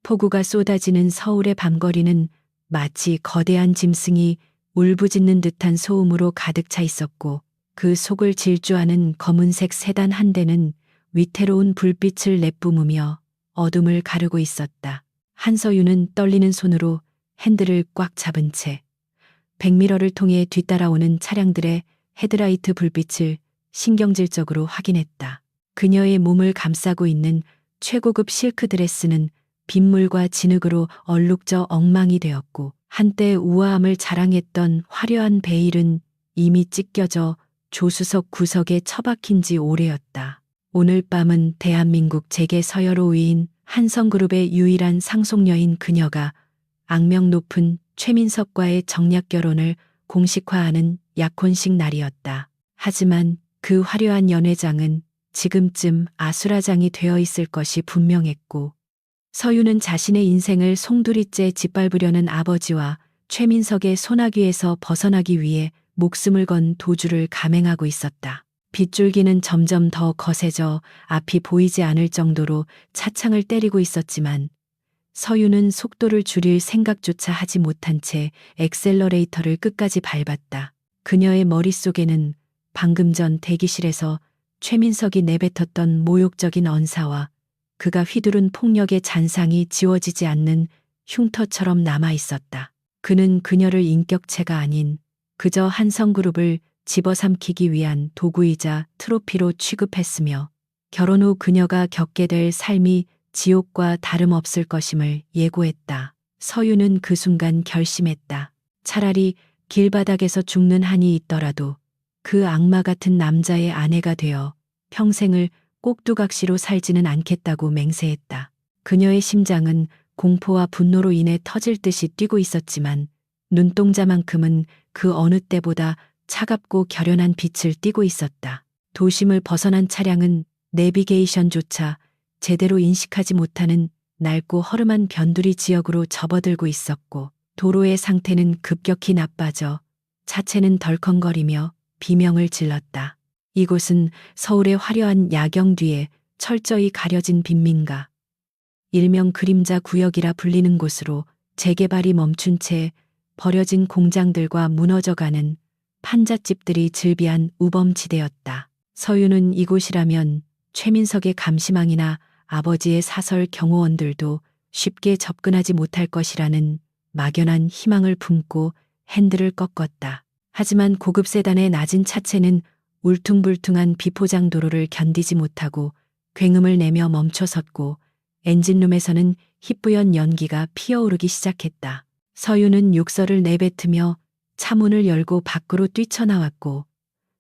폭우가 쏟아지는 서울의 밤거리는 마치 거대한 짐승이 울부짖는 듯한 소음으로 가득 차 있었고, 그 속을 질주하는 검은색 세단 한 대는 위태로운 불빛을 내뿜으며 어둠을 가르고 있었다. 한서윤은 떨리는 손으로 핸들을 꽉 잡은 채 백미러를 통해 뒤따라오는 차량들의 헤드라이트 불빛을 신경질적으로 확인했다. 그녀의 몸을 감싸고 있는 최고급 실크 드레스는 빗물과 진흙으로 얼룩져 엉망이 되었고, 한때 우아함을 자랑했던 화려한 베일은 이미 찢겨져 조수석 구석에 처박힌 지 오래였다. 오늘 밤은 대한민국 재계 서열 5위인 한성그룹의 유일한 상속녀인 그녀가 악명 높은 최민석과의 정략 결혼을 공식화하는 약혼식 날이었다. 하지만 그 화려한 연회장은 지금쯤 아수라장이 되어 있을 것이 분명했고, 서유는 자신의 인생을 송두리째 짓밟으려는 아버지와 최민석의 소나기에서 벗어나기 위해 목숨을 건 도주를 감행하고 있었다. 빗줄기는 점점 더 거세져 앞이 보이지 않을 정도로 차창을 때리고 있었지만, 서유는 속도를 줄일 생각조차 하지 못한 채 엑셀러레이터를 끝까지 밟았다. 그녀의 머릿속에는 방금 전 대기실에서 최민석이 내뱉었던 모욕적인 언사와 그가 휘두른 폭력의 잔상이 지워지지 않는 흉터처럼 남아 있었다. 그는 그녀를 인격체가 아닌 그저 한성그룹을 집어삼키기 위한 도구이자 트로피로 취급했으며, 결혼 후 그녀가 겪게 될 삶이 지옥과 다름없을 것임을 예고했다. 서유는 그 순간 결심했다. 차라리 길바닥에서 죽는 한이 있더라도 그 악마 같은 남자의 아내가 되어 평생을 꼭두각시로 살지는 않겠다고 맹세했다. 그녀의 심장은 공포와 분노로 인해 터질 듯이 뛰고 있었지만, 눈동자만큼은 그 어느 때보다 차갑고 결연한 빛을 띠고 있었다. 도심을 벗어난 차량은 내비게이션조차 제대로 인식하지 못하는 낡고 허름한 변두리 지역으로 접어들고 있었고, 도로의 상태는 급격히 나빠져 차체는 덜컹거리며 비명을 질렀다. 이곳은 서울의 화려한 야경 뒤에 철저히 가려진 빈민가, 일명 그림자 구역이라 불리는 곳으로 재개발이 멈춘 채 버려진 공장들과 무너져가는 판잣집들이 즐비한 우범지대였다. 서유는 이곳이라면 최민석의 감시망이나 아버지의 사설 경호원들도 쉽게 접근하지 못할 것이라는 막연한 희망을 품고 핸들을 꺾었다. 하지만 고급 세단의 낮은 차체는 울퉁불퉁한 비포장 도로를 견디지 못하고 굉음을 내며 멈춰섰고, 엔진룸에서는 희뿌연 연기가 피어오르기 시작했다. 서유는 욕설을 내뱉으며 차문을 열고 밖으로 뛰쳐나왔고,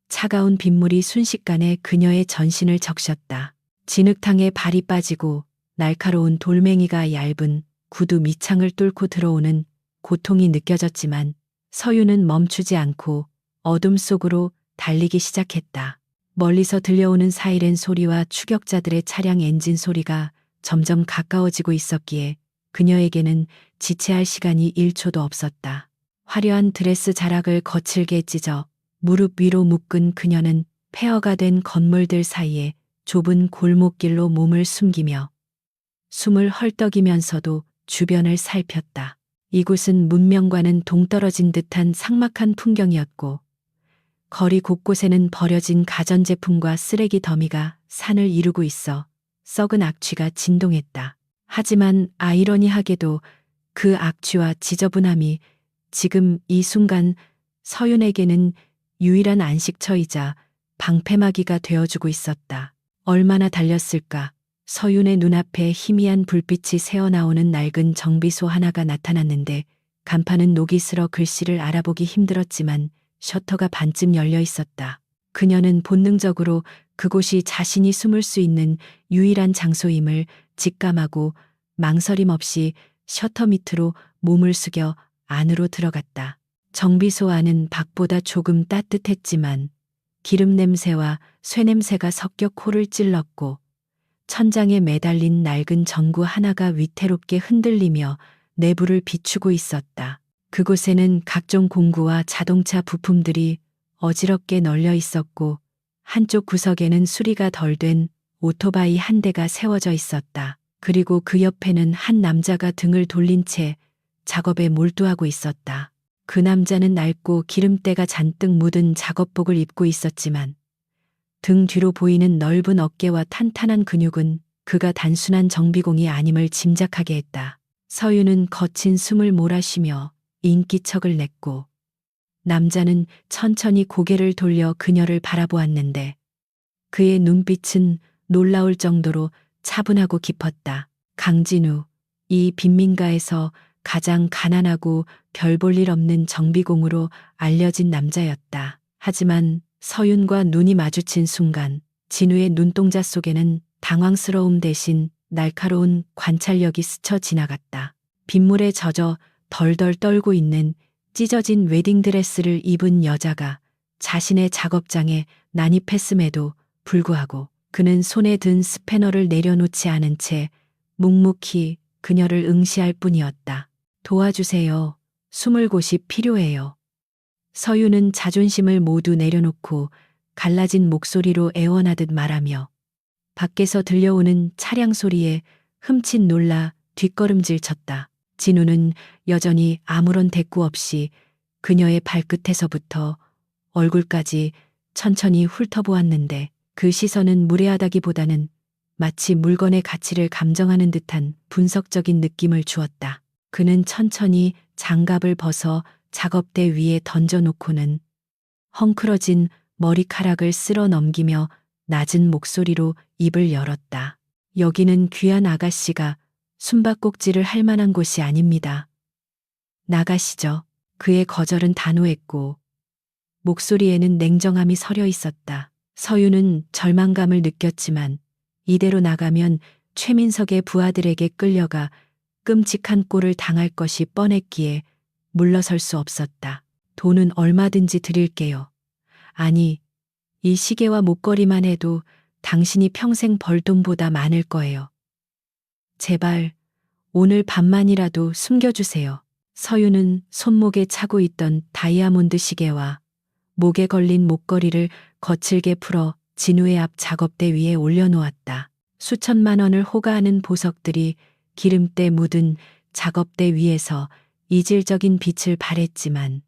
차가운 빗물이 순식간에 그녀의 전신을 적셨다. 진흙탕에 발이 빠지고 날카로운 돌멩이가 얇은 구두 밑창을 뚫고 들어오는 고통이 느껴졌지만, 서유는 멈추지 않고 어둠 속으로 달리기 시작했다. 멀리서 들려오는 사이렌 소리와 추격자들의 차량 엔진 소리가 점점 가까워지고 있었기에 그녀에게는 지체할 시간이 1초도 없었다. 화려한 드레스 자락을 거칠게 찢어 무릎 위로 묶은 그녀는 폐허가 된 건물들 사이에 좁은 골목길로 몸을 숨기며 숨을 헐떡이면서도 주변을 살폈다. 이곳은 문명과는 동떨어진 듯한 삭막한 풍경이었고, 거리 곳곳에는 버려진 가전제품과 쓰레기 더미가 산을 이루고 있어 썩은 악취가 진동했다. 하지만 아이러니하게도 그 악취와 지저분함이 지금 이 순간 서윤에게는 유일한 안식처이자 방패막이가 되어주고 있었다. 얼마나 달렸을까? 서윤의 눈앞에 희미한 불빛이 새어나오는 낡은 정비소 하나가 나타났는데, 간판은 녹이 슬어 글씨를 알아보기 힘들었지만 셔터가 반쯤 열려 있었다. 그녀는 본능적으로 그곳이 자신이 숨을 수 있는 유일한 장소임을 직감하고 망설임 없이 셔터 밑으로 몸을 숙여 안으로 들어갔다. 정비소 안은 밖보다 조금 따뜻했지만 기름 냄새와 쇠 냄새가 섞여 코를 찔렀고, 천장에 매달린 낡은 전구 하나가 위태롭게 흔들리며 내부를 비추고 있었다. 그곳에는 각종 공구와 자동차 부품들이 어지럽게 널려 있었고, 한쪽 구석에는 수리가 덜 된 오토바이 한 대가 세워져 있었다. 그리고 그 옆에는 한 남자가 등을 돌린 채 작업에 몰두하고 있었다. 그 남자는 낡고 기름때가 잔뜩 묻은 작업복을 입고 있었지만 등 뒤로 보이는 넓은 어깨와 탄탄한 근육은 그가 단순한 정비공이 아님을 짐작하게 했다. 서윤은 거친 숨을 몰아쉬며 인기척을 냈고 남자는 천천히 고개를 돌려 그녀를 바라보았는데 그의 눈빛은 놀라울 정도로 차분하고 깊었다. 강진우, 이 빈민가에서 가장 가난하고 별 볼 일 없는 정비공으로 알려진 남자였다. 하지만 서윤과 눈이 마주친 순간 진우의 눈동자 속에는 당황스러움 대신 날카로운 관찰력이 스쳐 지나갔다. 빗물에 젖어 덜덜 떨고 있는 찢어진 웨딩드레스를 입은 여자가 자신의 작업장에 난입했음에도 불구하고 그는 손에 든 스패너를 내려놓지 않은 채 묵묵히 그녀를 응시할 뿐이었다. 도와주세요. 숨을 곳이 필요해요. 서윤은 자존심을 모두 내려놓고 갈라진 목소리로 애원하듯 말하며 밖에서 들려오는 차량 소리에 흠칫 놀라 뒷걸음질 쳤다. 진우는 여전히 아무런 대꾸 없이 그녀의 발끝에서부터 얼굴까지 천천히 훑어보았는데 그 시선은 무례하다기보다는 마치 물건의 가치를 감정하는 듯한 분석적인 느낌을 주었다. 그는 천천히 장갑을 벗어 작업대 위에 던져놓고는 헝클어진 머리카락을 쓸어 넘기며 낮은 목소리로 입을 열었다. 여기는 귀한 아가씨가 숨바꼭질을 할 만한 곳이 아닙니다. 나가시죠. 그의 거절은 단호했고 목소리에는 냉정함이 서려 있었다. 서윤은 절망감을 느꼈지만 이대로 나가면 최민석의 부하들에게 끌려가 끔찍한 꼴을 당할 것이 뻔했기에 물러설 수 없었다. 돈은 얼마든지 드릴게요. 아니, 이 시계와 목걸이만 해도 당신이 평생 벌 돈보다 많을 거예요. 제발 오늘 밤만이라도 숨겨주세요. 서윤은 손목에 차고 있던 다이아몬드 시계와 목에 걸린 목걸이를 거칠게 풀어 진우의 앞 작업대 위에 올려놓았다. 수천만 원을 호가하는 보석들이 기름때 묻은 작업대 위에서 이질적인 빛을 발했지만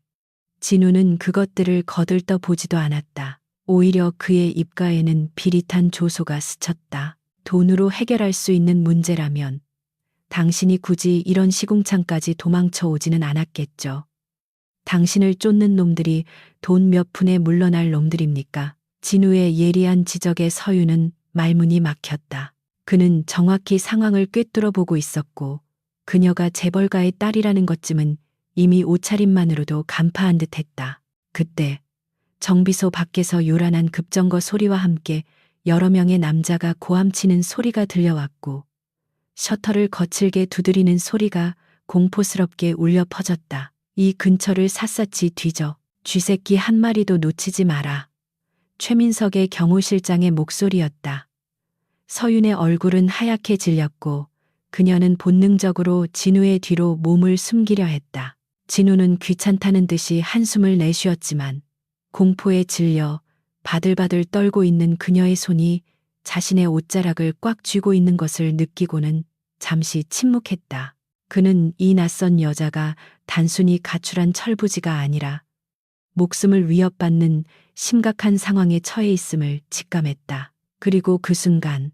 진우는 그것들을 거들떠 보지도 않았다. 오히려 그의 입가에는 비릿한 조소가 스쳤다. 돈으로 해결할 수 있는 문제라면 당신이 굳이 이런 시궁창까지 도망쳐 오지는 않았겠죠. 당신을 쫓는 놈들이 돈 몇 푼에 물러날 놈들입니까? 진우의 예리한 지적에 서윤은 말문이 막혔다. 그는 정확히 상황을 꿰뚫어 보고 있었고 그녀가 재벌가의 딸이라는 것쯤은 이미 옷차림만으로도 간파한 듯했다. 그때 정비소 밖에서 요란한 급정거 소리와 함께 여러 명의 남자가 고함치는 소리가 들려왔고 셔터를 거칠게 두드리는 소리가 공포스럽게 울려 퍼졌다. 이 근처를 샅샅이 뒤져 쥐새끼 한 마리도 놓치지 마라. 최민석의 경호실장의 목소리였다. 서윤의 얼굴은 하얗게 질렸고 그녀는 본능적으로 진우의 뒤로 몸을 숨기려 했다. 진우는 귀찮다는 듯이 한숨을 내쉬었지만 공포에 질려 바들바들 떨고 있는 그녀의 손이 자신의 옷자락을 꽉 쥐고 있는 것을 느끼고는 잠시 침묵했다. 그는 이 낯선 여자가 단순히 가출한 철부지가 아니라 목숨을 위협받는 심각한 상황에 처해 있음을 직감했다. 그리고 그 순간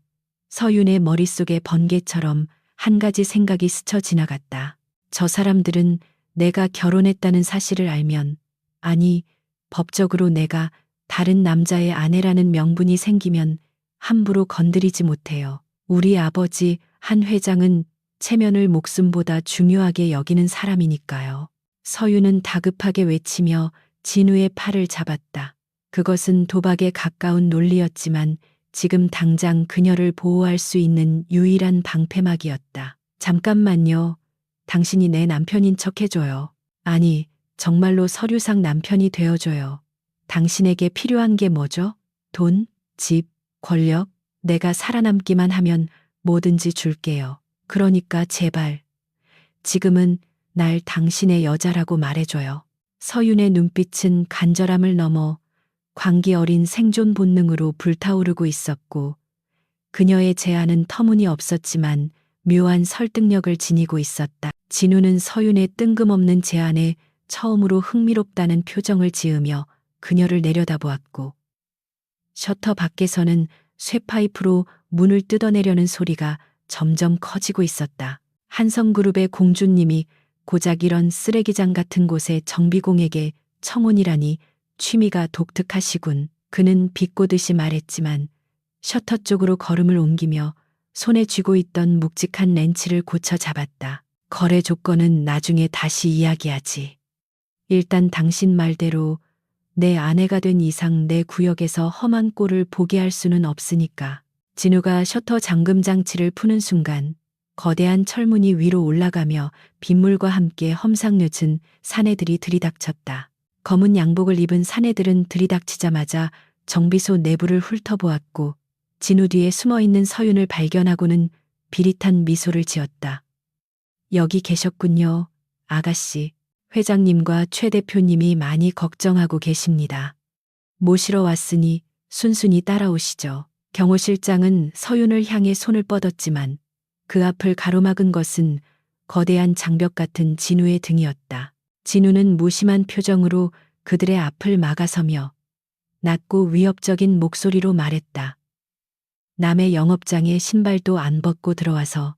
서윤의 머릿속에 번개처럼 한 가지 생각이 스쳐 지나갔다. 저 사람들은 내가 결혼했다는 사실을 알면, 아니, 법적으로 내가 다른 남자의 아내라는 명분이 생기면 함부로 건드리지 못해요. 우리 아버지 한 회장은 체면을 목숨보다 중요하게 여기는 사람이니까요. 서윤은 다급하게 외치며 진우의 팔을 잡았다. 그것은 도박에 가까운 논리였지만 지금 당장 그녀를 보호할 수 있는 유일한 방패막이었다. 잠깐만요. 당신이 내 남편인 척 해줘요. 아니, 정말로 서류상 남편이 되어줘요. 당신에게 필요한 게 뭐죠? 돈, 집, 권력, 내가 살아남기만 하면 뭐든지 줄게요. 그러니까 제발, 지금은 날 당신의 여자라고 말해줘요. 서윤의 눈빛은 간절함을 넘어 광기 어린 생존 본능으로 불타오르고 있었고 그녀의 제안은 터무니없었지만 묘한 설득력을 지니고 있었다. 진우는 서윤의 뜬금없는 제안에 처음으로 흥미롭다는 표정을 지으며 그녀를 내려다보았고, 셔터 밖에서는 쇠파이프로 문을 뜯어내려는 소리가 점점 커지고 있었다. 한성그룹의 공주님이 고작 이런 쓰레기장 같은 곳에 정비공에게 청혼이라니 취미가 독특하시군. 그는 비꼬듯이 말했지만 셔터 쪽으로 걸음을 옮기며 손에 쥐고 있던 묵직한 렌치를 고쳐 잡았다. 거래 조건은 나중에 다시 이야기하지. 일단 당신 말대로 내 아내가 된 이상 내 구역에서 험한 꼴을 보게 할 수는 없으니까. 진우가 셔터 잠금 장치를 푸는 순간 거대한 철문이 위로 올라가며 빗물과 함께 험상궂은 사내들이 들이닥쳤다. 검은 양복을 입은 사내들은 들이닥치자마자 정비소 내부를 훑어보았고, 진우 뒤에 숨어있는 서윤을 발견하고는 비릿한 미소를 지었다. 여기 계셨군요, 아가씨. 회장님과 최 대표님이 많이 걱정하고 계십니다. 모시러 왔으니 순순히 따라오시죠. 경호 실장은 서윤을 향해 손을 뻗었지만 그 앞을 가로막은 것은 거대한 장벽 같은 진우의 등이었다. 진우는 무심한 표정으로 그들의 앞을 막아서며 낮고 위협적인 목소리로 말했다. 남의 영업장에 신발도 안 벗고 들어와서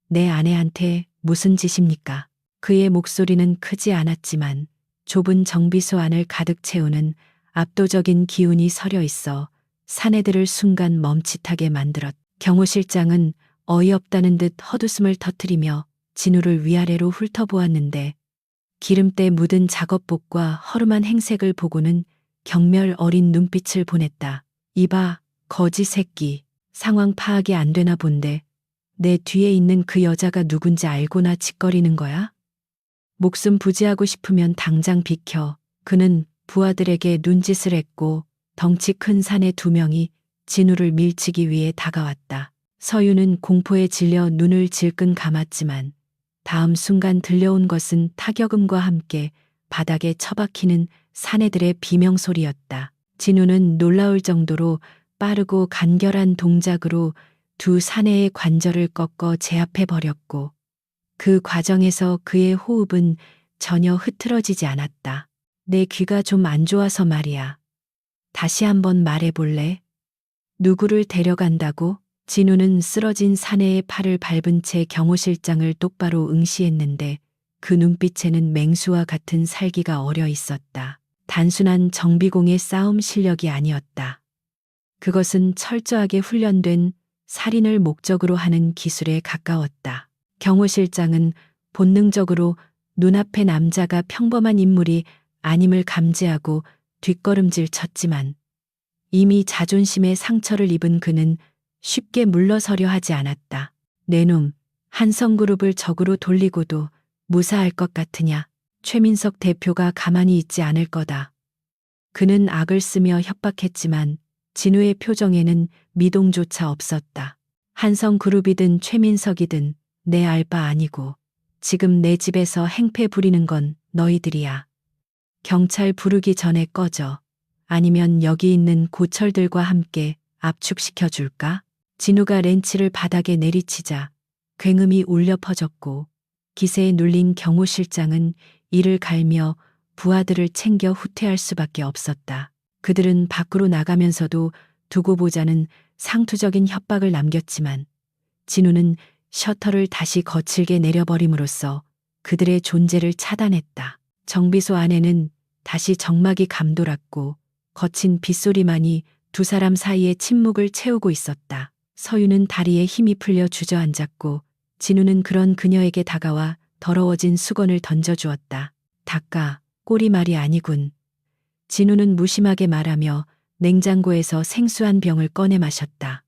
내 아내한테 무슨 짓입니까? 그의 목소리는 크지 않았지만 좁은 정비소 안을 가득 채우는 압도적인 기운이 서려 있어 사내들을 순간 멈칫하게 만들었다. 경호 실장은 어이없다는 듯 헛웃음을 터뜨리며 진우를 위아래로 훑어보았는데 기름때 묻은 작업복과 허름한 행색을 보고는 경멸 어린 눈빛을 보냈다. 이봐, 거지 새끼. 상황 파악이 안 되나 본데 내 뒤에 있는 그 여자가 누군지 알고나 짓거리는 거야? 목숨 부지하고 싶으면 당장 비켜. 그는 부하들에게 눈짓을 했고 덩치 큰 사내 2명이 진우를 밀치기 위해 다가왔다. 서윤은 공포에 질려 눈을 질끈 감았지만 다음 순간 들려온 것은 타격음과 함께 바닥에 처박히는 사내들의 비명소리였다. 진우는 놀라울 정도로 빠르고 간결한 동작으로 두 사내의 관절을 꺾어 제압해버렸고, 그 과정에서 그의 호흡은 전혀 흐트러지지 않았다. 내 귀가 좀 안 좋아서 말이야. 다시 한번 말해볼래? 누구를 데려간다고? 진우는 쓰러진 사내의 팔을 밟은 채 경호 실장을 똑바로 응시했는데 그 눈빛에는 맹수와 같은 살기가 어려 있었다. 단순한 정비공의 싸움 실력이 아니었다. 그것은 철저하게 훈련된 살인을 목적으로 하는 기술에 가까웠다. 경호 실장은 본능적으로 눈앞의 남자가 평범한 인물이 아님을 감지하고 뒷걸음질 쳤지만 이미 자존심에 상처를 입은 그는 쉽게 물러서려 하지 않았다. 내 놈, 한성그룹을 적으로 돌리고도 무사할 것 같으냐? 최민석 대표가 가만히 있지 않을 거다. 그는 악을 쓰며 협박했지만 진우의 표정에는 미동조차 없었다. 한성그룹이든 최민석이든 내 알 바 아니고 지금 내 집에서 행패 부리는 건 너희들이야. 경찰 부르기 전에 꺼져. 아니면 여기 있는 고철들과 함께 압축시켜 줄까? 진우가 렌치를 바닥에 내리치자 굉음이 울려 퍼졌고 기세에 눌린 경호 실장은 이를 갈며 부하들을 챙겨 후퇴할 수밖에 없었다. 그들은 밖으로 나가면서도 두고 보자는 상투적인 협박을 남겼지만 진우는 셔터를 다시 거칠게 내려버림으로써 그들의 존재를 차단했다. 정비소 안에는 다시 정막이 감돌았고 거친 빗소리만이 두 사람 사이의 침묵을 채우고 있었다. 서윤은 다리에 힘이 풀려 주저앉았고 진우는 그런 그녀에게 다가와 더러워진 수건을 던져주었다. 닦아, 꼴이 말이 아니군. 진우는 무심하게 말하며 냉장고에서 생수한 병을 꺼내 마셨다.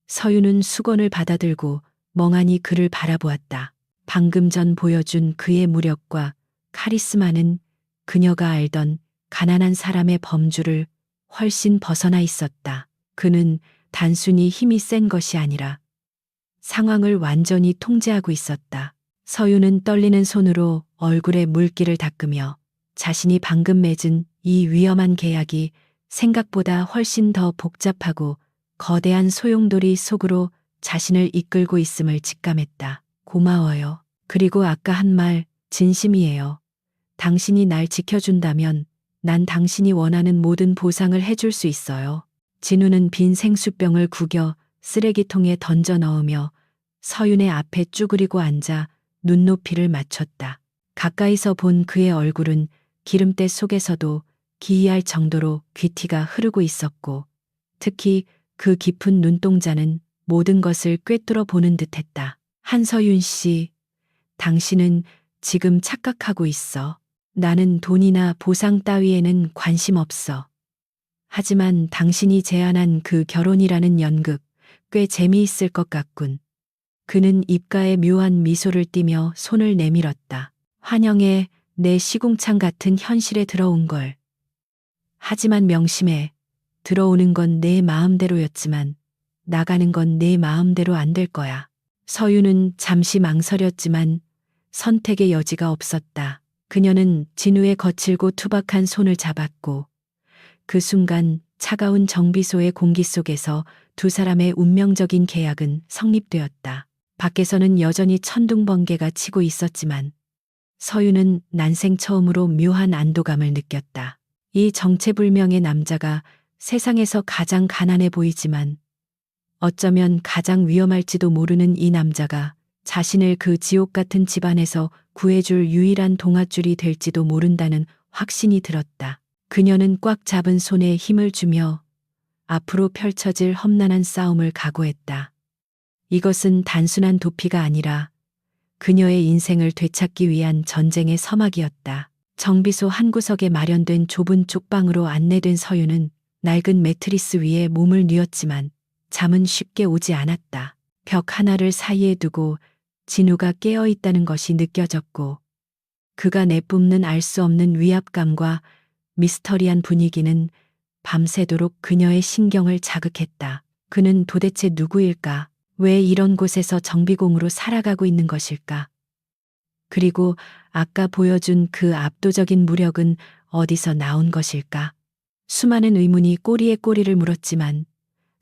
서윤은 수건을 받아들고 멍하니 그를 바라보았다. 방금 전 보여준 그의 무력과 카리스마는 그녀가 알던 가난한 사람의 범주를 훨씬 벗어나 있었다. 그는 단순히 힘이 센 것이 아니라 상황을 완전히 통제하고 있었다. 서윤은 떨리는 손으로 얼굴에 물기를 닦으며 자신이 방금 맺은 이 위험한 계약이 생각보다 훨씬 더 복잡하고 거대한 소용돌이 속으로 자신을 이끌고 있음을 직감했다. 고마워요. 그리고 아까 한 말 진심이에요. 당신이 날 지켜준다면 난 당신이 원하는 모든 보상을 해줄 수 있어요. 진우는 빈 생수병을 구겨 쓰레기통에 던져 넣으며 서윤의 앞에 쭈그리고 앉아 눈높이를 맞췄다. 가까이서 본 그의 얼굴은 기름때 속에서도 기이할 정도로 귀티가 흐르고 있었고 특히 그 깊은 눈동자는 모든 것을 꿰뚫어 보는 듯했다. 한서윤 씨, 당신은 지금 착각하고 있어. 나는 돈이나 보상 따위에는 관심 없어. 하지만 당신이 제안한 그 결혼이라는 연극 꽤 재미있을 것 같군. 그는 입가에 묘한 미소를 띠며 손을 내밀었다. 환영해, 내 시궁창 같은 현실에 들어온 걸. 하지만 명심해. 들어오는 건 내 마음대로였지만 나가는 건 내 마음대로 안 될 거야. 서유는 잠시 망설였지만 선택의 여지가 없었다. 그녀는 진우의 거칠고 투박한 손을 잡았고 그 순간 차가운 정비소의 공기 속에서 두 사람의 운명적인 계약은 성립되었다. 밖에서는 여전히 천둥번개가 치고 있었지만 서유는 난생 처음으로 묘한 안도감을 느꼈다. 이 정체불명의 남자가 세상에서 가장 가난해 보이지만 어쩌면 가장 위험할지도 모르는 이 남자가 자신을 그 지옥 같은 집안에서 구해줄 유일한 동아줄이 될지도 모른다는 확신이 들었다. 그녀는 꽉 잡은 손에 힘을 주며 앞으로 펼쳐질 험난한 싸움을 각오했다. 이것은 단순한 도피가 아니라 그녀의 인생을 되찾기 위한 전쟁의 서막이었다. 정비소 한 구석에 마련된 좁은 쪽방으로 안내된 서유는 낡은 매트리스 위에 몸을 뉘었지만 잠은 쉽게 오지 않았다. 벽 하나를 사이에 두고 진우가 깨어 있다는 것이 느껴졌고 그가 내뿜는 알 수 없는 위압감과 미스터리한 분위기는 밤새도록 그녀의 신경을 자극했다. 그는 도대체 누구일까? 왜 이런 곳에서 정비공으로 살아가고 있는 것일까? 그리고 아까 보여준 그 압도적인 무력은 어디서 나온 것일까? 수많은 의문이 꼬리에 꼬리를 물었지만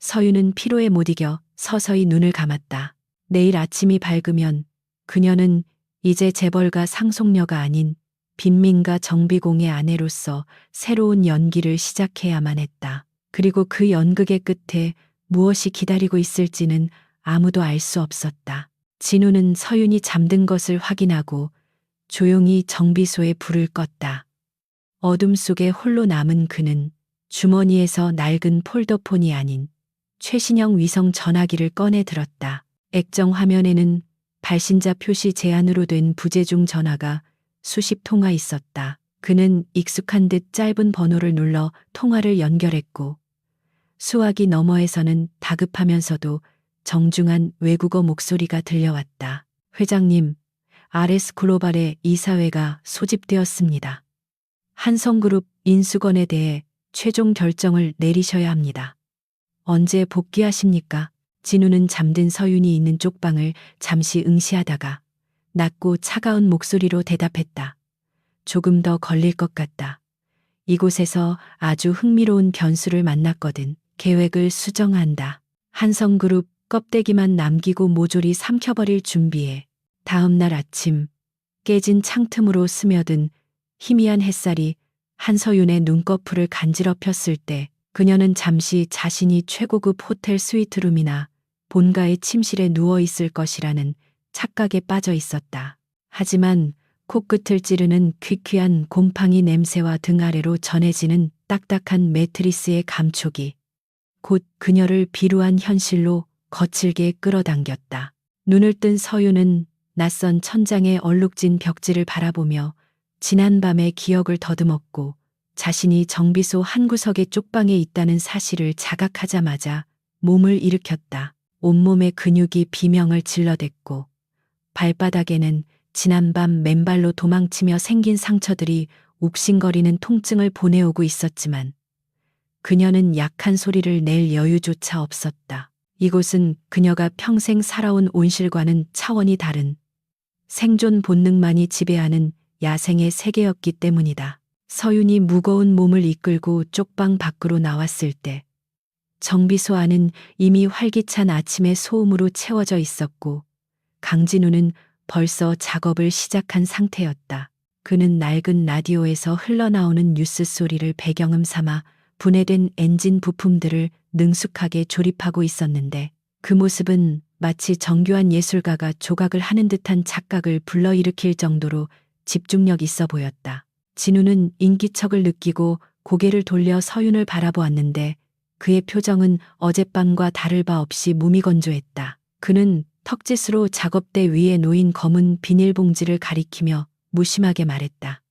서유는 피로에 못 이겨 서서히 눈을 감았다. 내일 아침이 밝으면 그녀는 이제 재벌가 상속녀가 아닌 빈민가 정비공의 아내로서 새로운 연기를 시작해야만 했다. 그리고 그 연극의 끝에 무엇이 기다리고 있을지는 아무도 알 수 없었다. 진우는 서윤이 잠든 것을 확인하고 조용히 정비소에 불을 껐다. 어둠 속에 홀로 남은 그는 주머니에서 낡은 폴더폰이 아닌 최신형 위성 전화기를 꺼내 들었다. 액정 화면에는 발신자 표시 제한으로 된 부재중 전화가 수십 통화 있었다. 그는 익숙한 듯 짧은 번호를 눌러 통화를 연결했고 수화기 너머에서는 다급하면서도 정중한 외국어 목소리가 들려왔다. 회장님, RS 글로벌의 이사회가 소집되었습니다. 한성그룹 인수건에 대해 최종 결정을 내리셔야 합니다. 언제 복귀하십니까? 진우는 잠든 서윤이 있는 쪽방을 잠시 응시하다가 낮고 차가운 목소리로 대답했다. 조금 더 걸릴 것 같다. 이곳에서 아주 흥미로운 변수를 만났거든. 계획을 수정한다. 한성그룹 껍데기만 남기고 모조리 삼켜버릴 준비해. 다음 날 아침 깨진 창틈으로 스며든 희미한 햇살이 한서윤의 눈꺼풀을 간지럽혔을 때 그녀는 잠시 자신이 최고급 호텔 스위트룸이나 본가의 침실에 누워 있을 것이라는 착각에 빠져 있었다. 하지만 코끝을 찌르는 퀴퀴한 곰팡이 냄새와 등 아래로 전해지는 딱딱한 매트리스의 감촉이 곧 그녀를 비루한 현실로 거칠게 끌어당겼다. 눈을 뜬 서유는 낯선 천장의 얼룩진 벽지를 바라보며 지난밤의 기억을 더듬었고 자신이 정비소 한 구석의 쪽방에 있다는 사실을 자각하자마자 몸을 일으켰다. 온몸의 근육이 비명을 질러댔고 발바닥에는 지난밤 맨발로 도망치며 생긴 상처들이 욱신거리는 통증을 보내오고 있었지만 그녀는 약한 소리를 낼 여유조차 없었다. 이곳은 그녀가 평생 살아온 온실과는 차원이 다른 생존 본능만이 지배하는 야생의 세계였기 때문이다. 서윤이 무거운 몸을 이끌고 쪽방 밖으로 나왔을 때 정비소 안은 이미 활기찬 아침의 소음으로 채워져 있었고 강진우는 벌써 작업을 시작한 상태였다. 그는 낡은 라디오에서 흘러나오는 뉴스 소리를 배경음 삼아 분해된 엔진 부품들을 능숙하게 조립하고 있었는데 그 모습은 마치 정교한 예술가가 조각을 하는 듯한 착각을 불러일으킬 정도로 집중력 있어 보였다. 진우는 인기척을 느끼고 고개를 돌려 서윤을 바라보았는데 그의 표정은 어젯밤과 다를 바 없이 무미건조했다. 그는 턱짓으로 작업대 위에 놓인 검은 비닐봉지를 가리키며 무심하게 말했다.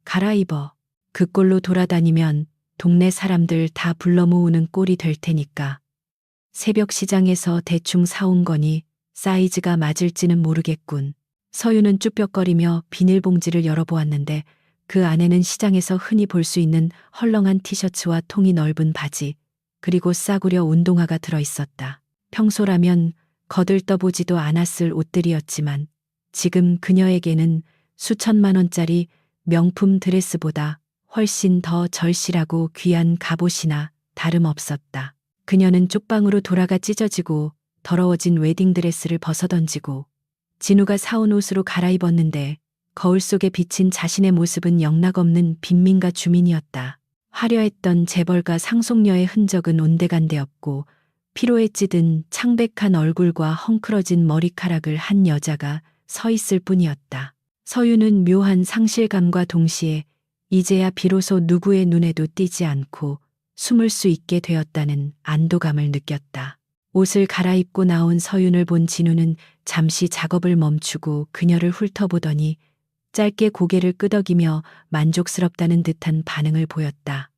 갈아입어. 그 꼴로 돌아다니면 동네 사람들 다 불러 모으는 꼴이 될 테니까. 새벽 시장에서 대충 사온 거니 사이즈가 맞을지는 모르겠군. 서유는 쭈뼛거리며 비닐봉지를 열어보았는데 그 안에는 시장에서 흔히 볼 수 있는 헐렁한 티셔츠와 통이 넓은 바지, 그리고 싸구려 운동화가 들어있었다. 평소라면 거들떠보지도 않았을 옷들이었지만 지금 그녀에게는 수천만 원짜리 명품 드레스보다 훨씬 더 절실하고 귀한 갑옷이나 다름없었다. 그녀는 쪽방으로 돌아가 찢어지고 더러워진 웨딩드레스를 벗어던지고 진우가 사온 옷으로 갈아입었는데 거울 속에 비친 자신의 모습은 영락없는 빈민가 주민이었다. 화려했던 재벌가 상속녀의 흔적은 온데간데 없고 피로에 찌든 창백한 얼굴과 헝클어진 머리카락을 한 여자가 서 있을 뿐이었다. 서유는 묘한 상실감과 동시에 이제야 비로소 누구의 눈에도 띄지 않고 숨을 수 있게 되었다는 안도감을 느꼈다. 옷을 갈아입고 나온 서윤을 본 진우는 잠시 작업을 멈추고 그녀를 훑어보더니 짧게 고개를 끄덕이며 만족스럽다는 듯한 반응을 보였다.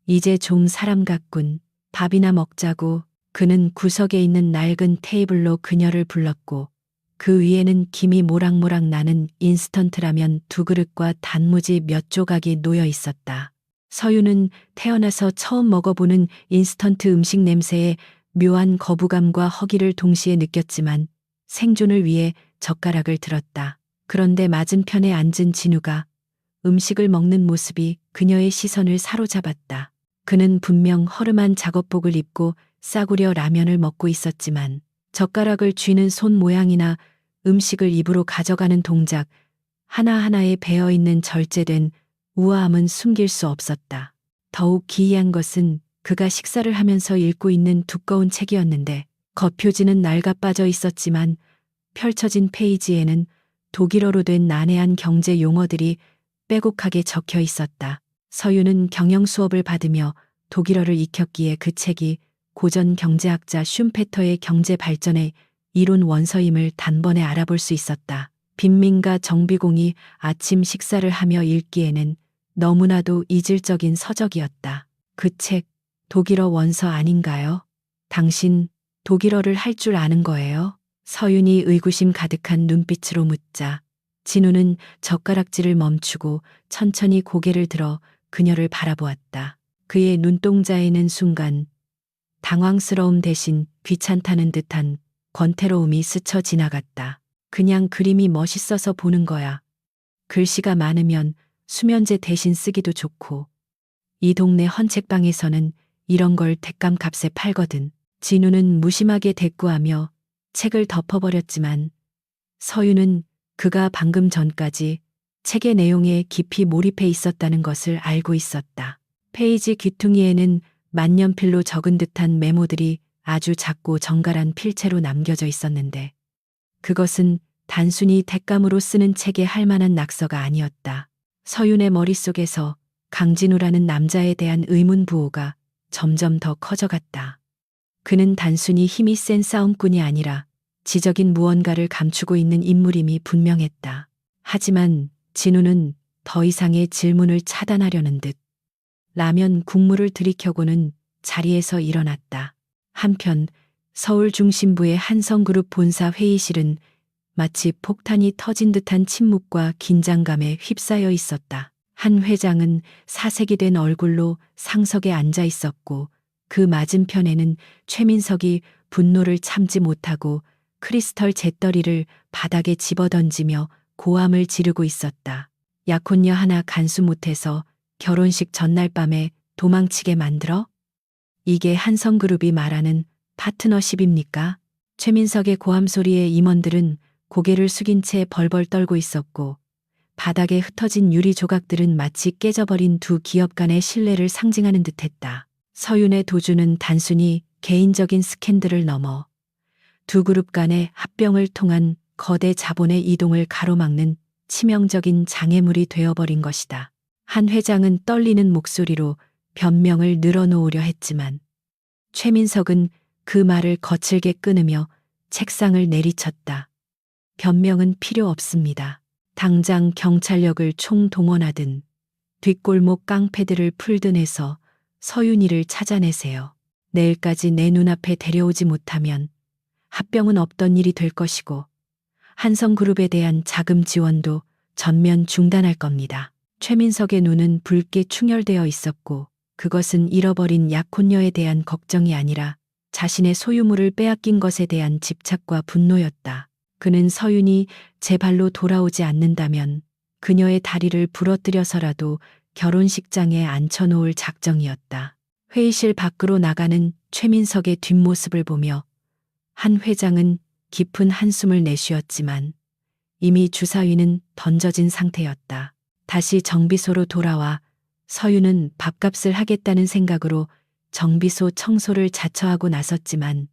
이제 좀 사람 같군. 밥이나 먹자고. 그는 구석에 있는 낡은 테이블로 그녀를 불렀고 그 위에는 김이 모락모락 나는 인스턴트 라면 2그릇과 단무지 몇 조각이 놓여 있었다. 서유는 태어나서 처음 먹어보는 인스턴트 음식 냄새에 묘한 거부감과 허기를 동시에 느꼈지만 생존을 위해 젓가락을 들었다. 그런데 맞은편에 앉은 진우가 음식을 먹는 모습이 그녀의 시선을 사로잡았다. 그는 분명 허름한 작업복을 입고 싸구려 라면을 먹고 있었지만 젓가락을 쥐는 손 모양이나 음식을 입으로 가져가는 동작 하나하나에 배어있는 절제된 우아함은 숨길 수 없었다. 더욱 기이한 것은 그가 식사를 하면서 읽고 있는 두꺼운 책이었는데 겉표지는 낡아 빠져 있었지만 펼쳐진 페이지에는 독일어로 된 난해한 경제 용어들이 빼곡하게 적혀 있었다. 서유는 경영 수업을 받으며 독일어를 익혔기에 그 책이 고전 경제학자 슌페터의 경제 발전의 이론 원서임을 단번에 알아볼 수 있었다. 빈민가 정비공이 아침 식사를 하며 읽기에는 너무나도 이질적인 서적이었다. 그 책, 독일어 원서 아닌가요? 당신 독일어를 할 줄 아는 거예요? 서윤이 의구심 가득한 눈빛으로 묻자 진우는 젓가락질을 멈추고 천천히 고개를 들어 그녀를 바라보았다. 그의 눈동자에는 순간 당황스러움 대신 귀찮다는 듯한 권태로움이 스쳐 지나갔다. 그냥 그림이 멋있어서 보는 거야. 글씨가 많으면 수면제 대신 쓰기도 좋고 이 동네 헌책방에서는 이런 걸 택감값에 팔거든. 진우는 무심하게 대꾸하며 책을 덮어버렸지만 서유는 그가 방금 전까지 책의 내용에 깊이 몰입해 있었다는 것을 알고 있었다. 페이지 귀퉁이에는 만년필로 적은 듯한 메모들이 아주 작고 정갈한 필체로 남겨져 있었는데 그것은 단순히 택감으로 쓰는 책에 할 만한 낙서가 아니었다. 서윤의 머릿속에서 강진우라는 남자에 대한 의문 부호가 점점 더 커져갔다. 그는 단순히 힘이 센 싸움꾼이 아니라 지적인 무언가를 감추고 있는 인물임이 분명했다. 하지만 진우는 더 이상의 질문을 차단하려는 듯 라면 국물을 들이켜고는 자리에서 일어났다. 한편 서울 중심부의 한성그룹 본사 회의실은 마치 폭탄이 터진 듯한 침묵과 긴장감에 휩싸여 있었다. 한 회장은 사색이 된 얼굴로 상석에 앉아 있었고 그 맞은편에는 최민석이 분노를 참지 못하고 크리스털 잿더리를 바닥에 집어던지며 고함을 지르고 있었다. 약혼녀 하나 간수 못해서 결혼식 전날 밤에 도망치게 만들어? 이게 한성그룹이 말하는 파트너십입니까? 최민석의 고함 소리에 임원들은 고개를 숙인 채 벌벌 떨고 있었고 바닥에 흩어진 유리 조각들은 마치 깨져버린 두 기업 간의 신뢰를 상징하는 듯했다. 서윤의 도주는 단순히 개인적인 스캔들을 넘어 두 그룹 간의 합병을 통한 거대 자본의 이동을 가로막는 치명적인 장애물이 되어버린 것이다. 한 회장은 떨리는 목소리로 변명을 늘어놓으려 했지만 최민석은 그 말을 거칠게 끊으며 책상을 내리쳤다. 변명은 필요 없습니다. 당장 경찰력을 총동원하든 뒷골목 깡패들을 풀든 해서 서윤이를 찾아내세요. 내일까지 내 눈앞에 데려오지 못하면 합병은 없던 일이 될 것이고 한성그룹에 대한 자금 지원도 전면 중단할 겁니다. 최민석의 눈은 붉게 충혈되어 있었고 그것은 잃어버린 약혼녀에 대한 걱정이 아니라 자신의 소유물을 빼앗긴 것에 대한 집착과 분노였다. 그는 서윤이 제 발로 돌아오지 않는다면 그녀의 다리를 부러뜨려서라도 결혼식장에 앉혀놓을 작정이었다. 회의실 밖으로 나가는 최민석의 뒷모습을 보며 한 회장은 깊은 한숨을 내쉬었지만 이미 주사위는 던져진 상태였다. 다시 정비소로 돌아와 서윤은 밥값을 하겠다는 생각으로 정비소 청소를 자처하고 나섰지만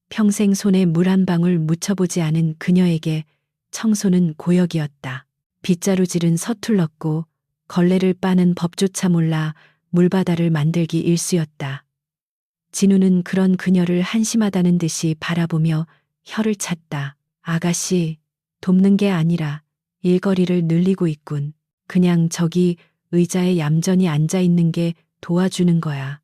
평생 손에 물 한 방울 묻혀보지 않은 그녀에게 청소는 고역이었다. 빗자루질은 서툴렀고 걸레를 빠는 법조차 몰라 물바다를 만들기 일쑤였다. 진우는 그런 그녀를 한심하다는 듯이 바라보며 혀를 찼다. 아가씨, 돕는 게 아니라 일거리를 늘리고 있군. 그냥 저기 의자에 얌전히 앉아있는 게 도와주는 거야.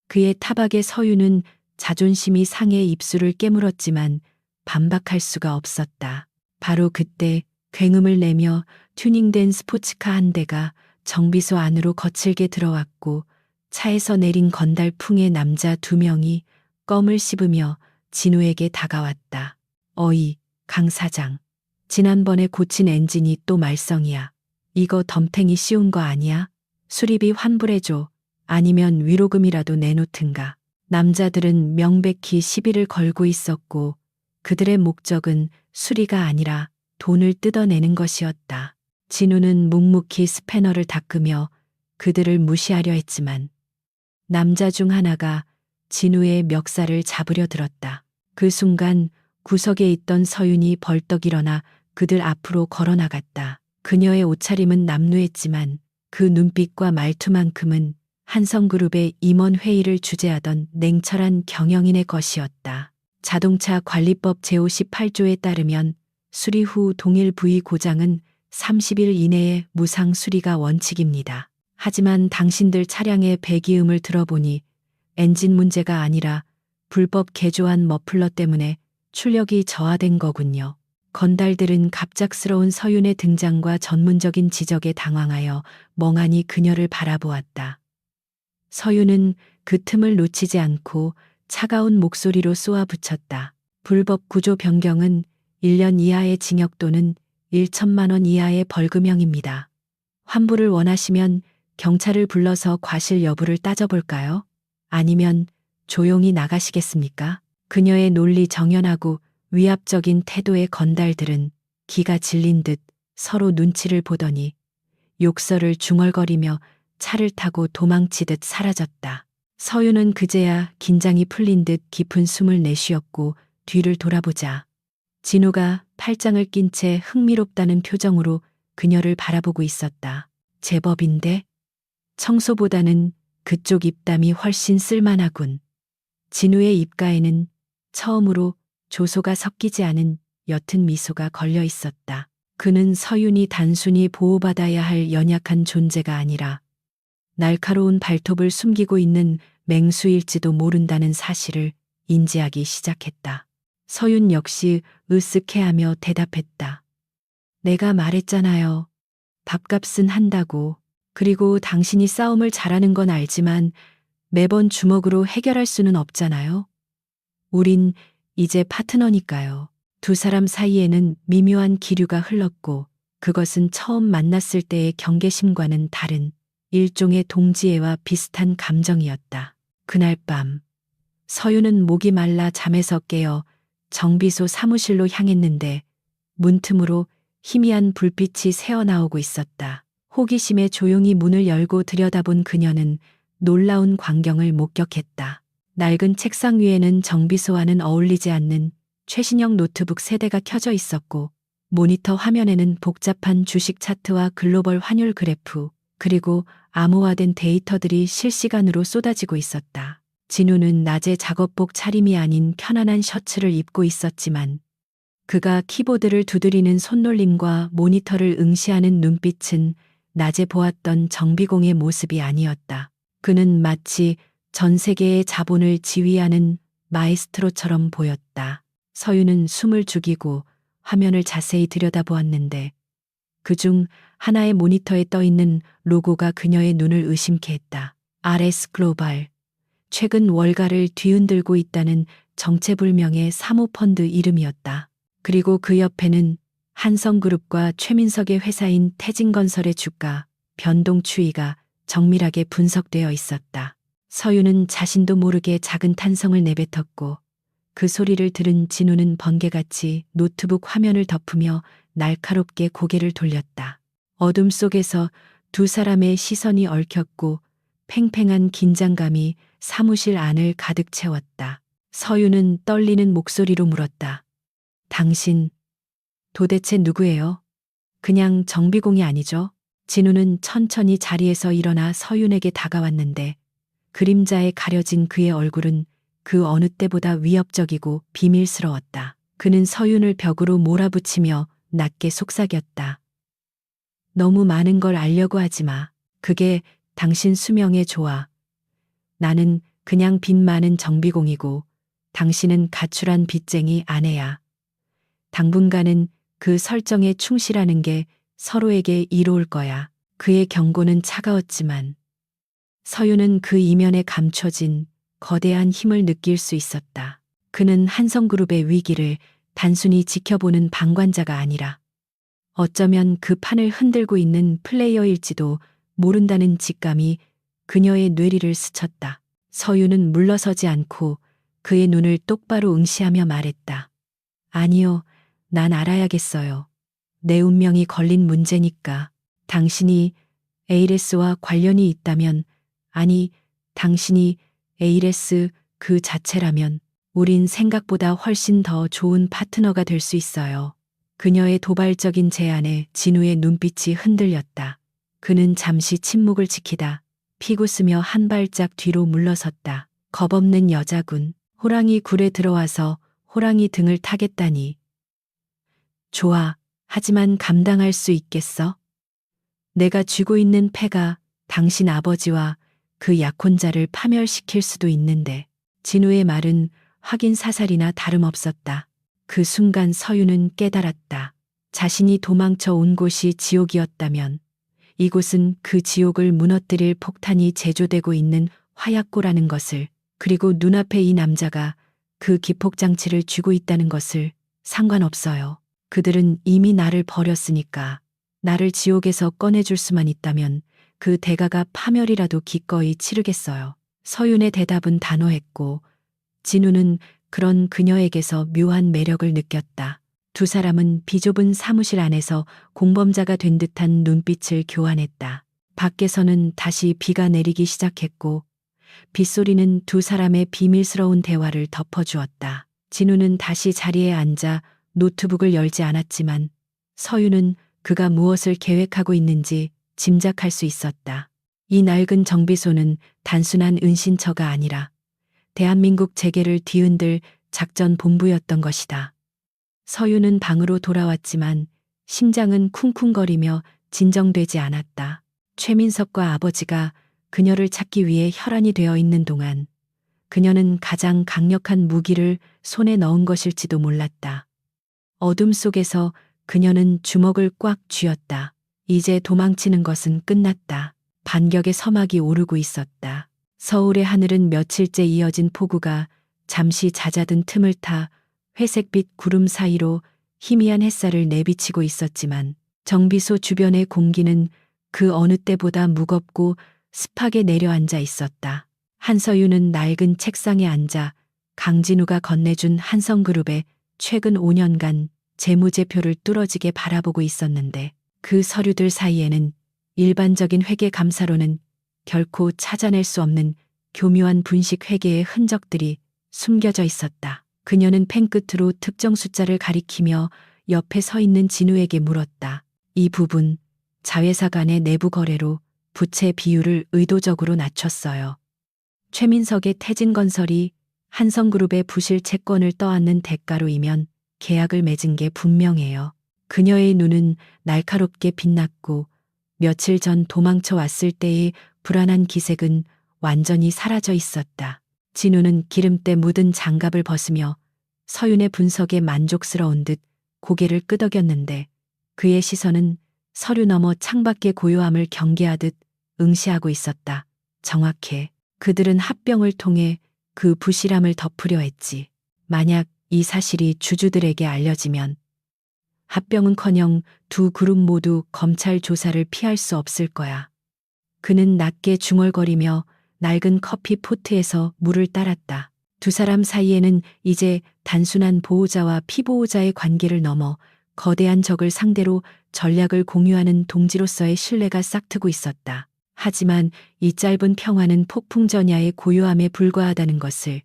그의 타박에 서윤은 자존심이 상해 입술을 깨물었지만 반박할 수가 없었다. 바로 그때 굉음을 내며 튜닝된 스포츠카 한 대가 정비소 안으로 거칠게 들어왔고 차에서 내린 건달풍의 남자 두 명이 껌을 씹으며 진우에게 다가왔다. 어이, 강 사장. 지난번에 고친 엔진이 또 말썽이야. 이거 덤탱이 씌운 거 아니야? 수리비 환불해줘. 아니면 위로금이라도 내놓든가. 남자들은 명백히 시비를 걸고 있었고 그들의 목적은 수리가 아니라 돈을 뜯어내는 것이었다. 진우는 묵묵히 스패너를 닦으며 그들을 무시하려 했지만 남자 중 하나가 진우의 멱살을 잡으려 들었다. 그 순간 구석에 있던 서윤이 벌떡 일어나 그들 앞으로 걸어나갔다. 그녀의 옷차림은 남루했지만 그 눈빛과 말투만큼은 한성그룹의 임원 회의를 주재하던 냉철한 경영인의 것이었다. 자동차 관리법 제58조에 따르면 수리 후 동일 부위 고장은 30일 이내에 무상 수리가 원칙입니다. 하지만 당신들 차량의 배기음을 들어보니 엔진 문제가 아니라 불법 개조한 머플러 때문에 출력이 저하된 거군요. 건달들은 갑작스러운 서윤의 등장과 전문적인 지적에 당황하여 멍하니 그녀를 바라보았다. 서윤은 그 틈을 놓치지 않고 차가운 목소리로 쏘아붙였다. 불법 구조 변경은 1년 이하의 징역 또는 1천만 원 이하의 벌금형입니다. 환불을 원하시면 경찰을 불러서 과실 여부를 따져볼까요? 아니면 조용히 나가시겠습니까? 그녀의 논리 정연하고 위압적인 태도의 건달들은 기가 질린 듯 서로 눈치를 보더니 욕설을 중얼거리며 차를 타고 도망치듯 사라졌다. 서윤은 그제야 긴장이 풀린 듯 깊은 숨을 내쉬었고 뒤를 돌아보자 진우가 팔짱을 낀 채 흥미롭다는 표정으로 그녀를 바라보고 있었다. 제법인데? 청소보다는 그쪽 입담이 훨씬 쓸만하군. 진우의 입가에는 처음으로 조소가 섞이지 않은 옅은 미소가 걸려 있었다. 그는 서윤이 단순히 보호받아야 할 연약한 존재가 아니라 날카로운 발톱을 숨기고 있는 맹수일지도 모른다는 사실을 인지하기 시작했다. 서윤 역시 으쓱해하며 대답했다. 내가 말했잖아요. 밥값은 한다고. 그리고 당신이 싸움을 잘하는 건 알지만 매번 주먹으로 해결할 수는 없잖아요. 우린 이제 파트너니까요. 두 사람 사이에는 미묘한 기류가 흘렀고 그것은 처음 만났을 때의 경계심과는 다른 일종의 동지애와 비슷한 감정이었다. 그날 밤 서유는 목이 말라 잠에서 깨어 정비소 사무실로 향했는데 문틈으로 희미한 불빛이 새어나오고 있었다. 호기심에 조용히 문을 열고 들여다본 그녀는 놀라운 광경을 목격했다. 낡은 책상 위에는 정비소와는 어울리지 않는 최신형 노트북 세대가 켜져 있었고, 모니터 화면에는 복잡한 주식 차트와 글로벌 환율 그래프, 그리고 암호화된 데이터들이 실시간으로 쏟아지고 있었다. 진우는 낮에 작업복 차림이 아닌 편안한 셔츠를 입고 있었지만, 그가 키보드를 두드리는 손놀림과 모니터를 응시하는 눈빛은 낮에 보았던 정비공의 모습이 아니었다. 그는 마치 전 세계의 자본을 지휘하는 마에스트로처럼 보였다. 서유는 숨을 죽이고 화면을 자세히 들여다보았는데 그중 하나의 모니터에 떠 있는 로고가 그녀의 눈을 의심케 했다. RS 글로벌. 최근 월가를 뒤흔들고 있다는 정체불명의 사모펀드 이름이었다. 그리고 그 옆에는 한성그룹과 최민석의 회사인 태진건설의 주가 변동 추이가 정밀하게 분석되어 있었다. 서유는 자신도 모르게 작은 탄성을 내뱉었고 그 소리를 들은 진우는 번개같이 노트북 화면을 덮으며 날카롭게 고개를 돌렸다. 어둠 속에서 두 사람의 시선이 얽혔고 팽팽한 긴장감이 사무실 안을 가득 채웠다. 서유는 떨리는 목소리로 물었다. 당신 도대체 누구예요? 그냥 정비공이 아니죠? 진우는 천천히 자리에서 일어나 서윤에게 다가왔는데 그림자에 가려진 그의 얼굴은 그 어느 때보다 위협적이고 비밀스러웠다. 그는 서윤을 벽으로 몰아붙이며 낮게 속삭였다. 너무 많은 걸 알려고 하지 마. 그게 당신 수명에 좋아. 나는 그냥 빚 많은 정비공이고 당신은 가출한 빚쟁이 아내야. 당분간은 그 설정에 충실하는 게 서로에게 이로울 거야. 그의 경고는 차가웠지만 서유는 그 이면에 감춰진 거대한 힘을 느낄 수 있었다. 그는 한성그룹의 위기를 단순히 지켜보는 방관자가 아니라 어쩌면 그 판을 흔들고 있는 플레이어일지도 모른다는 직감이 그녀의 뇌리를 스쳤다. 서유는 물러서지 않고 그의 눈을 똑바로 응시하며 말했다. 아니요, 난 알아야겠어요. 내 운명이 걸린 문제니까. 당신이 에이레스와 관련이 있다면, 아니, 당신이 에이레스 그 자체라면 우린 생각보다 훨씬 더 좋은 파트너가 될 수 있어요. 그녀의 도발적인 제안에 진우의 눈빛이 흔들렸다. 그는 잠시 침묵을 지키다 피고스며 한 발짝 뒤로 물러섰다. 겁없는 여자군. 호랑이 굴에 들어와서 호랑이 등을 타겠다니. 좋아. 하지만 감당할 수 있겠어? 내가 쥐고 있는 패가 당신 아버지와 그 약혼자를 파멸시킬 수도 있는데. 진우의 말은 확인 사살이나 다름없었다. 그 순간 서유는 깨달았다. 자신이 도망쳐 온 곳이 지옥이었다면 이곳은 그 지옥을 무너뜨릴 폭탄이 제조되고 있는 화약고라는 것을, 그리고 눈앞에 이 남자가 그 기폭장치를 쥐고 있다는 것을. 상관없어요. 그들은 이미 나를 버렸으니까. 나를 지옥에서 꺼내줄 수만 있다면 그 대가가 파멸이라도 기꺼이 치르겠어요. 서윤의 대답은 단호했고 진우는 그런 그녀에게서 묘한 매력을 느꼈다. 두 사람은 비좁은 사무실 안에서 공범자가 된 듯한 눈빛을 교환했다. 밖에서는 다시 비가 내리기 시작했고 빗소리는 두 사람의 비밀스러운 대화를 덮어주었다. 진우는 다시 자리에 앉아 노트북을 열지 않았지만 서유는 그가 무엇을 계획하고 있는지 짐작할 수 있었다. 이 낡은 정비소는 단순한 은신처가 아니라 대한민국 재계를 뒤흔들 작전 본부였던 것이다. 서유는 방으로 돌아왔지만 심장은 쿵쿵거리며 진정되지 않았다. 최민석과 아버지가 그녀를 찾기 위해 혈안이 되어 있는 동안 그녀는 가장 강력한 무기를 손에 넣은 것일지도 몰랐다. 어둠 속에서 그녀는 주먹을 꽉 쥐었다. 이제 도망치는 것은 끝났다. 반격의 서막이 오르고 있었다. 서울의 하늘은 며칠째 이어진 폭우가 잠시 잦아든 틈을 타 회색빛 구름 사이로 희미한 햇살을 내비치고 있었지만 정비소 주변의 공기는 그 어느 때보다 무겁고 습하게 내려앉아 있었다. 한서윤은 낡은 책상에 앉아 강진우가 건네준 한성그룹의 최근 5년간 재무제표를 뚫어지게 바라보고 있었는데 그 서류들 사이에는 일반적인 회계 감사로는 결코 찾아낼 수 없는 교묘한 분식 회계의 흔적들이 숨겨져 있었다. 그녀는 펜 끝으로 특정 숫자를 가리키며 옆에 서 있는 진우에게 물었다. 이 부분 자회사 간의 내부 거래로 부채 비율을 의도적으로 낮췄어요. 최민석의 태진건설이 한성그룹의 부실 채권을 떠안는 대가로이면 계약을 맺은 게 분명해요. 그녀의 눈은 날카롭게 빛났고 며칠 전 도망쳐 왔을 때의 불안한 기색은 완전히 사라져 있었다. 진우는 기름때 묻은 장갑을 벗으며 서윤의 분석에 만족스러운 듯 고개를 끄덕였는데 그의 시선은 서류 너머 창밖의 고요함을 경계하듯 응시하고 있었다. 정확해. 그들은 합병을 통해 그 부실함을 덮으려 했지. 만약 이 사실이 주주들에게 알려지면 합병은커녕 두 그룹 모두 검찰 조사를 피할 수 없을 거야. 그는 낮게 중얼거리며 낡은 커피 포트에서 물을 따랐다. 두 사람 사이에는 이제 단순한 보호자와 피보호자의 관계를 넘어 거대한 적을 상대로 전략을 공유하는 동지로서의 신뢰가 싹트고 있었다. 하지만 이 짧은 평화는 폭풍전야의 고요함에 불과하다는 것을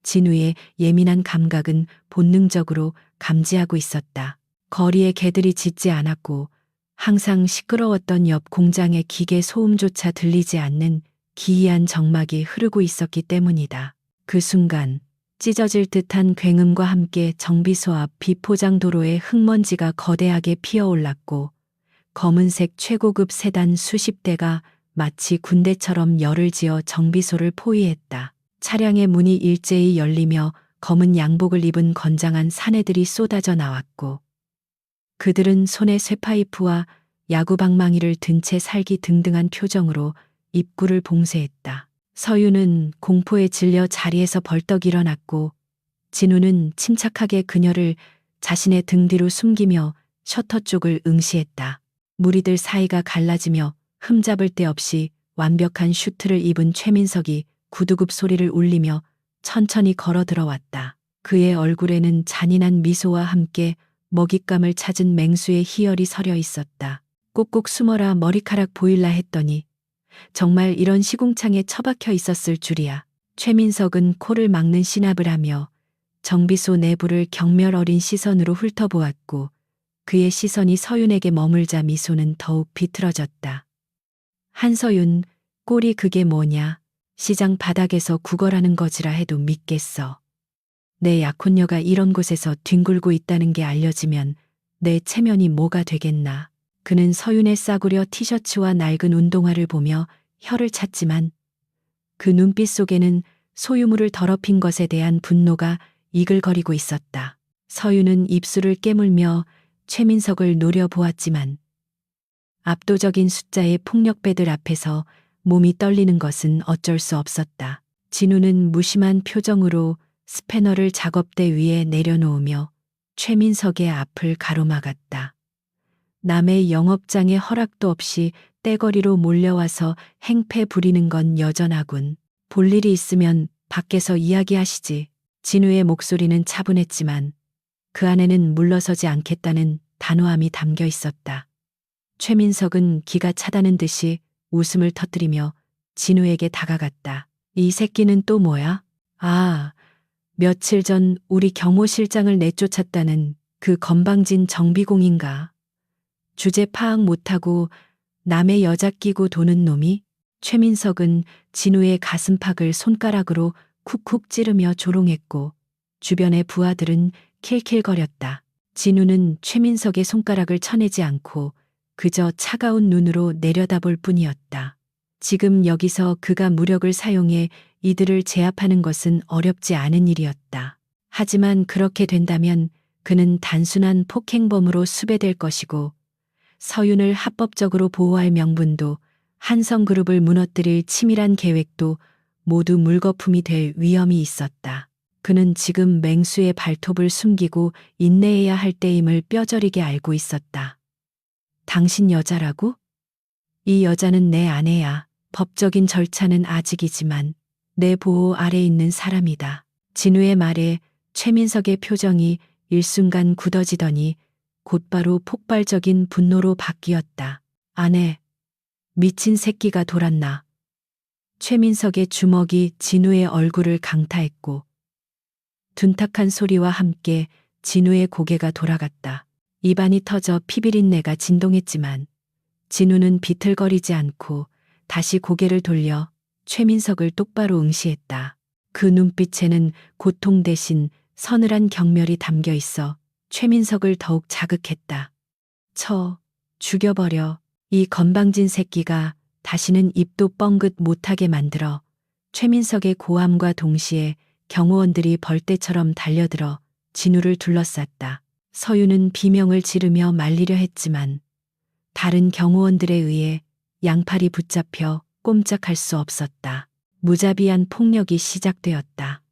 진우의 예민한 감각은 본능적으로 감지하고 있었다. 거리에 개들이 짖지 않았고 항상 시끄러웠던 옆 공장의 기계 소음조차 들리지 않는 기이한 정막이 흐르고 있었기 때문이다. 그 순간 찢어질 듯한 굉음과 함께 정비소 앞 비포장 도로에 흙먼지가 거대하게 피어올랐고 검은색 최고급 세단 수십 대가 마치 군대처럼 열을 지어 정비소를 포위했다. 차량의 문이 일제히 열리며 검은 양복을 입은 건장한 사내들이 쏟아져 나왔고 그들은 손에 쇠파이프와 야구방망이를 든 채 살기등등한 표정으로 입구를 봉쇄했다. 서윤은 공포에 질려 자리에서 벌떡 일어났고 진우는 침착하게 그녀를 자신의 등 뒤로 숨기며 셔터 쪽을 응시했다. 무리들 사이가 갈라지며 흠잡을 데 없이 완벽한 슈트를 입은 최민석이 구두굽 소리를 울리며 천천히 걸어 들어왔다. 그의 얼굴에는 잔인한 미소와 함께 먹잇감을 찾은 맹수의 희열이 서려 있었다. 꼭꼭 숨어라 머리카락 보일라 했더니 정말 이런 시궁창에 처박혀 있었을 줄이야. 최민석은 코를 막는 신압을 하며 정비소 내부를 경멸 어린 시선으로 훑어보았고 그의 시선이 서윤에게 머물자 미소는 더욱 비틀어졌다. 한서윤, 꼴이 그게 뭐냐? 시장 바닥에서 구걸하는 거지라 해도 믿겠어. 내 약혼녀가 이런 곳에서 뒹굴고 있다는 게 알려지면 내 체면이 뭐가 되겠나. 그는 서윤의 싸구려 티셔츠와 낡은 운동화를 보며 혀를 찼지만 그 눈빛 속에는 소유물을 더럽힌 것에 대한 분노가 이글거리고 있었다. 서윤은 입술을 깨물며 최민석을 노려보았지만 압도적인 숫자의 폭력배들 앞에서 몸이 떨리는 것은 어쩔 수 없었다. 진우는 무심한 표정으로 스패너를 작업대 위에 내려놓으며 최민석의 앞을 가로막았다. 남의 영업장에 허락도 없이 떼거리로 몰려와서 행패 부리는 건 여전하군. 볼 일이 있으면 밖에서 이야기하시지. 진우의 목소리는 차분했지만 그 안에는 물러서지 않겠다는 단호함이 담겨 있었다. 최민석은 기가 차다는 듯이 웃음을 터뜨리며 진우에게 다가갔다. 이 새끼는 또 뭐야? 아, 며칠 전 우리 경호 실장을 내쫓았다는 그 건방진 정비공인가. 주제 파악 못하고 남의 여자 끼고 도는 놈이? 최민석은 진우의 가슴팍을 손가락으로 쿡쿡 찌르며 조롱했고 주변의 부하들은 킬킬거렸다. 진우는 최민석의 손가락을 쳐내지 않고 그저 차가운 눈으로 내려다볼 뿐이었다. 지금 여기서 그가 무력을 사용해 이들을 제압하는 것은 어렵지 않은 일이었다. 하지만 그렇게 된다면 그는 단순한 폭행범으로 수배될 것이고 서윤을 합법적으로 보호할 명분도 한성그룹을 무너뜨릴 치밀한 계획도 모두 물거품이 될 위험이 있었다. 그는 지금 맹수의 발톱을 숨기고 인내해야 할 때임을 뼈저리게 알고 있었다. 당신 여자라고? 이 여자는 내 아내야. 법적인 절차는 아직이지만 내 보호 아래 있는 사람이다. 진우의 말에 최민석의 표정이 일순간 굳어지더니 곧바로 폭발적인 분노로 바뀌었다. 아내, 미친 새끼가 돌았나. 최민석의 주먹이 진우의 얼굴을 강타했고 둔탁한 소리와 함께 진우의 고개가 돌아갔다. 입안이 터져 피비린내가 진동했지만 진우는 비틀거리지 않고 다시 고개를 돌려 최민석을 똑바로 응시했다. 그 눈빛에는 고통 대신 서늘한 경멸이 담겨 있어 최민석을 더욱 자극했다. 죽여버려. 이 건방진 새끼가 다시는 입도 뻥긋 못하게 만들어. 최민석의 고함과 동시에 경호원들이 벌떼처럼 달려들어 진우를 둘러쌌다. 서유는 비명을 지르며 말리려 했지만 다른 경호원들에 의해 양팔이 붙잡혀 꼼짝할 수 없었다. 무자비한 폭력이 시작되었다.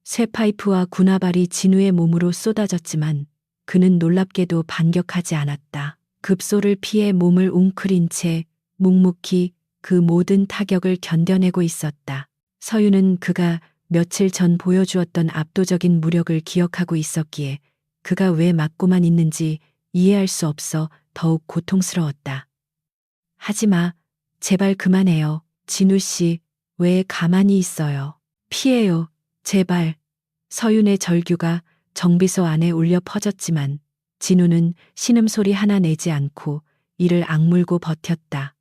쇠파이프와 군화발이 진우의 몸으로 쏟아졌지만 그는 놀랍게도 반격하지 않았다. 급소를 피해 몸을 웅크린 채 묵묵히 그 모든 타격을 견뎌내고 있었다. 서유는 그가 며칠 전 보여주었던 압도적인 무력을 기억하고 있었기에 그가 왜 맞고만 있는지 이해할 수 없어 더욱 고통스러웠다. 하지마, 제발 그만해요. 진우 씨, 왜 가만히 있어요? 피해요, 제발. 서윤의 절규가 정비소 안에 울려 퍼졌지만 진우는 신음소리 하나 내지 않고 이를 악물고 버텼다.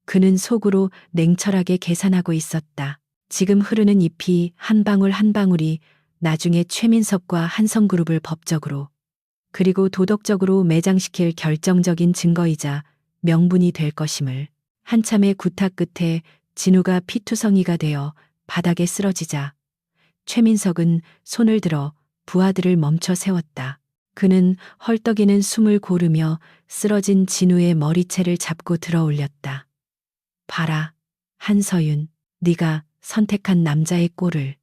그는 속으로 냉철하게 계산하고 있었다. 지금 흐르는 잎이 한 방울 한 방울이 나중에 최민석과 한성그룹을 법적으로 그리고 도덕적으로 매장시킬 결정적인 증거이자 명분이 될 것임을. 한참의 구타 끝에 진우가 피투성이가 되어 바닥에 쓰러지자 최민석은 손을 들어 부하들을 멈춰 세웠다. 그는 헐떡이는 숨을 고르며 쓰러진 진우의 머리채를 잡고 들어 올렸다. 봐라, 한서윤, 네가 선택한 남자의 꼴을.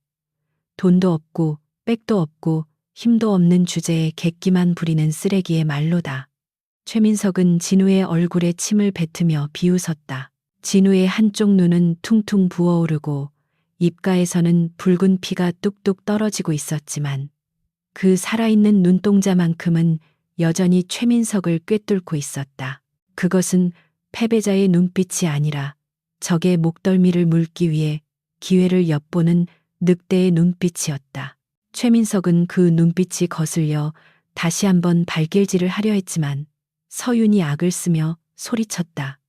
돈도 없고 백도 없고 힘도 없는 주제에 객기만 부리는 쓰레기의 말로다. 최민석은 진우의 얼굴에 침을 뱉으며 비웃었다. 진우의 한쪽 눈은 퉁퉁 부어오르고 입가에서는 붉은 피가 뚝뚝 떨어지고 있었지만 그 살아있는 눈동자만큼은 여전히 최민석을 꿰뚫고 있었다. 그것은 패배자의 눈빛이 아니라 적의 목덜미를 물기 위해 기회를 엿보는 늑대의 눈빛이었다. 최민석은 그 눈빛이 거슬려 다시 한번 발길질을 하려 했지만 서윤이 악을 쓰며 소리쳤다.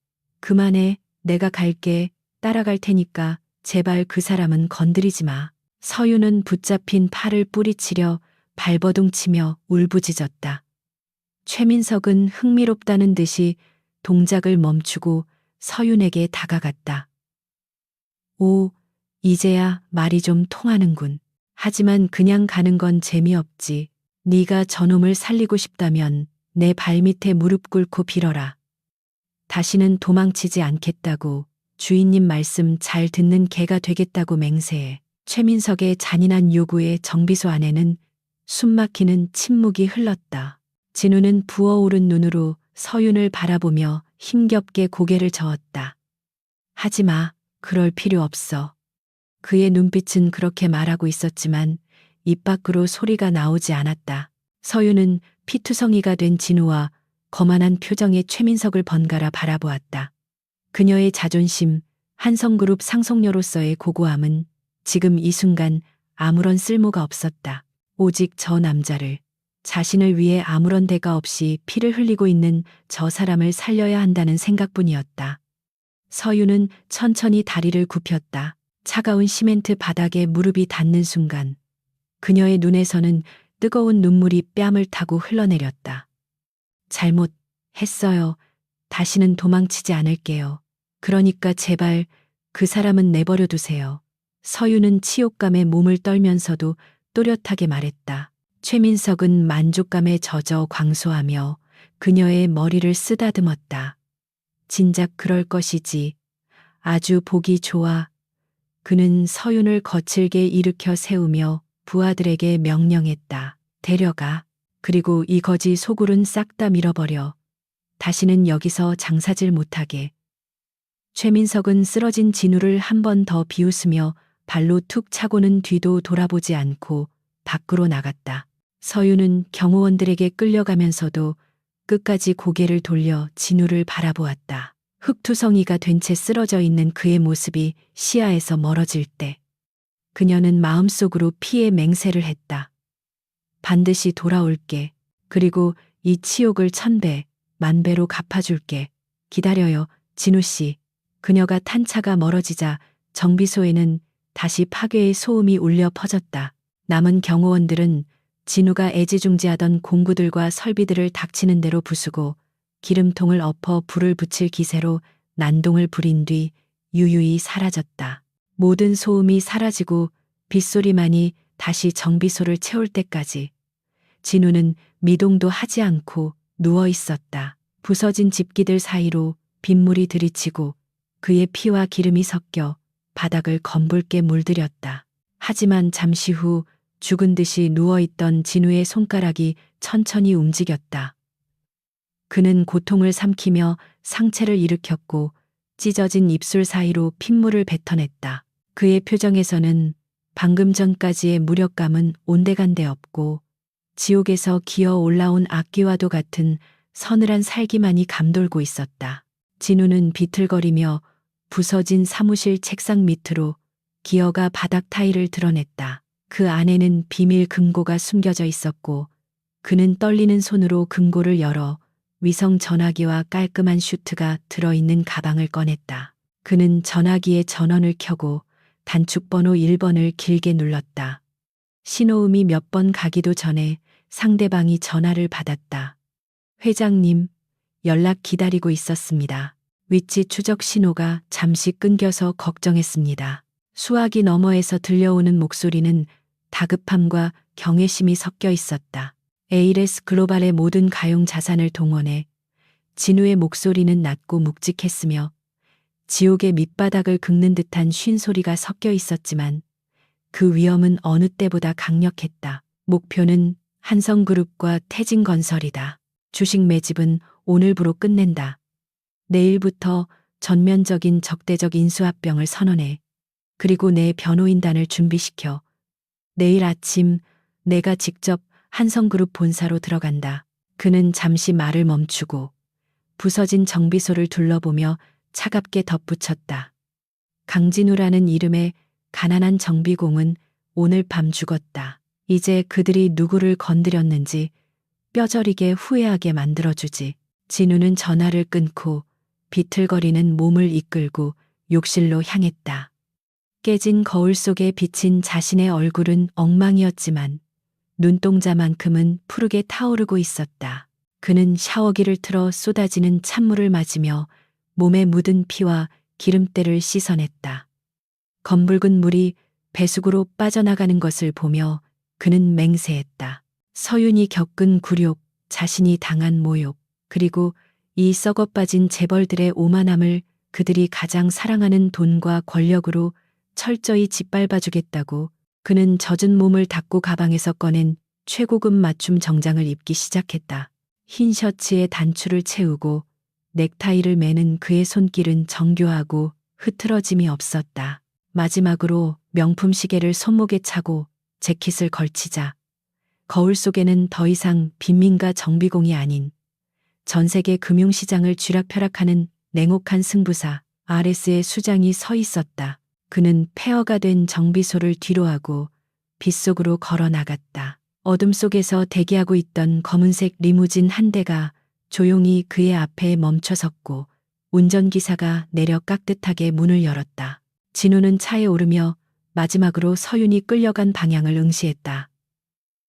그만해, 내가 갈게, 따라갈 테니까 제발 그 사람은 건드리지 마. 서윤은 붙잡힌 팔을 뿌리치려 발버둥치며 울부짖었다. 최민석은 흥미롭다는 듯이 동작을 멈추고 서윤에게 다가갔다. 오, 이제야 말이 좀 통하는군. 하지만 그냥 가는 건 재미없지. 네가 저놈을 살리고 싶다면 내 발밑에 무릎 꿇고 빌어라. 다시는 도망치지 않겠다고, 주인님 말씀 잘 듣는 개가 되겠다고 맹세해. 최민석의 잔인한 요구에 정비소 안에는 숨막히는 침묵이 흘렀다. 진우는 부어오른 눈으로 서윤을 바라보며 힘겹게 고개를 저었다. 하지마, 그럴 필요 없어. 그의 눈빛은 그렇게 말하고 있었지만 입 밖으로 소리가 나오지 않았다. 서윤은 피투성이가 된 진우와 거만한 표정의 최민석을 번갈아 바라보았다. 그녀의 자존심, 한성그룹 상속녀로서의 고고함은 지금 이 순간 아무런 쓸모가 없었다. 오직 저 남자를, 자신을 위해 아무런 대가 없이 피를 흘리고 있는 저 사람을 살려야 한다는 생각뿐이었다. 서윤은 천천히 다리를 굽혔다. 차가운 시멘트 바닥에 무릎이 닿는 순간 그녀의 눈에서는 뜨거운 눈물이 뺨을 타고 흘러내렸다. 잘못했어요. 다시는 도망치지 않을게요. 그러니까 제발 그 사람은 내버려 두세요. 서윤은 치욕감에 몸을 떨면서도 또렷하게 말했다. 최민석은 만족감에 젖어 광소하며 그녀의 머리를 쓰다듬었다. 진작 그럴 것이지. 아주 보기 좋아. 그는 서윤을 거칠게 일으켜 세우며 부하들에게 명령했다. 데려가. 그리고 이 거지 소굴은 싹 다 밀어버려. 다시는 여기서 장사질 못하게. 최민석은 쓰러진 진우를 한 번 더 비웃으며 발로 툭 차고는 뒤도 돌아보지 않고 밖으로 나갔다. 서윤은 경호원들에게 끌려가면서도 끝까지 고개를 돌려 진우를 바라보았다. 흙투성이가 된 채 쓰러져 있는 그의 모습이 시야에서 멀어질 때 그녀는 마음속으로 피해 맹세를 했다. 반드시 돌아올게. 그리고 이 치욕을 1000배, 10,000배로 갚아줄게. 기다려요, 진우 씨. 그녀가 탄 차가 멀어지자 정비소에는 다시 파괴의 소음이 울려 퍼졌다. 남은 경호원들은 진우가 애지중지하던 공구들과 설비들을 닥치는 대로 부수고 기름통을 엎어 불을 붙일 기세로 난동을 부린 뒤 유유히 사라졌다. 모든 소음이 사라지고 빗소리만이 다시 정비소를 채울 때까지 진우는 미동도 하지 않고 누워 있었다. 부서진 집기들 사이로 빗물이 들이치고 그의 피와 기름이 섞여 바닥을 검붉게 물들였다. 하지만 잠시 후 죽은 듯이 누워있던 진우의 손가락이 천천히 움직였다. 그는 고통을 삼키며 상체를 일으켰고 찢어진 입술 사이로 핏물을 뱉어냈다. 그의 표정에서는 방금 전까지의 무력감은 온데간데 없고 지옥에서 기어 올라온 악기와도 같은 서늘한 살기만이 감돌고 있었다. 진우는 비틀거리며 부서진 사무실 책상 밑으로 기어가 바닥 타일을 드러냈다. 그 안에는 비밀 금고가 숨겨져 있었고 그는 떨리는 손으로 금고를 열어 위성 전화기와 깔끔한 슈트가 들어있는 가방을 꺼냈다. 그는 전화기의 전원을 켜고 단축번호 1번을 길게 눌렀다. 신호음이 몇 번 가기도 전에 상대방이 전화를 받았다. 회장님, 연락 기다리고 있었습니다. 위치 추적 신호가 잠시 끊겨서 걱정했습니다. 수화기 너머에서 들려오는 목소리는 다급함과 경외심이 섞여 있었다. 에이레스 글로벌의 모든 가용 자산을 동원해 진우의 목소리는 낮고 묵직했으며 지옥의 밑바닥을 긁는 듯한 쉰소리가 섞여 있었지만 그 위험은 어느 때보다 강력했다. 목표는 한성그룹과 태진건설이다. 주식 매집은 오늘부로 끝낸다. 내일부터 전면적인 적대적 인수합병을 선언해. 그리고 내 변호인단을 준비시켜. 내일 아침 내가 직접 한성그룹 본사로 들어간다. 그는 잠시 말을 멈추고 부서진 정비소를 둘러보며 차갑게 덧붙였다. 강진우라는 이름의 가난한 정비공은 오늘 밤 죽었다. 이제 그들이 누구를 건드렸는지 뼈저리게 후회하게 만들어주지. 진우는 전화를 끊고 비틀거리는 몸을 이끌고 욕실로 향했다. 깨진 거울 속에 비친 자신의 얼굴은 엉망이었지만 눈동자만큼은 푸르게 타오르고 있었다. 그는 샤워기를 틀어 쏟아지는 찬물을 맞으며 몸에 묻은 피와 기름때를 씻어냈다. 검붉은 물이 배수구로 빠져나가는 것을 보며 그는 맹세했다. 서윤이 겪은 굴욕, 자신이 당한 모욕, 그리고 이 썩어빠진 재벌들의 오만함을 그들이 가장 사랑하는 돈과 권력으로 철저히 짓밟아주겠다고 그는 젖은 몸을 닦고 가방에서 꺼낸 최고급 맞춤 정장을 입기 시작했다. 흰 셔츠에 단추를 채우고 넥타이를 매는 그의 손길은 정교하고 흐트러짐이 없었다. 마지막으로 명품 시계를 손목에 차고 재킷을 걸치자 거울 속에는 더 이상 빈민가 정비공이 아닌 전 세계 금융시장을 쥐락펴락하는 냉혹한 승부사 RS의 수장이 서 있었다. 그는 폐허가 된 정비소를 뒤로하고 빗속으로 걸어 나갔다. 어둠 속에서 대기하고 있던 검은색 리무진 한 대가 조용히 그의 앞에 멈춰 섰고 운전기사가 내려 깍듯하게 문을 열었다. 진우는 차에 오르며 마지막으로 서윤이 끌려간 방향을 응시했다.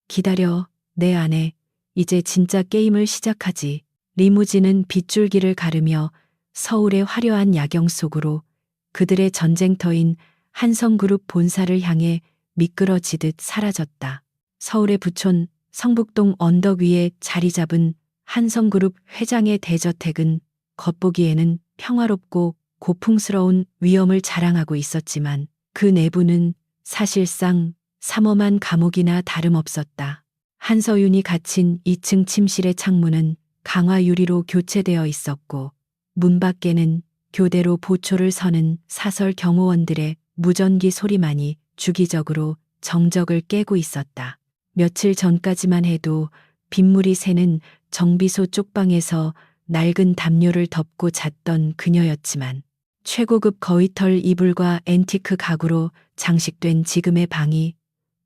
기다려, 내 아내. 이제 진짜 게임을 시작하지. 리무진은 빗줄기를 가르며 서울의 화려한 야경 속으로 그들의 전쟁터인 한성그룹 본사를 향해 미끄러지듯 사라졌다. 서울의 부촌 성북동 언덕 위에 자리 잡은 한성그룹 회장의 대저택은 겉보기에는 평화롭고 고풍스러운 위엄을 자랑하고 있었지만 그 내부는 사실상 삼엄한 감옥이나 다름없었다. 한서윤이 갇힌 2층 침실의 창문은 강화 유리로 교체되어 있었고 문 밖에는 교대로 보초를 서는 사설 경호원들의 무전기 소리만이 주기적으로 정적을 깨고 있었다. 며칠 전까지만 해도 빗물이 새는 정비소 쪽방에서 낡은 담요를 덮고 잤던 그녀였지만 최고급 거위털 이불과 앤티크 가구로 장식된 지금의 방이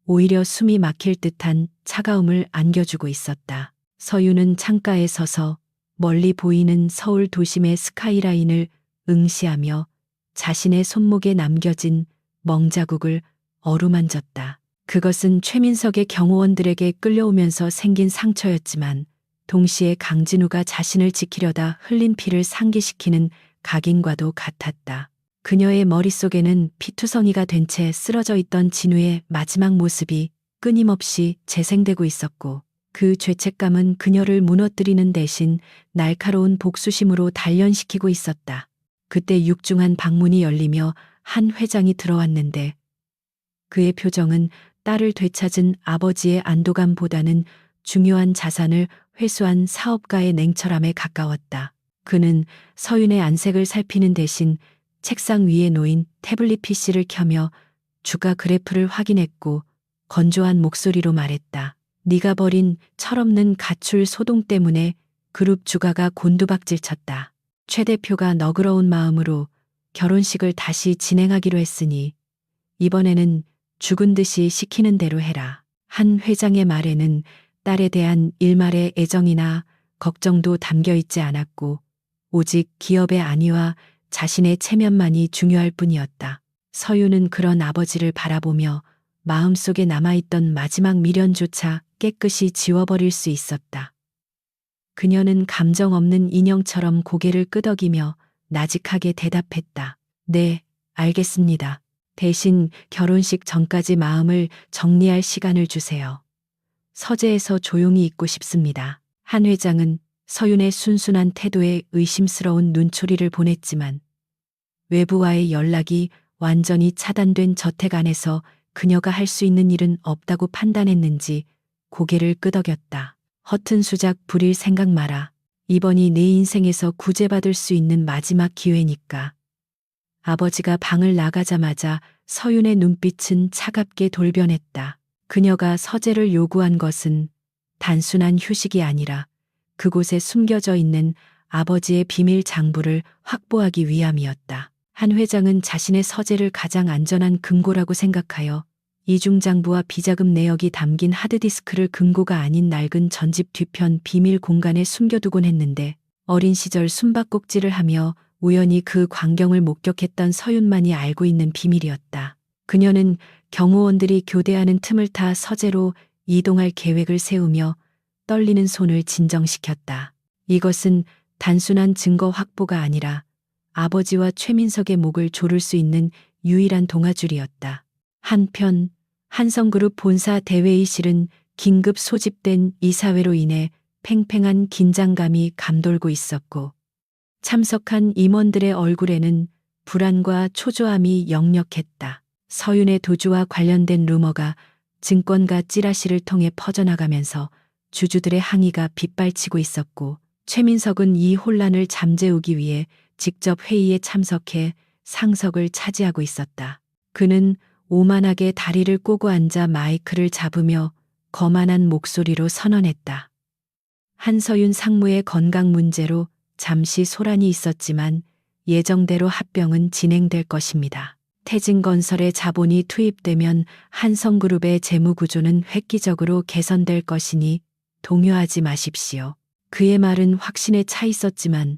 오히려 숨이 막힐 듯한 차가움을 안겨주고 있었다. 서유는 창가에 서서 멀리 보이는 서울 도심의 스카이라인을 응시하며 자신의 손목에 남겨진 멍자국을 어루만졌다. 그것은 최민석의 경호원들에게 끌려오면서 생긴 상처였지만 동시에 강진우가 자신을 지키려다 흘린 피를 상기시키는 각인과도 같았다. 그녀의 머릿속에는 피투성이가 된 채 쓰러져 있던 진우의 마지막 모습이 끊임없이 재생되고 있었고 그 죄책감은 그녀를 무너뜨리는 대신 날카로운 복수심으로 단련시키고 있었다. 그때 육중한 방문이 열리며 한 회장이 들어왔는데 그의 표정은 딸을 되찾은 아버지의 안도감보다는 중요한 자산을 회수한 사업가의 냉철함에 가까웠다. 그는 서윤의 안색을 살피는 대신 책상 위에 놓인 태블릿 PC를 켜며 주가 그래프를 확인했고 건조한 목소리로 말했다. 네가 벌인 철없는 가출 소동 때문에 그룹 주가가 곤두박질 쳤다. 최 대표가 너그러운 마음으로 결혼식을 다시 진행하기로 했으니 이번에는 죽은 듯이 시키는 대로 해라. 한 회장의 말에는 딸에 대한 일말의 애정이나 걱정도 담겨 있지 않았고 오직 기업의 안위와 자신의 체면만이 중요할 뿐이었다. 서유는 그런 아버지를 바라보며 마음속에 남아있던 마지막 미련조차 깨끗이 지워버릴 수 있었다. 그녀는 감정 없는 인형처럼 고개를 끄덕이며 나직하게 대답했다. 네, 알겠습니다. 대신 결혼식 전까지 마음을 정리할 시간을 주세요. 서재에서 조용히 있고 싶습니다. 한 회장은 서윤의 순순한 태도에 의심스러운 눈초리를 보냈지만 외부와의 연락이 완전히 차단된 저택 안에서 그녀가 할 수 있는 일은 없다고 판단했는지 고개를 끄덕였다. 허튼 수작 부릴 생각 마라. 이번이 내 인생에서 구제받을 수 있는 마지막 기회니까. 아버지가 방을 나가자마자 서윤의 눈빛은 차갑게 돌변했다. 그녀가 서재를 요구한 것은 단순한 휴식이 아니라 그곳에 숨겨져 있는 아버지의 비밀 장부를 확보하기 위함이었다. 한 회장은 자신의 서재를 가장 안전한 금고라고 생각하여 이중 장부와 비자금 내역이 담긴 하드디스크를 금고가 아닌 낡은 전집 뒤편 비밀 공간에 숨겨두곤 했는데 어린 시절 숨바꼭질을 하며 우연히 그 광경을 목격했던 서윤만이 알고 있는 비밀이었다. 그녀는 경호원들이 교대하는 틈을 타 서재로 이동할 계획을 세우며 떨리는 손을 진정시켰다. 이것은 단순한 증거 확보가 아니라 아버지와 최민석의 목을 조를 수 있는 유일한 동아줄이었다. 한편 한성그룹 본사 대회의실은 긴급 소집된 이사회로 인해 팽팽한 긴장감이 감돌고 있었고 참석한 임원들의 얼굴에는 불안과 초조함이 역력했다. 서윤의 도주와 관련된 루머가 증권가 찌라시를 통해 퍼져나가면서 주주들의 항의가 빗발치고 있었고 최민석은 이 혼란을 잠재우기 위해 직접 회의에 참석해 상석을 차지하고 있었다. 그는 오만하게 다리를 꼬고 앉아 마이크를 잡으며 거만한 목소리로 선언했다. 한서윤 상무의 건강 문제로 잠시 소란이 있었지만 예정대로 합병은 진행될 것입니다. 태진건설의 자본이 투입되면 한성그룹의 재무구조는 획기적으로 개선될 것이니 동요하지 마십시오. 그의 말은 확신에 차 있었지만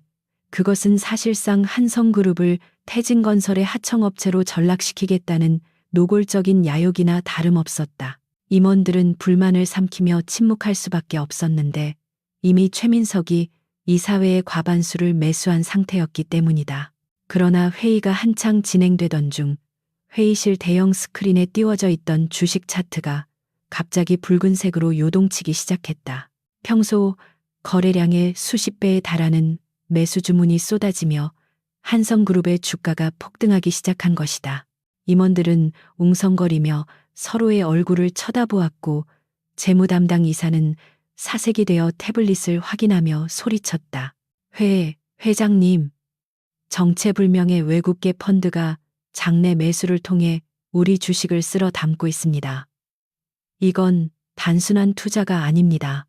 그것은 사실상 한성그룹을 태진건설의 하청업체로 전락시키겠다는 노골적인 야욕이나 다름없었다. 임원들은 불만을 삼키며 침묵할 수밖에 없었는데 이미 최민석이 이사회의 과반수를 매수한 상태였기 때문이다. 그러나 회의가 한창 진행되던 중 회의실 대형 스크린에 띄워져 있던 주식 차트가 갑자기 붉은색으로 요동치기 시작했다. 평소 거래량의 수십 배에 달하는 매수 주문이 쏟아지며 한성그룹의 주가가 폭등하기 시작한 것이다. 임원들은 웅성거리며 서로의 얼굴을 쳐다보았고 재무 담당 이사는 사색이 되어 태블릿을 확인하며 소리쳤다. 회장님. 정체불명의 외국계 펀드가 장내 매수를 통해 우리 주식을 쓸어 담고 있습니다. 이건 단순한 투자가 아닙니다.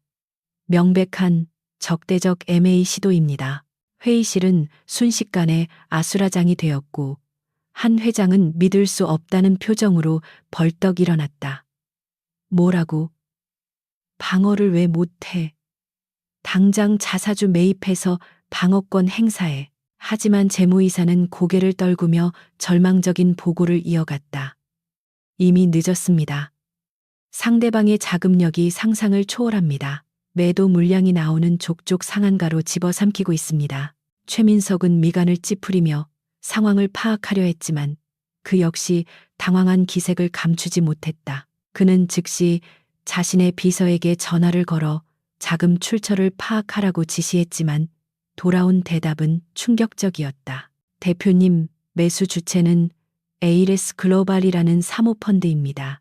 명백한 적대적 M&A 시도입니다. 회의실은 순식간에 아수라장이 되었고 한 회장은 믿을 수 없다는 표정으로 벌떡 일어났다. 뭐라고? 방어를 왜 못해? 당장 자사주 매입해서 방어권 행사해. 하지만 재무이사는 고개를 떨구며 절망적인 보고를 이어갔다. 이미 늦었습니다. 상대방의 자금력이 상상을 초월합니다. 매도 물량이 나오는 족족 상한가로 집어삼키고 있습니다. 최민석은 미간을 찌푸리며 상황을 파악하려 했지만 그 역시 당황한 기색을 감추지 못했다. 그는 즉시 자신의 비서에게 전화를 걸어 자금 출처를 파악하라고 지시했지만 돌아온 대답은 충격적이었다. 대표님, 매수 주체는 에이레스 글로벌이라는 사모펀드입니다.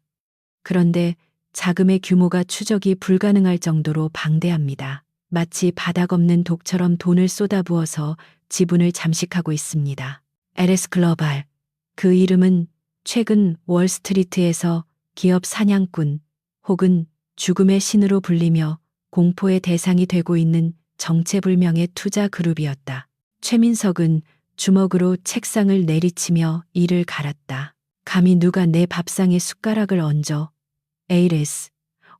그런데 자금의 규모가 추적이 불가능할 정도로 방대합니다. 마치 바닥 없는 독처럼 돈을 쏟아부어서 지분을 잠식하고 있습니다. 에레스 글로벌. 그 이름은 최근 월스트리트에서 기업 사냥꾼 혹은 죽음의 신으로 불리며 공포의 대상이 되고 있는 정체불명의 투자 그룹이었다. 최민석은 주먹으로 책상을 내리치며 이를 갈았다. 감히 누가 내 밥상에 숟가락을 얹어. 에이레스,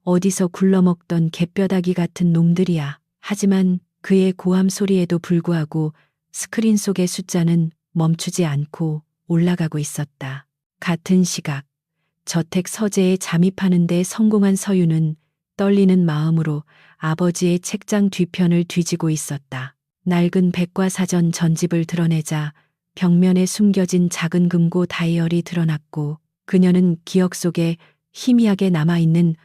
어디서 굴러먹던 갯뼈다귀 같은 놈들이야. 하지만 그의 고함 소리에도 불구하고 스크린 속의 숫자는 멈추지 않고 올라가고 있었다. 같은 시각, 저택 서재에 잠입하는 데 성공한 서윤은 떨리는 마음으로 아버지의 책장 뒤편을 뒤지고 있었다. 낡은 백과사전 전집을 드러내자 벽면에 숨겨진 작은 금고 다이어리 드러났고 그녀는 기억 속에 희미하게 남아있는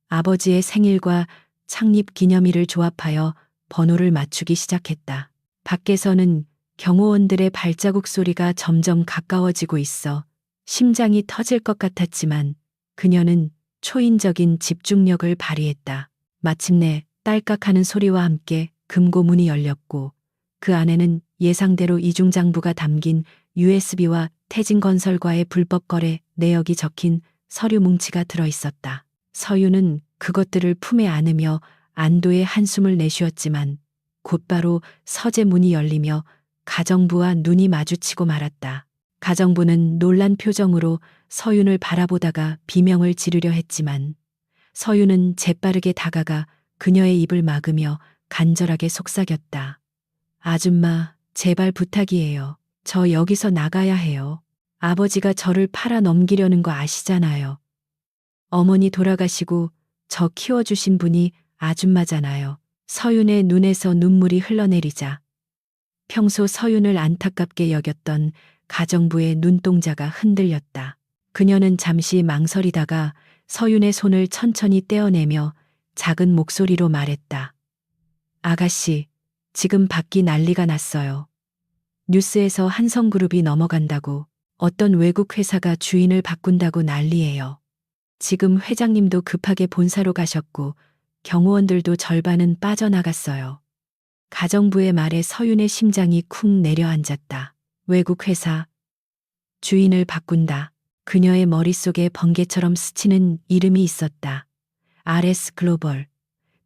아버지의 생일과 창립 기념일을 조합하여 번호를 맞추기 시작했다. 밖에서는 경호원들의 발자국 소리가 점점 가까워지고 있어 심장이 터질 것 같았지만 그녀는 초인적인 집중력을 발휘했다. 마침내 딸깍하는 소리와 함께 금고문이 열렸고 그 안에는 예상대로 이중장부가 담긴 USB와 태진건설과의 불법 거래 내역이 적힌 서류 뭉치가 들어있었다. 서윤은 그것들을 품에 안으며 안도의 한숨을 내쉬었지만 곧바로 서재 문이 열리며 가정부와 눈이 마주치고 말았다. 가정부는 놀란 표정으로 서윤을 바라보다가 비명을 지르려 했지만 서윤은 재빠르게 다가가 그녀의 입을 막으며 간절하게 속삭였다. 아줌마, 제발 부탁이에요. 저 여기서 나가야 해요. 아버지가 저를 팔아 넘기려는 거 아시잖아요. 어머니 돌아가시고 저 키워주신 분이 아줌마잖아요. 서윤의 눈에서 눈물이 흘러내리자 평소 서윤을 안타깝게 여겼던 가정부의 눈동자가 흔들렸다. 그녀는 잠시 망설이다가 서윤의 손을 천천히 떼어내며 작은 목소리로 말했다. 아가씨, 지금 밖이 난리가 났어요. 뉴스에서 한성그룹이 넘어간다고, 어떤 외국 회사가 주인을 바꾼다고 난리예요. 지금 회장님도 급하게 본사로 가셨고 경호원들도 절반은 빠져나갔어요. 가정부의 말에 서윤의 심장이 쿵 내려앉았다. 외국 회사, 주인을 바꾼다. 그녀의 머릿속에 번개처럼 스치는 이름이 있었다. RS 글로벌.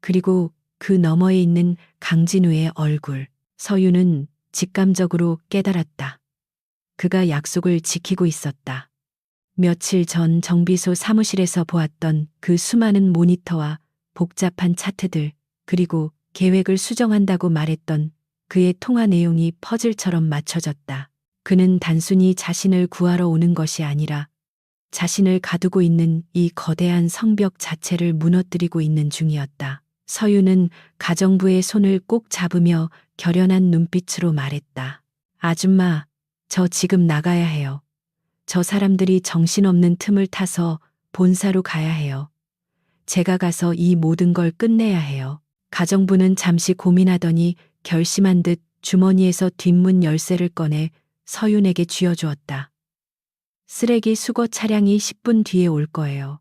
그리고 그 너머에 있는 강진우의 얼굴. 서윤은 직감적으로 깨달았다. 그가 약속을 지키고 있었다. 며칠 전 정비소 사무실에서 보았던 그 수많은 모니터와 복잡한 차트들, 그리고 계획을 수정한다고 말했던 그의 통화 내용이 퍼즐처럼 맞춰졌다. 그는 단순히 자신을 구하러 오는 것이 아니라 자신을 가두고 있는 이 거대한 성벽 자체를 무너뜨리고 있는 중이었다. 서윤은 가정부의 손을 꼭 잡으며 결연한 눈빛으로 말했다. 아줌마, 저 지금 나가야 해요. 저 사람들이 정신없는 틈을 타서 본사로 가야 해요. 제가 가서 이 모든 걸 끝내야 해요. 가정부는 잠시 고민하더니 결심한 듯 주머니에서 뒷문 열쇠를 꺼내 서윤에게 쥐어주었다. 쓰레기 수거 차량이 10분 뒤에 올 거예요.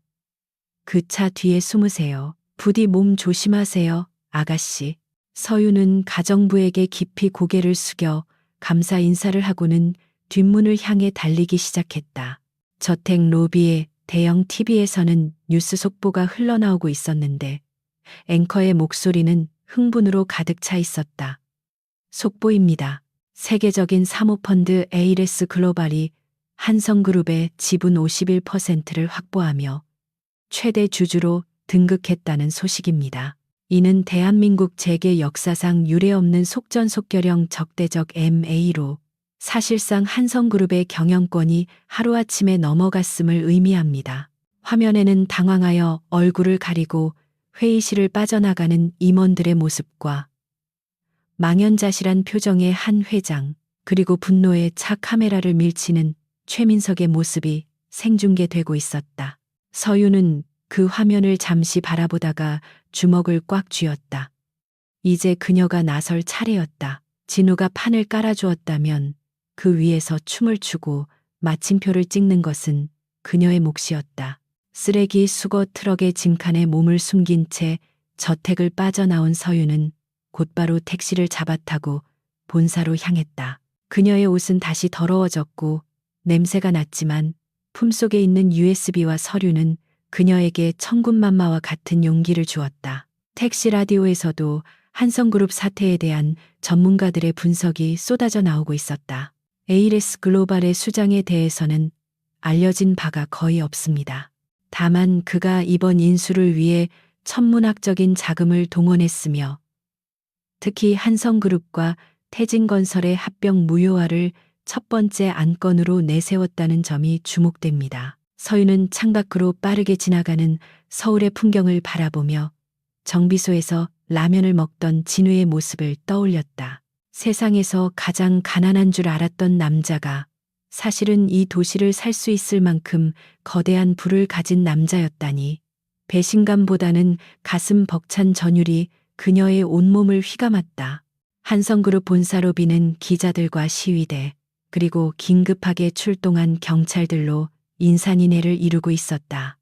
그 차 뒤에 숨으세요. 부디 몸 조심하세요, 아가씨. 서윤은 가정부에게 깊이 고개를 숙여 감사 인사를 하고는 뒷문을 향해 달리기 시작했다. 저택 로비의 대형 TV에서는 뉴스 속보가 흘러나오고 있었는데 앵커의 목소리는 흥분으로 가득 차 있었다. 속보입니다. 세계적인 사모펀드 에이레스 글로벌이 한성그룹의 지분 51%를 확보하며 최대 주주로 등극했다는 소식입니다. 이는 대한민국 재계 역사상 유례없는 속전속결형 적대적 MA로 사실상 한성그룹의 경영권이 하루아침에 넘어갔음을 의미합니다. 화면에는 당황하여 얼굴을 가리고 회의실을 빠져나가는 임원들의 모습과 망연자실한 표정의 한 회장, 그리고 분노에 차 카메라를 밀치는 최민석의 모습이 생중계되고 있었다. 서윤은 그 화면을 잠시 바라보다가 주먹을 꽉 쥐었다. 이제 그녀가 나설 차례였다. 진우가 판을 깔아주었다면 그 위에서 춤을 추고 마침표를 찍는 것은 그녀의 몫이었다. 쓰레기 수거 트럭의 짐칸에 몸을 숨긴 채 저택을 빠져나온 서윤은 곧바로 택시를 잡아타고 본사로 향했다. 그녀의 옷은 다시 더러워졌고 냄새가 났지만 품속에 있는 USB와 서류는 그녀에게 천군만마와 같은 용기를 주었다. 택시 라디오에서도 한성그룹 사태에 대한 전문가들의 분석이 쏟아져 나오고 있었다. 에이레스 글로벌의 수장에 대해서는 알려진 바가 거의 없습니다. 다만 그가 이번 인수를 위해 천문학적인 자금을 동원했으며 특히 한성그룹과 태진건설의 합병 무효화를 첫 번째 안건으로 내세웠다는 점이 주목됩니다. 서윤은 창밖으로 빠르게 지나가는 서울의 풍경을 바라보며 정비소에서 라면을 먹던 진우의 모습을 떠올렸다. 세상에서 가장 가난한 줄 알았던 남자가 사실은 이 도시를 살 수 있을 만큼 거대한 부를 가진 남자였다니. 배신감보다는 가슴 벅찬 전율이 그녀의 온몸을 휘감았다. 한성그룹 본사 로비는 기자들과 시위대, 그리고 긴급하게 출동한 경찰들로 인산인해를 이루고 있었다.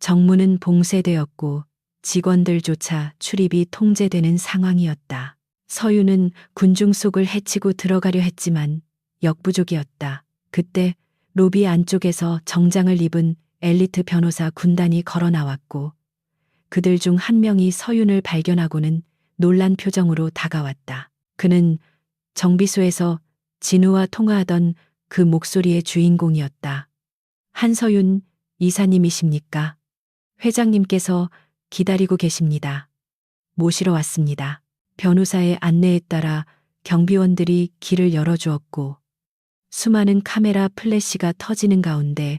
정문은 봉쇄되었고 직원들조차 출입이 통제되는 상황이었다. 서윤은 군중 속을 헤치고 들어가려 했지만 역부족이었다. 그때 로비 안쪽에서 정장을 입은 엘리트 변호사 군단이 걸어 나왔고 그들 중 한 명이 서윤을 발견하고는 놀란 표정으로 다가왔다. 그는 정비소에서 진우와 통화하던 그 목소리의 주인공이었다. 한서윤 이사님이십니까? 회장님께서 기다리고 계십니다. 모시러 왔습니다. 변호사의 안내에 따라 경비원들이 길을 열어주었고 수많은 카메라 플래시가 터지는 가운데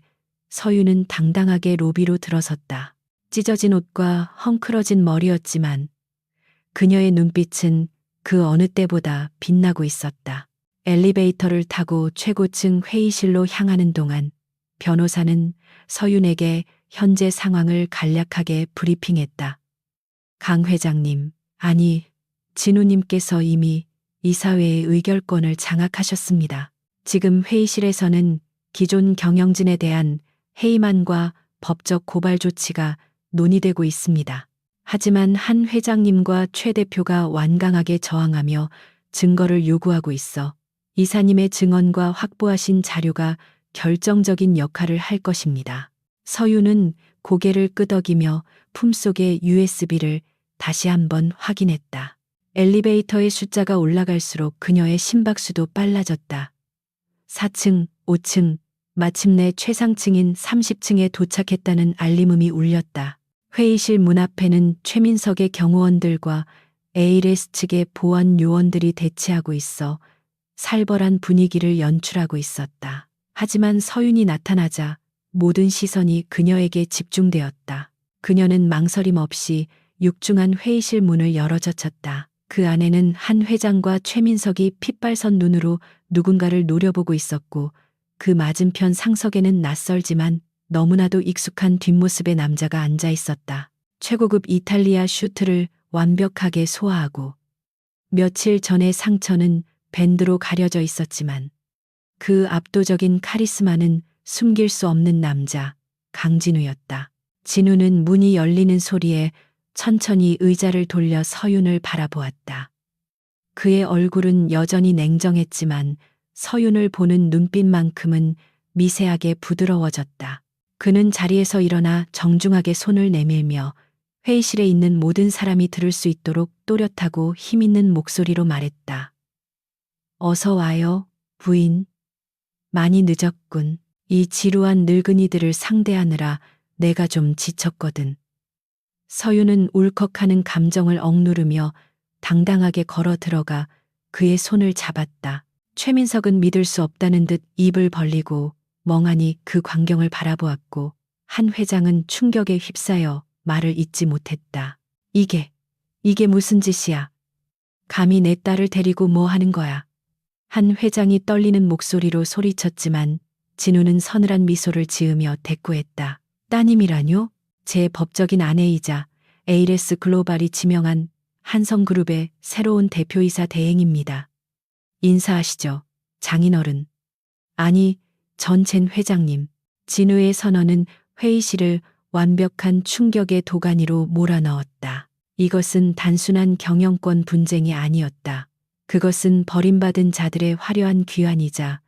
서윤은 당당하게 로비로 들어섰다. 찢어진 옷과 헝클어진 머리였지만 그녀의 눈빛은 그 어느 때보다 빛나고 있었다. 엘리베이터를 타고 최고층 회의실로 향하는 동안 변호사는 서윤에게 현재 상황을 간략하게 브리핑했다. 강 회장님, 아니, 진우님께서 이미 이사회의 의결권을 장악하셨습니다. 지금 회의실에서는 기존 경영진에 대한 해임안과 법적 고발 조치가 논의되고 있습니다. 하지만 한 회장님과 최 대표가 완강하게 저항하며 증거를 요구하고 있어 이사님의 증언과 확보하신 자료가 결정적인 역할을 할 것입니다. 서윤은 고개를 끄덕이며 품속의 USB를 다시 한번 확인했다. 엘리베이터의 숫자가 올라갈수록 그녀의 심박수도 빨라졌다. 4층, 5층, 마침내 최상층인 30층에 도착했다는 알림음이 울렸다. 회의실 문 앞에는 최민석의 경호원들과 에이레스 측의 보안 요원들이 대치하고 있어 살벌한 분위기를 연출하고 있었다. 하지만 서윤이 나타나자 모든 시선이 그녀에게 집중되었다. 그녀는 망설임 없이 육중한 회의실 문을 열어젖혔다. 그 안에는 한 회장과 최민석이 핏발선 눈으로 누군가를 노려보고 있었고 그 맞은편 상석에는 낯설지만 너무나도 익숙한 뒷모습의 남자가 앉아 있었다. 최고급 이탈리아 슈트를 완벽하게 소화하고 며칠 전의 상처는 밴드로 가려져 있었지만 그 압도적인 카리스마는 숨길 수 없는 남자, 강진우였다. 진우는 문이 열리는 소리에 천천히 의자를 돌려 서윤을 바라보았다. 그의 얼굴은 여전히 냉정했지만 서윤을 보는 눈빛만큼은 미세하게 부드러워졌다. 그는 자리에서 일어나 정중하게 손을 내밀며 회의실에 있는 모든 사람이 들을 수 있도록 또렷하고 힘있는 목소리로 말했다. 어서 와요, 부인. 많이 늦었군. 이 지루한 늙은이들을 상대하느라 내가 좀 지쳤거든. 서윤은 울컥하는 감정을 억누르며 당당하게 걸어 들어가 그의 손을 잡았다. 최민석은 믿을 수 없다는 듯 입을 벌리고 멍하니 그 광경을 바라보았고 한 회장은 충격에 휩싸여 말을 잇지 못했다. 이게 무슨 짓이야? 감히 내 딸을 데리고 뭐 하는 거야? 한 회장이 떨리는 목소리로 소리쳤지만 진우는 서늘한 미소를 지으며 대꾸했다. 따님이라뇨? 제 법적인 아내이자 에이레스 글로벌이 지명한 한성그룹의 새로운 대표이사 대행입니다. 인사하시죠, 장인어른. 아니, 전첸 회장님. 진우의 선언은 회의실을 완벽한 충격의 도가니로 몰아넣었다. 이것은 단순한 경영권 분쟁이 아니었다. 그것은 버림받은 자들의 화려한 귀환이자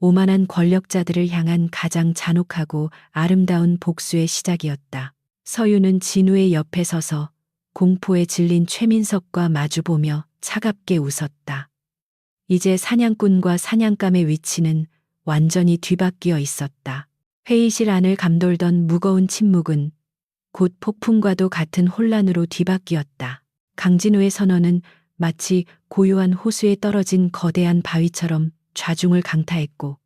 오만한 권력자들을 향한 가장 잔혹하고 아름다운 복수의 시작이었다. 서윤은 진우의 옆에 서서 공포에 질린 최민석과 마주보며 차갑게 웃었다. 이제 사냥꾼과 사냥감의 위치는 완전히 뒤바뀌어 있었다. 회의실 안을 감돌던 무거운 침묵은 곧 폭풍과도 같은 혼란으로 뒤바뀌었다. 강진우의 선언은 마치 고요한 호수에 떨어진 거대한 바위처럼 좌중을 강타했고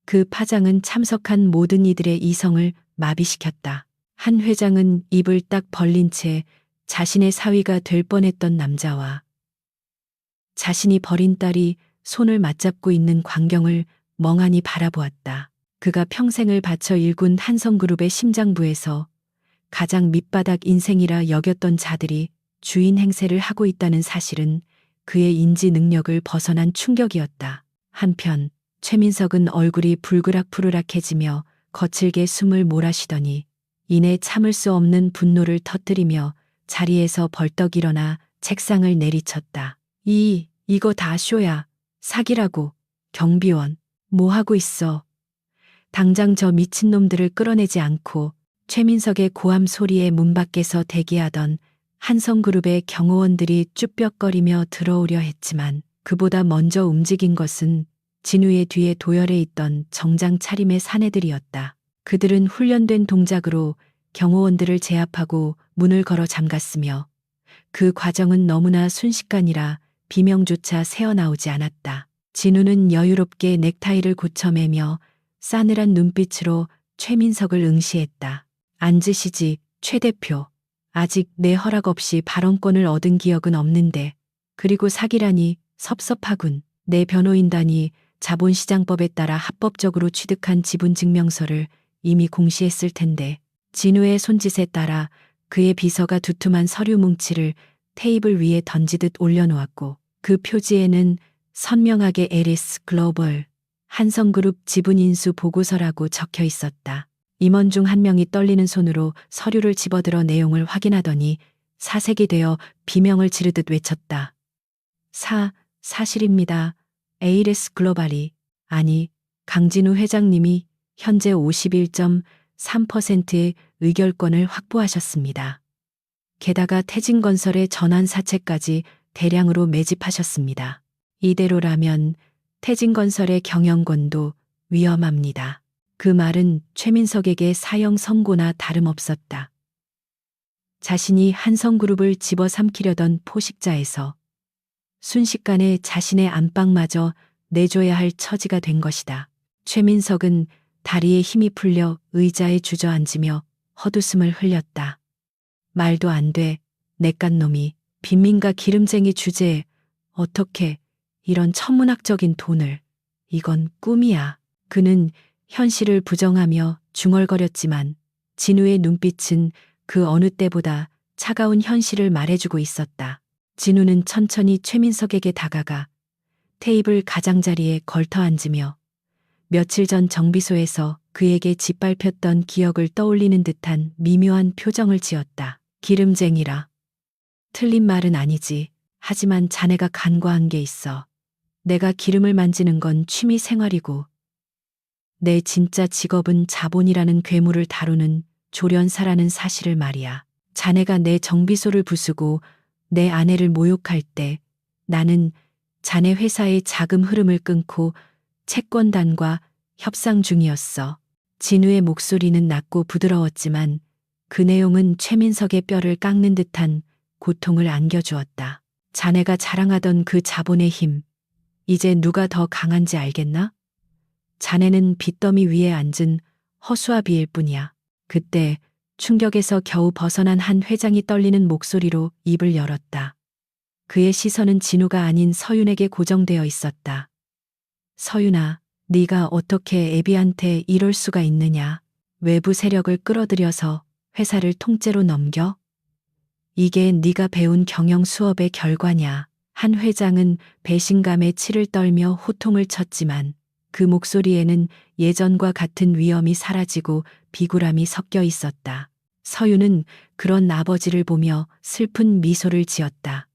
그 파장은 참석한 모든 이들의 이성을 마비시켰다. 한 회장은 입을 딱 벌린 채 자신의 사위가 될 뻔했던 남자와 자신이 버린 딸이 손을 맞잡고 있는 광경을 멍하니 바라보았다. 그가 평생을 바쳐 일군 한성그룹의 심장부에서 가장 밑바닥 인생이라 여겼던 자들이 주인 행세를 하고 있다는 사실은 그의 인지 능력을 벗어난 충격이었다. 한편 최민석은 얼굴이 불그락푸르락해지며 거칠게 숨을 몰아쉬더니 이내 참을 수 없는 분노를 터뜨리며 자리에서 벌떡 일어나 책상을 내리쳤다. 이거 다 쇼야. 사기라고. 경비원. 뭐 하고 있어. 당장 저 미친놈들을 끌어내지 않고 최민석의 고함 소리에 문 밖에서 대기하던 한성그룹의 경호원들이 쭈뼛거리며 들어오려 했지만 그보다 먼저 움직인 것은 진우의 뒤에 도열해 있던 정장 차림의 사내들이었다. 그들은 훈련된 동작으로 경호원들을 제압하고 문을 걸어 잠갔으며 그 과정은 너무나 순식간이라 비명조차 새어나오지 않았다. 진우는 여유롭게 넥타이를 고쳐매며 싸늘한 눈빛으로 최민석을 응시했다. 앉으시지, 최 대표. 아직 내 허락 없이 발언권을 얻은 기억은 없는데. 그리고 사기라니 섭섭하군. 내 변호인단이 자본시장법에 따라 합법적으로 취득한 지분증명서를 이미 공시했을 텐데. 진우의 손짓에 따라 그의 비서가 두툼한 서류 뭉치를 테이블 위에 던지듯 올려놓았고 그 표지에는 선명하게 에리스 글로벌 한성그룹 지분인수 보고서라고 적혀 있었다. 임원 중 한 명이 떨리는 손으로 서류를 집어들어 내용을 확인하더니 사색이 되어 비명을 지르듯 외쳤다. 사실입니다. 에이레스 글로벌이, 아니, 강진우 회장님이 현재 51.3%의 의결권을 확보하셨습니다. 게다가 태진건설의 전환사채까지 대량으로 매집하셨습니다. 이대로라면 태진건설의 경영권도 위험합니다. 그 말은 최민석에게 사형 선고나 다름없었다. 자신이 한성그룹을 집어삼키려던 포식자에서 순식간에 자신의 안방마저 내줘야 할 처지가 된 것이다. 최민석은 다리에 힘이 풀려 의자에 주저앉으며 헛웃음을 흘렸다. 말도 안 돼, 내깟놈이. 빈민가 기름쟁이 주제에 어떻게 이런 천문학적인 돈을. 이건 꿈이야. 그는 현실을 부정하며 중얼거렸지만 진우의 눈빛은 그 어느 때보다 차가운 현실을 말해주고 있었다. 진우는 천천히 최민석에게 다가가 테이블 가장자리에 걸터 앉으며 며칠 전 정비소에서 그에게 짓밟혔던 기억을 떠올리는 듯한 미묘한 표정을 지었다. 기름쟁이라. 틀린 말은 아니지. 하지만 자네가 간과한 게 있어. 내가 기름을 만지는 건 취미 생활이고 내 진짜 직업은 자본이라는 괴물을 다루는 조련사라는 사실을 말이야. 자네가 내 정비소를 부수고 내 아내를 모욕할 때 나는 자네 회사의 자금 흐름을 끊고 채권단과 협상 중이었어. 진우의 목소리는 낮고 부드러웠지만 그 내용은 최민석의 뼈를 깎는 듯한 고통을 안겨주었다. 자네가 자랑하던 그 자본의 힘, 이제 누가 더 강한지 알겠나? 자네는 빚더미 위에 앉은 허수아비일 뿐이야. 그때 충격에서 겨우 벗어난 한 회장이 떨리는 목소리로 입을 열었다. 그의 시선은 진우가 아닌 서윤에게 고정되어 있었다. 서윤아, 네가 어떻게 애비한테 이럴 수가 있느냐. 외부 세력을 끌어들여서 회사를 통째로 넘겨? 이게 네가 배운 경영 수업의 결과냐. 한 회장은 배신감에 치를 떨며 호통을 쳤지만 그 목소리에는 예전과 같은 위엄이 사라지고 비굴함이 섞여 있었다. 서윤은 그런 아버지를 보며 슬픈 미소를 지었다.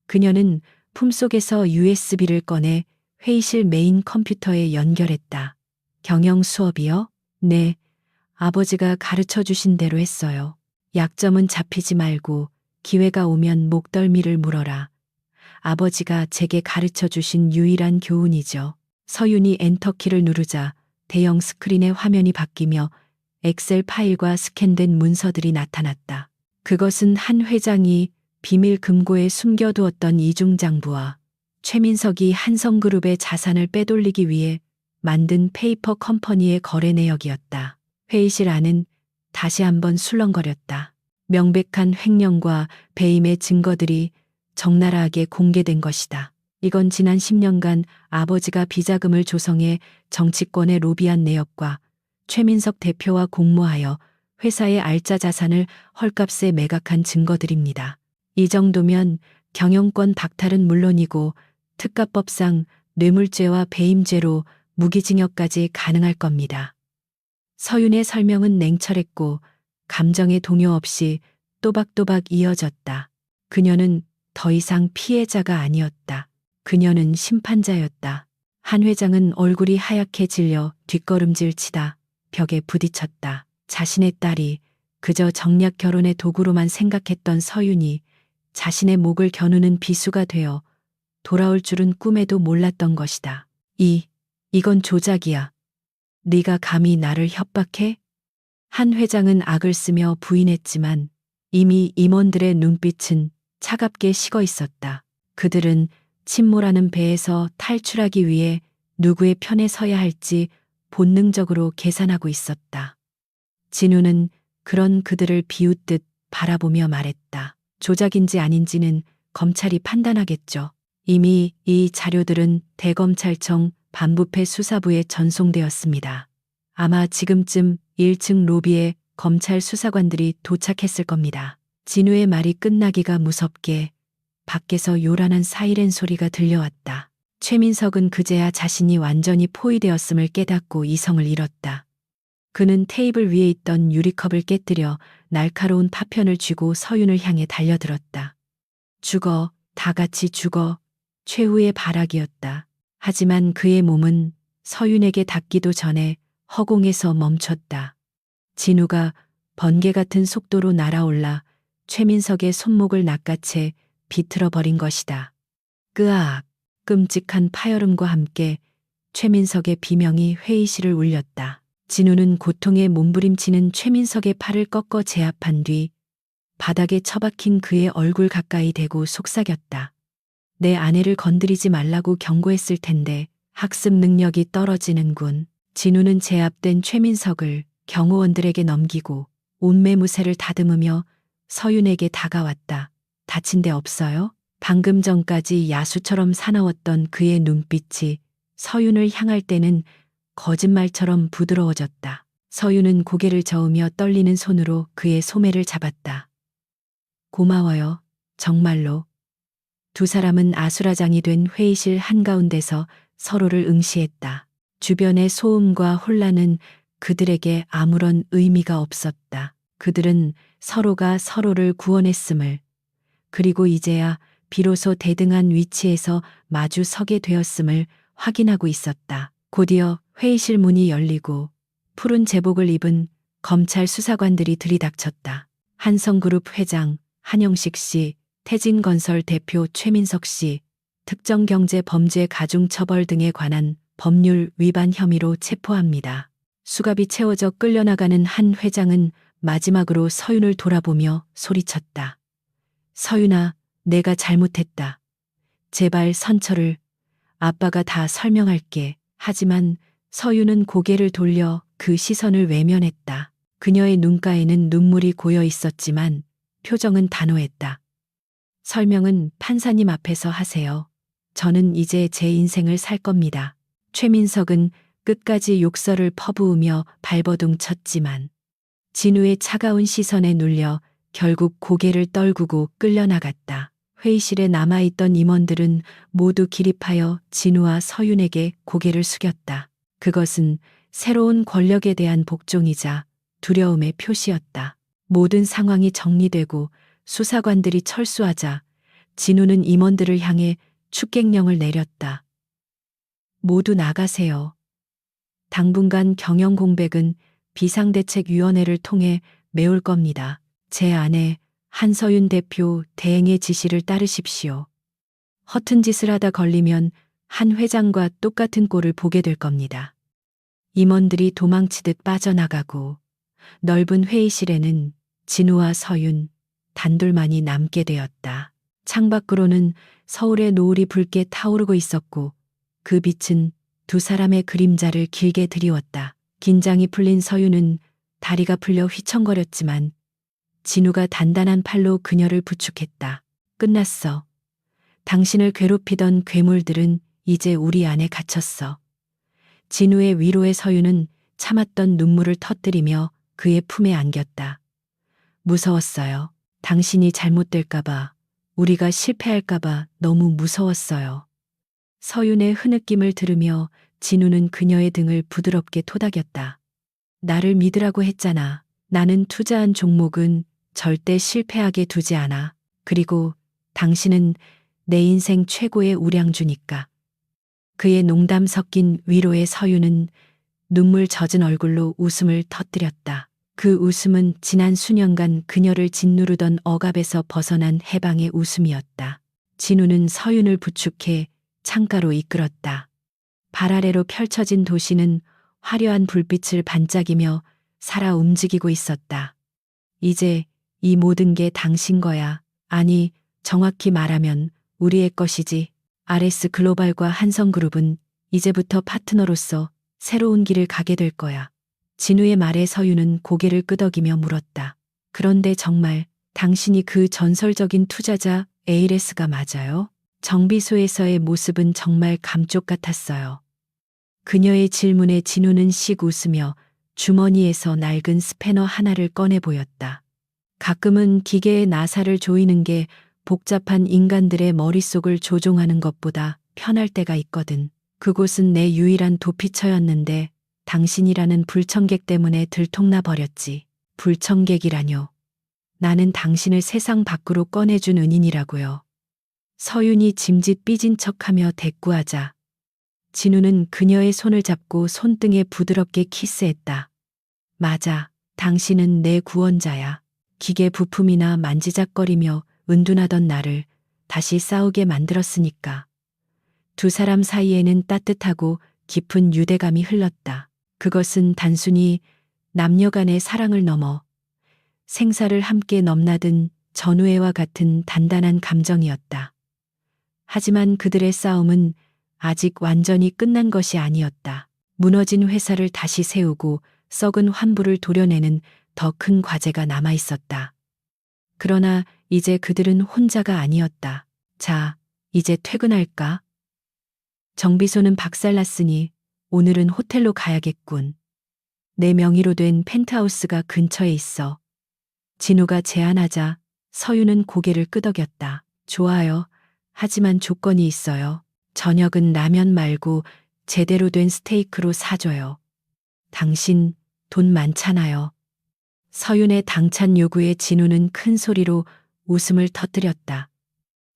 그녀는 품속에서 USB를 꺼내 회의실 메인 컴퓨터에 연결했다. 경영 수업이요? 네, 아버지가 가르쳐 주신 대로 했어요. 약점은 잡히지 말고 기회가 오면 목덜미를 물어라. 아버지가 제게 가르쳐 주신 유일한 교훈이죠. 서윤이 엔터키를 누르자 대형 스크린의 화면이 바뀌며 엑셀 파일과 스캔된 문서들이 나타났다. 그것은 한 회장이 비밀 금고에 숨겨두었던 이중장부와 최민석이 한성그룹의 자산을 빼돌리기 위해 만든 페이퍼 컴퍼니의 거래 내역이었다. 회의실 안은 다시 한번 술렁거렸다. 명백한 횡령과 배임의 증거들이 적나라하게 공개된 것이다. 이건 지난 10년간 아버지가 비자금을 조성해 정치권에 로비한 내역과 최민석 대표와 공모하여 회사의 알짜 자산을 헐값에 매각한 증거들입니다. 이 정도면 경영권 박탈은 물론이고 특가법상 뇌물죄와 배임죄로 무기징역까지 가능할 겁니다. 서윤의 설명은 냉철했고 감정의 동요 없이 또박또박 이어졌다. 그녀는 더 이상 피해자가 아니었다. 그녀는 심판자였다. 한 회장은 얼굴이 하얗게 질려 뒷걸음질 치다 벽에 부딪혔다. 자신의 딸이 그저 정략 결혼의 도구로만 생각했던 서윤이 자신의 목을 겨누는 비수가 되어 돌아올 줄은 꿈에도 몰랐던 것이다. 이건 조작이야. 네가 감히 나를 협박해? 한 회장은 악을 쓰며 부인했지만 이미 임원들의 눈빛은 차갑게 식어 있었다. 그들은 침몰하는 배에서 탈출하기 위해 누구의 편에 서야 할지 본능적으로 계산하고 있었다. 진우는 그런 그들을 비웃듯 바라보며 말했다. 조작인지 아닌지는 검찰이 판단하겠죠. 이미 이 자료들은 대검찰청 반부패 수사부에 전송되었습니다. 아마 지금쯤 1층 로비에 검찰 수사관들이 도착했을 겁니다. 진우의 말이 끝나기가 무섭게 밖에서 요란한 사이렌 소리가 들려왔다. 최민석은 그제야 자신이 완전히 포위되었음을 깨닫고 이성을 잃었다. 그는 테이블 위에 있던 유리컵을 깨뜨려 날카로운 파편을 쥐고 서윤을 향해 달려들었다. 죽어, 다 같이 죽어. 최후의 발악이었다. 하지만 그의 몸은 서윤에게 닿기도 전에 허공에서 멈췄다. 진우가 번개 같은 속도로 날아올라 최민석의 손목을 낚아채 비틀어 버린 것이다. 끄악, 끔찍한 파열음과 함께 최민석의 비명이 회의실을 울렸다. 진우는 고통에 몸부림치는 최민석의 팔을 꺾어 제압한 뒤 바닥에 처박힌 그의 얼굴 가까이 대고 속삭였다. 내 아내를 건드리지 말라고 경고했을 텐데 학습 능력이 떨어지는군. 진우는 제압된 최민석을 경호원들에게 넘기고 온매무새를 다듬으며 서윤에게 다가왔다. 다친 데 없어요? 방금 전까지 야수처럼 사나웠던 그의 눈빛이 서윤을 향할 때는 거짓말처럼 부드러워졌다. 서윤은 고개를 저으며 떨리는 손으로 그의 소매를 잡았다. 고마워요. 정말로. 두 사람은 아수라장이 된 회의실 한가운데서 서로를 응시했다. 주변의 소음과 혼란은 그들에게 아무런 의미가 없었다. 그들은 서로가 서로를 구원했음을, 그리고 이제야 비로소 대등한 위치에서 마주 서게 되었음을 확인하고 있었다. 곧이어 회의실 문이 열리고 푸른 제복을 입은 검찰 수사관들이 들이닥쳤다. 한성그룹 회장 한영식 씨, 태진건설 대표 최민석 씨, 특정경제범죄 가중처벌 등에 관한 법률 위반 혐의로 체포합니다. 수갑이 채워져 끌려나가는 한 회장은 마지막으로 서윤을 돌아보며 소리쳤다. 서윤아, 내가 잘못했다. 제발 선처를. 아빠가 다 설명할게. 하지만 서윤은 고개를 돌려 그 시선을 외면했다. 그녀의 눈가에는 눈물이 고여 있었지만 표정은 단호했다. 설명은 판사님 앞에서 하세요. 저는 이제 제 인생을 살 겁니다. 최민석은 끝까지 욕설을 퍼부으며 발버둥 쳤지만 진우의 차가운 시선에 눌려 결국 고개를 떨구고 끌려나갔다. 회의실에 남아있던 임원들은 모두 기립하여 진우와 서윤에게 고개를 숙였다. 그것은 새로운 권력에 대한 복종이자 두려움의 표시였다. 모든 상황이 정리되고 수사관들이 철수하자 진우는 임원들을 향해 축객령을 내렸다. 모두 나가세요. 당분간 경영 공백은 비상대책위원회를 통해 메울 겁니다. 제 아내 한서윤 대표 대행의 지시를 따르십시오. 허튼 짓을 하다 걸리면 한 회장과 똑같은 꼴을 보게 될 겁니다. 임원들이 도망치듯 빠져나가고 넓은 회의실에는 진우와 서윤 단둘만이 남게 되었다. 창밖으로는 서울의 노을이 붉게 타오르고 있었고 그 빛은 두 사람의 그림자를 길게 드리웠다. 긴장이 풀린 서윤은 다리가 풀려 휘청거렸지만 진우가 단단한 팔로 그녀를 부축했다. 끝났어. 당신을 괴롭히던 괴물들은 이제 우리 안에 갇혔어. 진우의 위로에 서윤은 참았던 눈물을 터뜨리며 그의 품에 안겼다. 무서웠어요. 당신이 잘못될까봐, 우리가 실패할까봐 너무 무서웠어요. 서윤의 흐느낌을 들으며 진우는 그녀의 등을 부드럽게 토닥였다. 나를 믿으라고 했잖아. 나는 투자한 종목은 절대 실패하게 두지 않아. 그리고 당신은 내 인생 최고의 우량주니까. 그의 농담 섞인 위로의 서윤은 눈물 젖은 얼굴로 웃음을 터뜨렸다. 그 웃음은 지난 수년간 그녀를 짓누르던 억압에서 벗어난 해방의 웃음이었다. 진우는 서윤을 부축해 창가로 이끌었다. 발 아래로 펼쳐진 도시는 화려한 불빛을 반짝이며 살아 움직이고 있었다. 이제 이 모든 게 당신 거야. 아니, 정확히 말하면 우리의 것이지. RS 글로벌과 한성그룹은 이제부터 파트너로서 새로운 길을 가게 될 거야. 진우의 말에 서윤은 고개를 끄덕이며 물었다. 그런데 정말 당신이 그 전설적인 투자자 ALS가 맞아요? 정비소에서의 모습은 정말 감쪽 같았어요. 그녀의 질문에 진우는 씩 웃으며 주머니에서 낡은 스패너 하나를 꺼내 보였다. 가끔은 기계의 나사를 조이는 게 복잡한 인간들의 머릿속을 조종하는 것보다 편할 때가 있거든. 그곳은 내 유일한 도피처였는데 당신이라는 불청객 때문에 들통나 버렸지. 불청객이라뇨. 나는 당신을 세상 밖으로 꺼내준 은인이라고요. 서윤이 짐짓 삐진 척하며 대꾸하자 진우는 그녀의 손을 잡고 손등에 부드럽게 키스했다. 맞아. 당신은 내 구원자야. 기계 부품이나 만지작거리며 은둔하던 나를 다시 싸우게 만들었으니까. 두 사람 사이에는 따뜻하고 깊은 유대감이 흘렀다. 그것은 단순히 남녀 간의 사랑을 넘어 생사를 함께 넘나든 전우애와 같은 단단한 감정이었다. 하지만 그들의 싸움은 아직 완전히 끝난 것이 아니었다. 무너진 회사를 다시 세우고 썩은 환부를 도려내는 더 큰 과제가 남아 있었다. 그러나 이제 그들은 혼자가 아니었다. 자, 이제 퇴근할까? 정비소는 박살났으니 오늘은 호텔로 가야겠군. 내 명의로 된 펜트하우스가 근처에 있어. 진우가 제안하자 서윤은 고개를 끄덕였다. 좋아요. 하지만 조건이 있어요. 저녁은 라면 말고 제대로 된 스테이크로 사줘요. 당신 돈 많잖아요. 서윤의 당찬 요구에 진우는 큰 소리로 웃음을 터뜨렸다.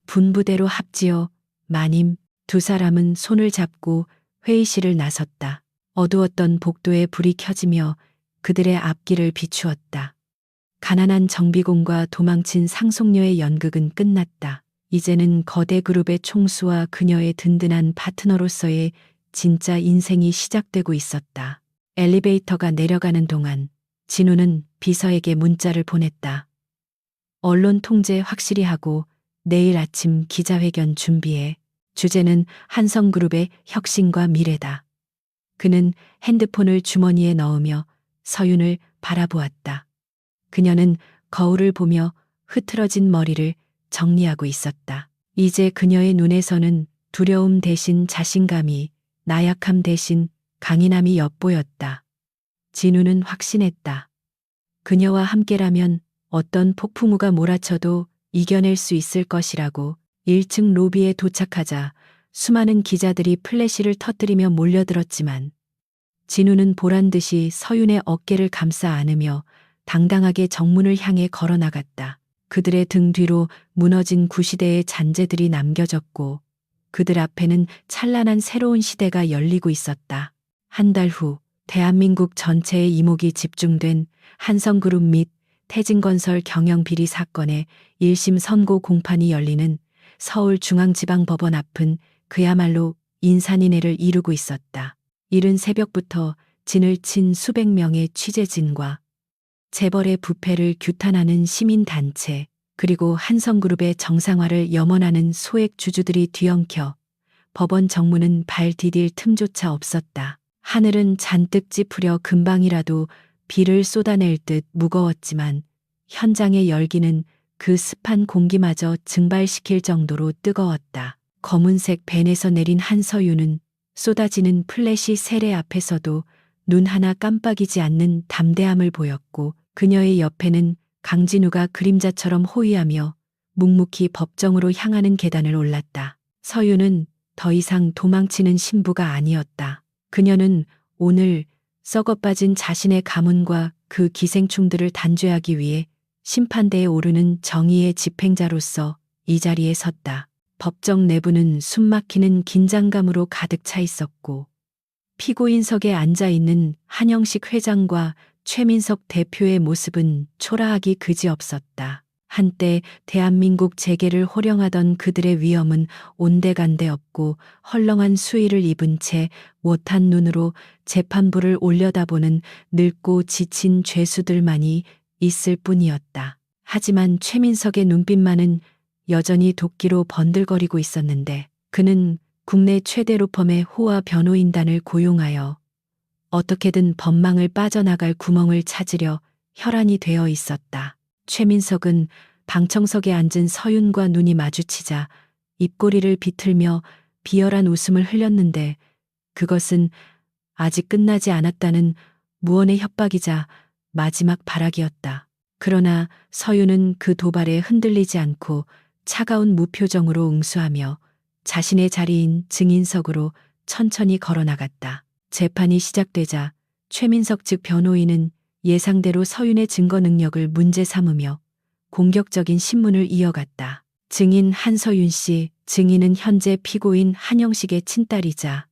분부대로 합지요. 마님. 두 사람은 손을 잡고 회의실을 나섰다. 어두웠던 복도에 불이 켜지며 그들의 앞길을 비추었다. 가난한 정비공과 도망친 상속녀의 연극은 끝났다. 이제는 거대 그룹의 총수와 그녀의 든든한 파트너로서의 진짜 인생이 시작되고 있었다. 엘리베이터가 내려가는 동안 진우는 비서에게 문자를 보냈다. 언론 통제 확실히 하고 내일 아침 기자회견 준비해. 주제는 한성그룹의 혁신과 미래다. 그는 핸드폰을 주머니에 넣으며 서윤을 바라보았다. 그녀는 거울을 보며 흐트러진 머리를 정리하고 있었다. 이제 그녀의 눈에서는 두려움 대신 자신감이, 나약함 대신 강인함이 엿보였다. 진우는 확신했다. 그녀와 함께라면 어떤 폭풍우가 몰아쳐도 이겨낼 수 있을 것이라고. 1층 로비에 도착하자 수많은 기자들이 플래시를 터뜨리며 몰려들었지만 진우는 보란듯이 서윤의 어깨를 감싸 안으며 당당하게 정문을 향해 걸어나갔다. 그들의 등 뒤로 무너진 구시대의 잔재들이 남겨졌고 그들 앞에는 찬란한 새로운 시대가 열리고 있었다. 한 달 후 대한민국 전체의 이목이 집중된 한성그룹 및 태진건설 경영비리 사건의 1심 선고 공판이 열리는 서울중앙지방법원 앞은 그야말로 인산인해를 이루고 있었다. 이른 새벽부터 진을 친 수백 명의 취재진과 재벌의 부패를 규탄하는 시민단체, 그리고 한성그룹의 정상화를 염원하는 소액 주주들이 뒤엉켜 법원 정문은 발 디딜 틈조차 없었다. 하늘은 잔뜩 찌푸려 금방이라도 비를 쏟아낼 듯 무거웠지만 현장의 열기는 그 습한 공기마저 증발시킬 정도로 뜨거웠다. 검은색 벤에서 내린 한서윤은 쏟아지는 플래시 세례 앞에서도 눈 하나 깜빡이지 않는 담대함을 보였고 그녀의 옆에는 강진우가 그림자처럼 호위하며 묵묵히 법정으로 향하는 계단을 올랐다. 서윤은 더 이상 도망치는 신부가 아니었다. 그녀는 오늘 썩어빠진 자신의 가문과 그 기생충들을 단죄하기 위해 심판대에 오르는 정의의 집행자로서 이 자리에 섰다. 법정 내부는 숨막히는 긴장감으로 가득 차 있었고 피고인석에 앉아있는 한영식 회장과 최민석 대표의 모습은 초라하기 그지없었다. 한때 대한민국 재계를 호령하던 그들의 위엄은 온데간데 없고 헐렁한 수의를 입은 채 못한 눈으로 재판부를 올려다보는 늙고 지친 죄수들만이 있을 뿐이었다. 하지만 최민석의 눈빛만은 여전히 도끼로 번들거리고 있었는데 그는 국내 최대 로펌의 호화 변호인단을 고용하여 어떻게든 법망을 빠져나갈 구멍을 찾으려 혈안이 되어 있었다. 최민석은 방청석에 앉은 서윤과 눈이 마주치자 입꼬리를 비틀며 비열한 웃음을 흘렸는데 그것은 아직 끝나지 않았다는 무언의 협박이자 마지막 발악이었다. 그러나 서윤은 그 도발에 흔들리지 않고 차가운 무표정으로 응수하며 자신의 자리인 증인석으로 천천히 걸어나갔다. 재판이 시작되자 최민석 측 변호인은 예상대로 서윤의 증거 능력을 문제 삼으며 공격적인 신문을 이어갔다. 증인 한서윤 씨, 증인은 현재 피고인 한영식의 친딸이자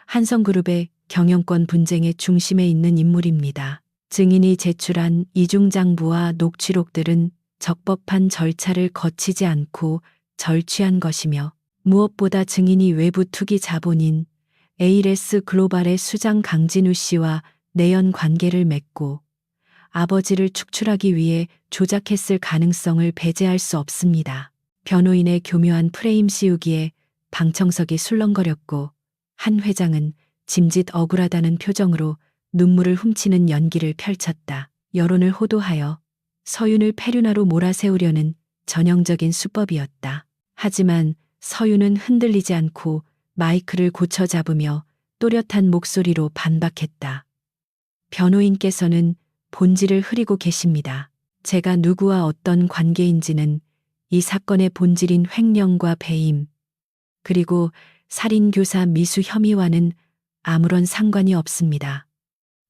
한성그룹의 경영권 분쟁의 중심에 있는 인물입니다. 증인이 제출한 이중장부와 녹취록들은 적법한 절차를 거치지 않고 절취한 것이며 무엇보다 증인이 외부 투기 자본인 에이레스 글로벌의 수장 강진우 씨와 내연 관계를 맺고 아버지를 축출하기 위해 조작했을 가능성을 배제할 수 없습니다. 변호인의 교묘한 프레임 씌우기에 방청석이 술렁거렸고 한 회장은 짐짓 억울하다는 표정으로 눈물을 훔치는 연기를 펼쳤다. 여론을 호도하여 서윤을 페류나로 몰아세우려는 전형적인 수법이었다. 하지만 서윤은 흔들리지 않고 마이크를 고쳐 잡으며 또렷한 목소리로 반박했다. 변호인께서는 본질을 흐리고 계십니다. 제가 누구와 어떤 관계인지는 이 사건의 본질인 횡령과 배임, 그리고 살인교사 미수 혐의와는 아무런 상관이 없습니다.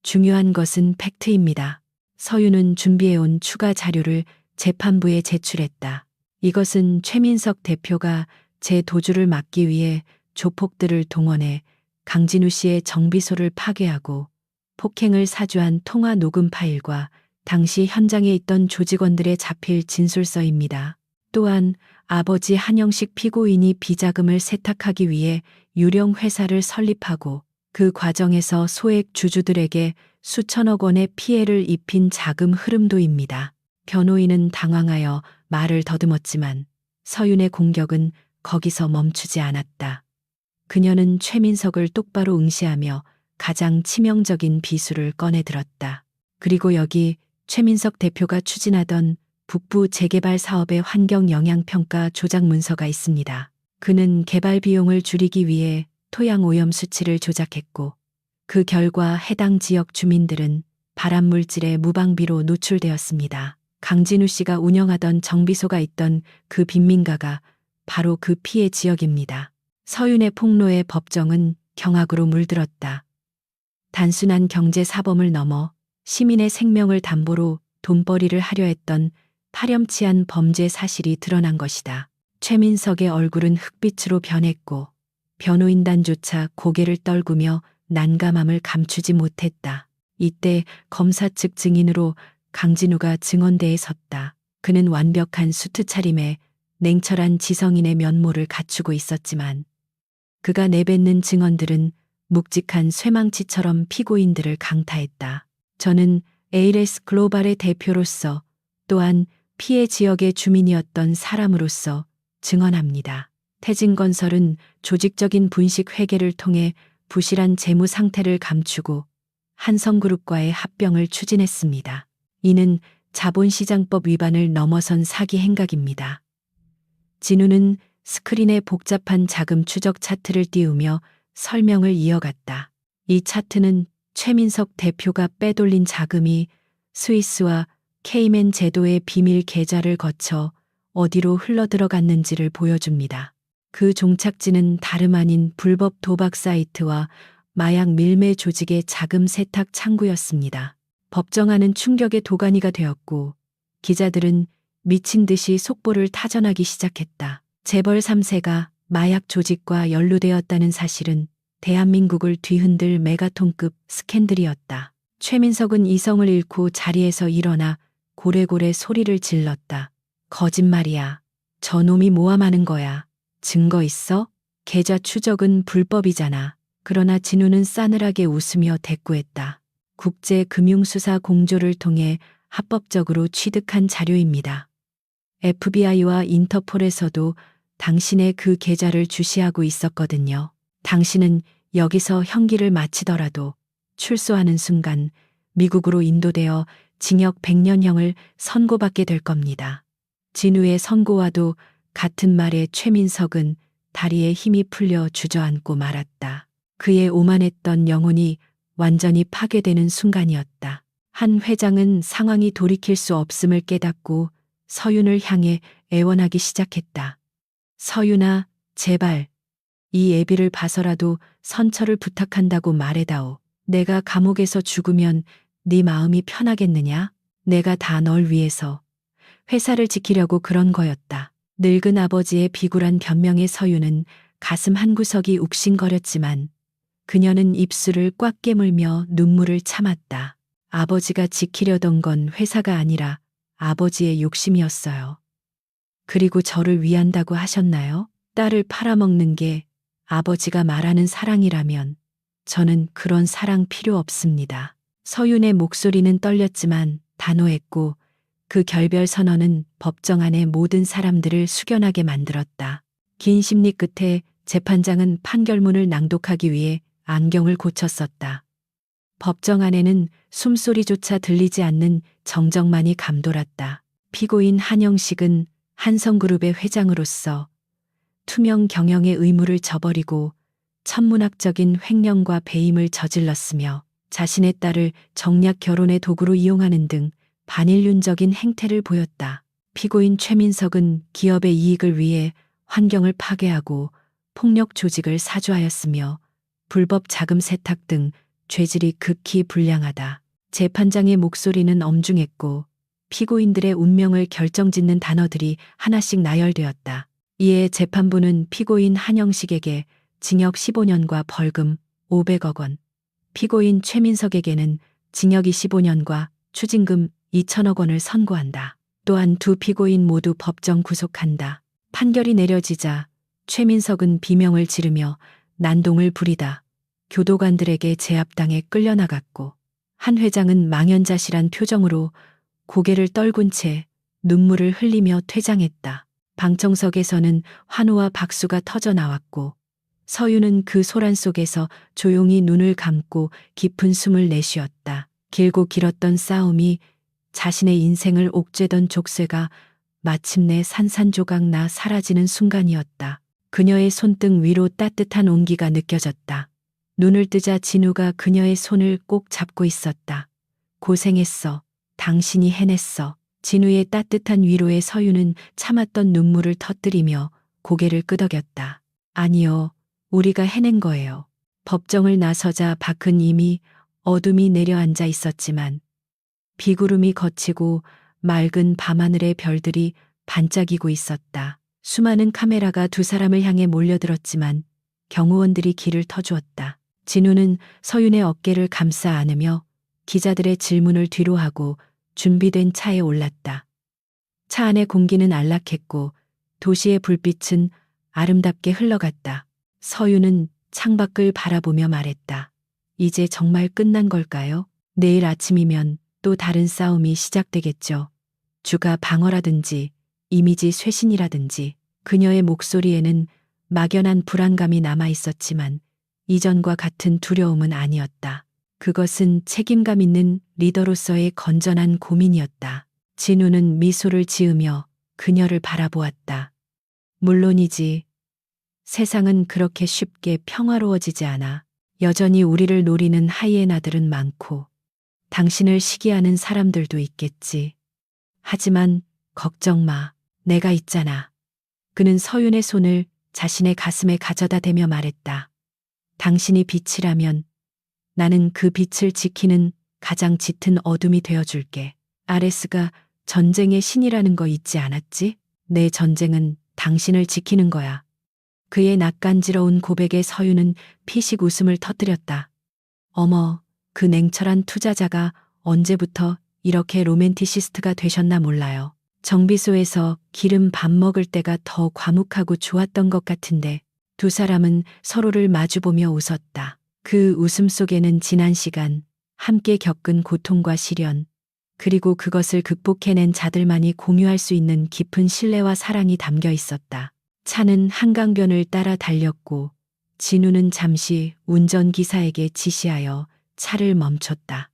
중요한 것은 팩트입니다. 서윤은 준비해온 추가 자료를 재판부에 제출했다. 이것은 최민석 대표가 제 도주를 막기 위해 조폭들을 동원해 강진우 씨의 정비소를 파괴하고 폭행을 사주한 통화 녹음 파일과 당시 현장에 있던 조직원들의 자필 진술서입니다. 또한 아버지 한영식 피고인이 비자금을 세탁하기 위해 유령 회사를 설립하고 그 과정에서 소액 주주들에게 수천억 원의 피해를 입힌 자금 흐름도입니다. 변호인은 당황하여 말을 더듬었지만 서윤의 공격은 거기서 멈추지 않았다. 그녀는 최민석을 똑바로 응시하며 가장 치명적인 비수를 꺼내 들었다. 그리고 여기 최민석 대표가 추진하던 북부 재개발 사업의 환경 영향평가 조작 문서가 있습니다. 그는 개발 비용을 줄이기 위해 토양 오염 수치를 조작했고 그 결과 해당 지역 주민들은 발암 물질의 무방비로 노출되었습니다. 강진우 씨가 운영하던 정비소가 있던 그 빈민가가 바로 그 피해 지역입니다. 서윤의 폭로에 법정은 경악으로 물들었다. 단순한 경제 사범을 넘어 시민의 생명을 담보로 돈벌이를 하려 했던 파렴치한 범죄 사실이 드러난 것이다. 최민석의 얼굴은 흑빛으로 변했고 변호인단조차 고개를 떨구며 난감함을 감추지 못했다. 이때 검사 측 증인으로 강진우가 증언대에 섰다. 그는 완벽한 수트 차림에 냉철한 지성인의 면모를 갖추고 있었지만 그가 내뱉는 증언들은 묵직한 쇠망치처럼 피고인들을 강타했다. 저는 ALS 글로벌의 대표로서 또한 피해 지역의 주민이었던 사람으로서 증언합니다. 태진건설은 조직적인 분식 회계를 통해 부실한 재무 상태를 감추고 한성그룹과의 합병을 추진했습니다. 이는 자본시장법 위반을 넘어선 사기 행각입니다. 진우는 스크린에 복잡한 자금 추적 차트를 띄우며 설명을 이어갔다. 이 차트는 최민석 대표가 빼돌린 자금이 스위스와 케이맨 제도의 비밀 계좌를 거쳐 어디로 흘러들어갔는지를 보여줍니다. 그 종착지는 다름 아닌 불법 도박 사이트와 마약 밀매 조직의 자금 세탁 창구였습니다. 법정안은 충격의 도가니가 되었고 기자들은 미친 듯이 속보를 타전하기 시작했다. 재벌 3세가 마약 조직과 연루되었다는 사실은 대한민국을 뒤흔들 메가톤급 스캔들이었다. 최민석은 이성을 잃고 자리에서 일어나 고래고래 소리를 질렀다. 거짓말이야. 저놈이 모함하는 거야. 증거 있어? 계좌 추적은 불법이잖아. 그러나 진우는 싸늘하게 웃으며 대꾸했다. 국제금융수사 공조를 통해 합법적으로 취득한 자료입니다. FBI와 인터폴에서도 당신의 그 계좌를 주시하고 있었거든요. 당신은 여기서 형기를 마치더라도 출소하는 순간 미국으로 인도되어 징역 100년형을 선고받게 될 겁니다. 진우의 선고와도 같은 말에 최민석은 다리에 힘이 풀려 주저앉고 말았다. 그의 오만했던 영혼이 완전히 파괴되는 순간이었다. 한 회장은 상황이 돌이킬 수 없음을 깨닫고 서윤을 향해 애원하기 시작했다. 서윤아, 제발. 이 애비를 봐서라도 선처를 부탁한다고 말해다오. 내가 감옥에서 죽으면 네 마음이 편하겠느냐? 내가 다 널 위해서 회사를 지키려고 그런 거였다. 늙은 아버지의 비굴한 변명에 서윤은 가슴 한구석이 욱신거렸지만 그녀는 입술을 꽉 깨물며 눈물을 참았다. 아버지가 지키려던 건 회사가 아니라 아버지의 욕심이었어요. 그리고 저를 위한다고 하셨나요? 딸을 팔아먹는 게 아버지가 말하는 사랑이라면 저는 그런 사랑 필요 없습니다. 서윤의 목소리는 떨렸지만 단호했고 그 결별 선언은 법정 안의 모든 사람들을 숙연하게 만들었다. 긴 심리 끝에 재판장은 판결문을 낭독하기 위해 안경을 고쳤었다. 법정 안에는 숨소리조차 들리지 않는 정적만이 감돌았다. 피고인 한영식은 한성그룹의 회장으로서 투명 경영의 의무를 저버리고 천문학적인 횡령과 배임을 저질렀으며 자신의 딸을 정략 결혼의 도구로 이용하는 등 반인륜적인 행태를 보였다. 피고인 최민석은 기업의 이익을 위해 환경을 파괴하고 폭력 조직을 사주하였으며 불법 자금 세탁 등 죄질이 극히 불량하다. 재판장의 목소리는 엄중했고 피고인들의 운명을 결정짓는 단어들이 하나씩 나열되었다. 이에 재판부는 피고인 한영식에게 징역 15년과 벌금 500억 원, 피고인 최민석에게는 징역 25년과 추징금 2천억 원을 선고한다. 또한 두 피고인 모두 법정 구속한다. 판결이 내려지자 최민석은 비명을 지르며 난동을 부리다 교도관들에게 제압당해 끌려나갔고, 한 회장은 망연자실한 표정으로 고개를 떨군 채 눈물을 흘리며 퇴장했다. 방청석에서는 환호와 박수가 터져 나왔고, 서유는 그 소란 속에서 조용히 눈을 감고 깊은 숨을 내쉬었다. 길고 길었던 싸움이 자신의 인생을 옥죄던 족쇄가 마침내 산산조각 나 사라지는 순간이었다. 그녀의 손등 위로 따뜻한 온기가 느껴졌다. 눈을 뜨자 진우가 그녀의 손을 꼭 잡고 있었다. 고생했어. 당신이 해냈어. 진우의 따뜻한 위로에 서유는 참았던 눈물을 터뜨리며 고개를 끄덕였다. 아니요. 우리가 해낸 거예요. 법정을 나서자 밖은 이미 어둠이 내려앉아 있었지만 비구름이 걷히고 맑은 밤하늘의 별들이 반짝이고 있었다. 수많은 카메라가 두 사람을 향해 몰려들었지만 경호원들이 길을 터주었다. 진우는 서윤의 어깨를 감싸 안으며 기자들의 질문을 뒤로하고 준비된 차에 올랐다. 차 안의 공기는 안락했고 도시의 불빛은 아름답게 흘러갔다. 서윤은 창밖을 바라보며 말했다. 이제 정말 끝난 걸까요? 내일 아침이면 또 다른 싸움이 시작되겠죠. 주가 방어라든지 이미지 쇄신이라든지. 그녀의 목소리에는 막연한 불안감이 남아 있었지만 이전과 같은 두려움은 아니었다. 그것은 책임감 있는 리더로서의 건전한 고민이었다. 진우는 미소를 지으며 그녀를 바라보았다. 물론이지. 세상은 그렇게 쉽게 평화로워지지 않아. 여전히 우리를 노리는 하이에나들은 많고 당신을 시기하는 사람들도 있겠지. 하지만 걱정 마. 내가 있잖아. 그는 서윤의 손을 자신의 가슴에 가져다 대며 말했다. 당신이 빛이라면 나는 그 빛을 지키는 가장 짙은 어둠이 되어줄게. 아레스가 전쟁의 신이라는 거 잊지 않았지? 내 전쟁은 당신을 지키는 거야. 그의 낯간지러운 고백에 서윤은 피식 웃음을 터뜨렸다. 어머, 그 냉철한 투자자가 언제부터 이렇게 로맨티시스트가 되셨나 몰라요. 정비소에서 기름 밥 먹을 때가 더 과묵하고 좋았던 것 같은데. 두 사람은 서로를 마주보며 웃었다. 그 웃음 속에는 지난 시간, 함께 겪은 고통과 시련, 그리고 그것을 극복해낸 자들만이 공유할 수 있는 깊은 신뢰와 사랑이 담겨 있었다. 차는 한강변을 따라 달렸고 진우는 잠시 운전기사에게 지시하여 차를 멈췄다.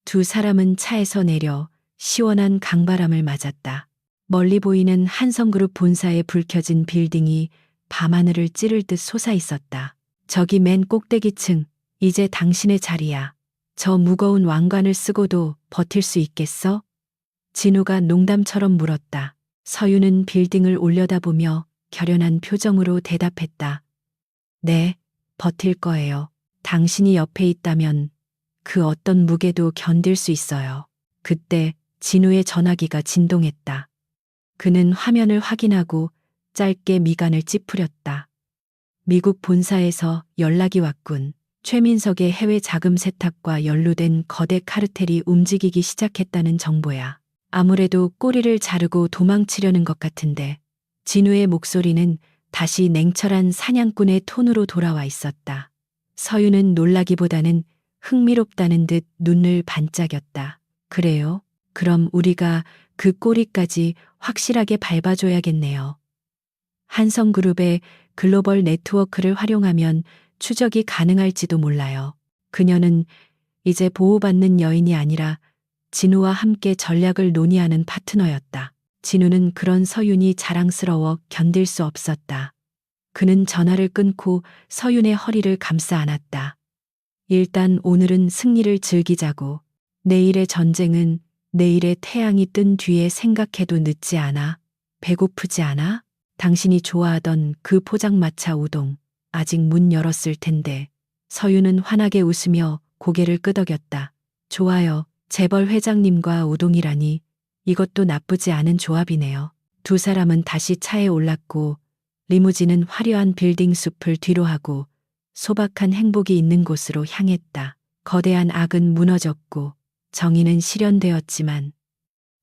두 사람은 차에서 내려 시원한 강바람을 맞았다. 멀리 보이는 한성그룹 본사에 불 켜진 빌딩이 밤하늘을 찌를 듯 솟아 있었다. 저기 맨 꼭대기층, 이제 당신의 자리야. 저 무거운 왕관을 쓰고도 버틸 수 있겠어? 진우가 농담처럼 물었다. 서유는 빌딩을 올려다보며 결연한 표정으로 대답했다. 네, 버틸 거예요. 당신이 옆에 있다면 그 어떤 무게도 견딜 수 있어요. 그때 진우의 전화기가 진동했다. 그는 화면을 확인하고 짧게 미간을 찌푸렸다. 미국 본사에서 연락이 왔군. 최민석의 해외 자금 세탁과 연루된 거대 카르텔이 움직이기 시작했다는 정보야. 아무래도 꼬리를 자르고 도망치려는 것 같은데. 진우의 목소리는 다시 냉철한 사냥꾼의 톤으로 돌아와 있었다. 서유는 놀라기보다는 흥미롭다는 듯 눈을 반짝였다. 그래요? 그럼 우리가 그 꼬리까지 확실하게 밟아줘야겠네요. 한성그룹의 글로벌 네트워크를 활용하면 추적이 가능할지도 몰라요. 그녀는 이제 보호받는 여인이 아니라 진우와 함께 전략을 논의하는 파트너였다. 진우는 그런 서윤이 자랑스러워 견딜 수 없었다. 그는 전화를 끊고 서윤의 허리를 감싸 안았다. 일단 오늘은 승리를 즐기자고. 내일의 전쟁은 내일의 태양이 뜬 뒤에 생각해도 늦지 않아. 배고프지 않아? 당신이 좋아하던 그 포장마차 우동 아직 문 열었을 텐데. 서유는 환하게 웃으며 고개를 끄덕였다. 좋아요. 재벌 회장님과 우동이라니. 이것도 나쁘지 않은 조합이네요. 두 사람은 다시 차에 올랐고 리무진은 화려한 빌딩 숲을 뒤로하고 소박한 행복이 있는 곳으로 향했다. 거대한 악은 무너졌고 정의는 실현되었지만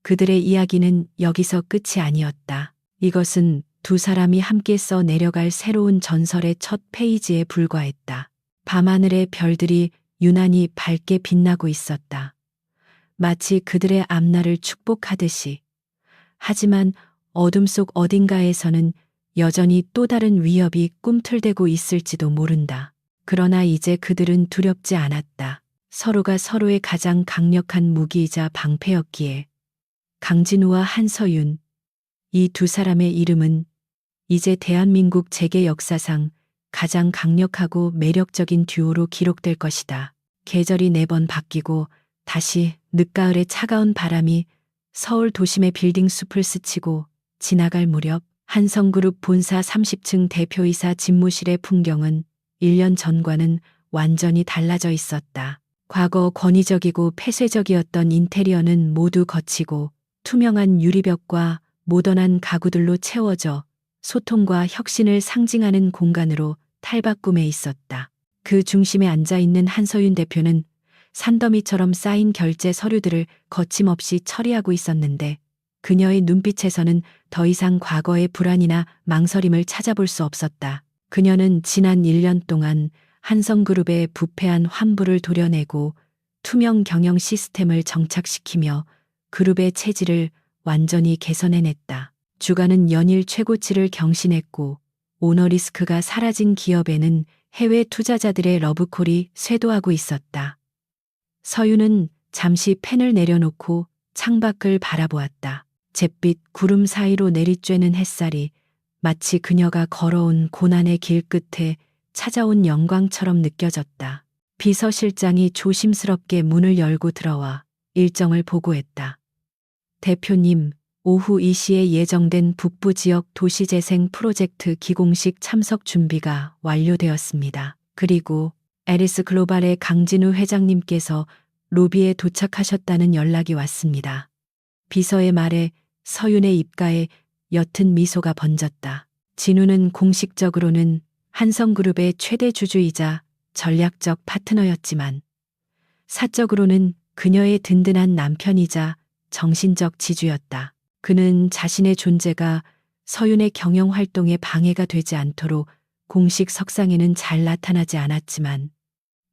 그들의 이야기는 여기서 끝이 아니었다. 이것은 두 사람이 함께 써 내려갈 새로운 전설의 첫 페이지에 불과했다. 밤하늘의 별들이 유난히 밝게 빛나고 있었다. 마치 그들의 앞날을 축복하듯이. 하지만 어둠 속 어딘가에서는 여전히 또 다른 위협이 꿈틀대고 있을지도 모른다. 그러나 이제 그들은 두렵지 않았다. 서로가 서로의 가장 강력한 무기이자 방패였기에. 강진우와 한서윤, 이 두 사람의 이름은 이제 대한민국 재계 역사상 가장 강력하고 매력적인 듀오로 기록될 것이다. 계절이 4번 바뀌고 다시 늦가을의 차가운 바람이 서울 도심의 빌딩 숲을 스치고 지나갈 무렵 한성그룹 본사 30층 대표이사 집무실의 풍경은 1년 전과는 완전히 달라져 있었다. 과거 권위적이고 폐쇄적이었던 인테리어는 모두 거치고 투명한 유리벽과 모던한 가구들로 채워져 소통과 혁신을 상징하는 공간으로 탈바꿈해 있었다. 그 중심에 앉아있는 한서윤 대표는 산더미처럼 쌓인 결제 서류들을 거침없이 처리하고 있었는데 그녀의 눈빛에서는 더 이상 과거의 불안이나 망설임을 찾아볼 수 없었다. 그녀는 지난 1년 동안 한성그룹의 부패한 환부를 도려내고 투명 경영 시스템을 정착시키며 그룹의 체질을 완전히 개선해냈다. 주가는 연일 최고치를 경신했고 오너리스크가 사라진 기업에는 해외 투자자들의 러브콜이 쇄도하고 있었다. 서윤은 잠시 펜을 내려놓고 창밖을 바라보았다. 잿빛 구름 사이로 내리쬐는 햇살이 마치 그녀가 걸어온 고난의 길 끝에 찾아온 영광처럼 느껴졌다. 비서실장이 조심스럽게 문을 열고 들어와 일정을 보고했다. 대표님, 오후 2시에 예정된 북부 지역 도시재생 프로젝트 기공식 참석 준비가 완료되었습니다. 그리고 에리스 글로벌의 강진우 회장님께서 로비에 도착하셨다는 연락이 왔습니다. 비서의 말에 서윤의 입가에 옅은 미소가 번졌다. 진우는 공식적으로는 한성그룹의 최대 주주이자 전략적 파트너였지만 사적으로는 그녀의 든든한 남편이자 정신적 지주였다. 그는 자신의 존재가 서윤의 경영 활동에 방해가 되지 않도록 공식 석상에는 잘 나타나지 않았지만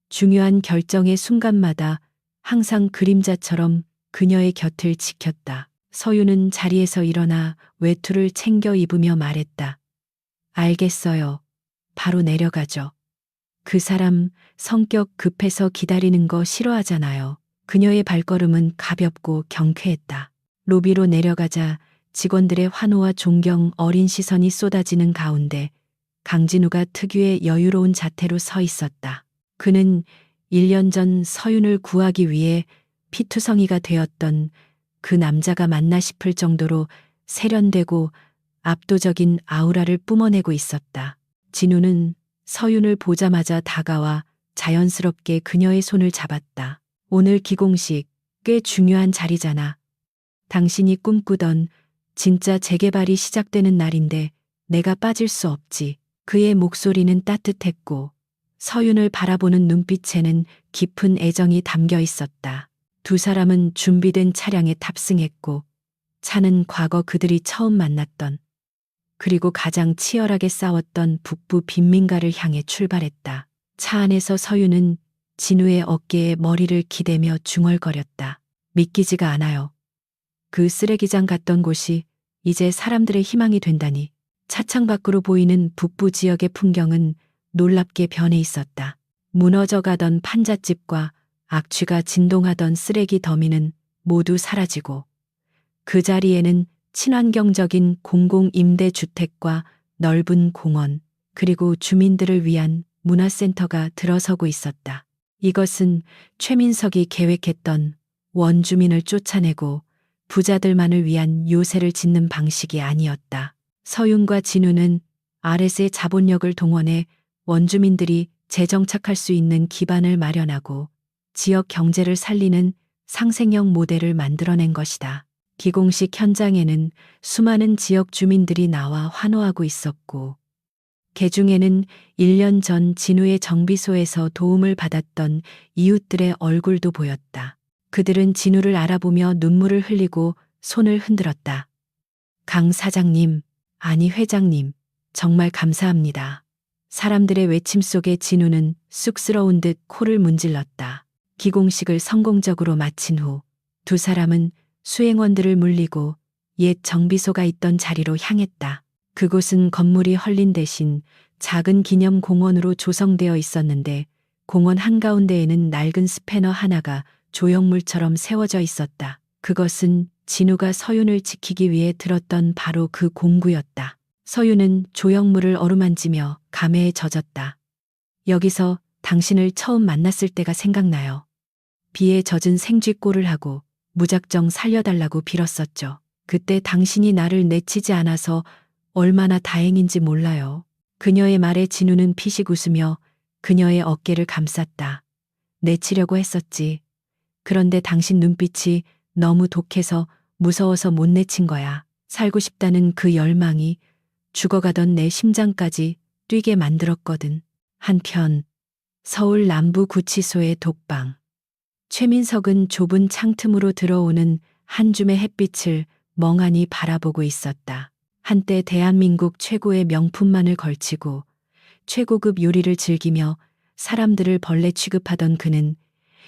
중요한 결정의 순간마다 항상 그림자처럼 그녀의 곁을 지켰다. 서윤은 자리에서 일어나 외투를 챙겨 입으며 말했다. 알겠어요. 바로 내려가죠. 그 사람 성격 급해서 기다리는 거 싫어하잖아요. 그녀의 발걸음은 가볍고 경쾌했다. 로비로 내려가자 직원들의 환호와 존경 어린 시선이 쏟아지는 가운데 강진우가 특유의 여유로운 자태로 서 있었다. 그는 1년 전 서윤을 구하기 위해 피투성이가 되었던 그 남자가 맞나 싶을 정도로 세련되고 압도적인 아우라를 뿜어내고 있었다. 진우는 서윤을 보자마자 다가와 자연스럽게 그녀의 손을 잡았다. 오늘 기공식 꽤 중요한 자리잖아. 당신이 꿈꾸던 진짜 재개발이 시작되는 날인데 내가 빠질 수 없지. 그의 목소리는 따뜻했고 서윤을 바라보는 눈빛에는 깊은 애정이 담겨 있었다. 두 사람은 준비된 차량에 탑승했고 차는 과거 그들이 처음 만났던 그리고 가장 치열하게 싸웠던 북부 빈민가를 향해 출발했다. 차 안에서 서윤은 진우의 어깨에 머리를 기대며 중얼거렸다. 믿기지가 않아요. 그 쓰레기장 갔던 곳이 이제 사람들의 희망이 된다니. 차창 밖으로 보이는 북부 지역의 풍경은 놀랍게 변해 있었다. 무너져가던 판잣집과 악취가 진동하던 쓰레기 더미는 모두 사라지고 그 자리에는 친환경적인 공공임대주택과 넓은 공원 그리고 주민들을 위한 문화센터가 들어서고 있었다. 이것은 최민석이 계획했던 원주민을 쫓아내고 부자들만을 위한 요새를 짓는 방식이 아니었다. 서윤과 진우는 RS의 자본력을 동원해 원주민들이 재정착할 수 있는 기반을 마련하고 지역 경제를 살리는 상생형 모델을 만들어낸 것이다. 기공식 현장에는 수많은 지역 주민들이 나와 환호하고 있었고, 개 중에는 1년 전 진우의 정비소에서 도움을 받았던 이웃들의 얼굴도 보였다. 그들은 진우를 알아보며 눈물을 흘리고 손을 흔들었다. 강 사장님, 아니 회장님, 정말 감사합니다. 사람들의 외침 속에 진우는 쑥스러운 듯 코를 문질렀다. 기공식을 성공적으로 마친 후 두 사람은 수행원들을 물리고 옛 정비소가 있던 자리로 향했다. 그곳은 건물이 헐린 대신 작은 기념 공원으로 조성되어 있었는데 공원 한가운데에는 낡은 스패너 하나가 조형물처럼 세워져 있었다. 그것은 진우가 서윤을 지키기 위해 들었던 바로 그 공구였다. 서윤은 조형물을 어루만지며 감회에 젖었다. 여기서 당신을 처음 만났을 때가 생각나요. 비에 젖은 생쥐꼴을 하고 무작정 살려달라고 빌었었죠. 그때 당신이 나를 내치지 않아서 얼마나 다행인지 몰라요. 그녀의 말에 진우는 피식 웃으며 그녀의 어깨를 감쌌다. 내치려고 했었지. 그런데 당신 눈빛이 너무 독해서 무서워서 못 내친 거야. 살고 싶다는 그 열망이 죽어가던 내 심장까지 뛰게 만들었거든. 한편 서울 남부구치소의 독방. 최민석은 좁은 창틈으로 들어오는 한 줌의 햇빛을 멍하니 바라보고 있었다. 한때 대한민국 최고의 명품만을 걸치고 최고급 요리를 즐기며 사람들을 벌레 취급하던 그는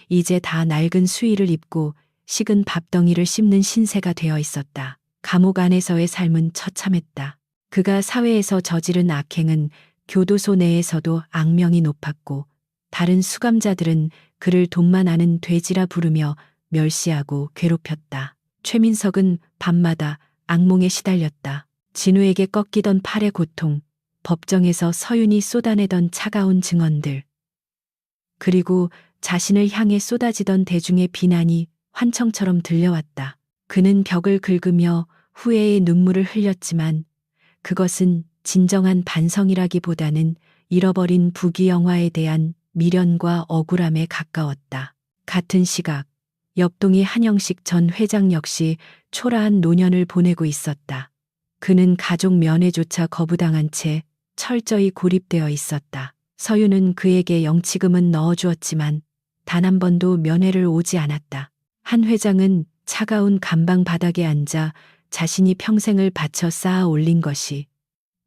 이제 다 낡은 수의를 입고 식은 밥덩이를 씹는 신세가 되어 있었다. 감옥 안에서의 삶은 처참했다. 그가 사회에서 저지른 악행은 교도소 내에서도 악명이 높았고 다른 수감자들은 그를 돈만 아는 돼지라 부르며 멸시하고 괴롭혔다. 최민석은 밤마다 악몽에 시달렸다. 진우에게 꺾이던 팔의 고통, 법정에서 서윤이 쏟아내던 차가운 증언들, 그리고 자신을 향해 쏟아지던 대중의 비난이 환청처럼 들려왔다. 그는 벽을 긁으며 후회의 눈물을 흘렸지만 그것은 진정한 반성이라기보다는 잃어버린 부귀영화에 대한 미련과 억울함에 가까웠다. 같은 시각, 옆동의 한영식 전 회장 역시 초라한 노년을 보내고 있었다. 그는 가족 면회조차 거부당한 채 철저히 고립되어 있었다. 서윤은 그에게 영치금은 넣어주었지만 단 한 번도 면회를 오지 않았다. 한 회장은 차가운 감방 바닥에 앉아 자신이 평생을 바쳐 쌓아 올린 것이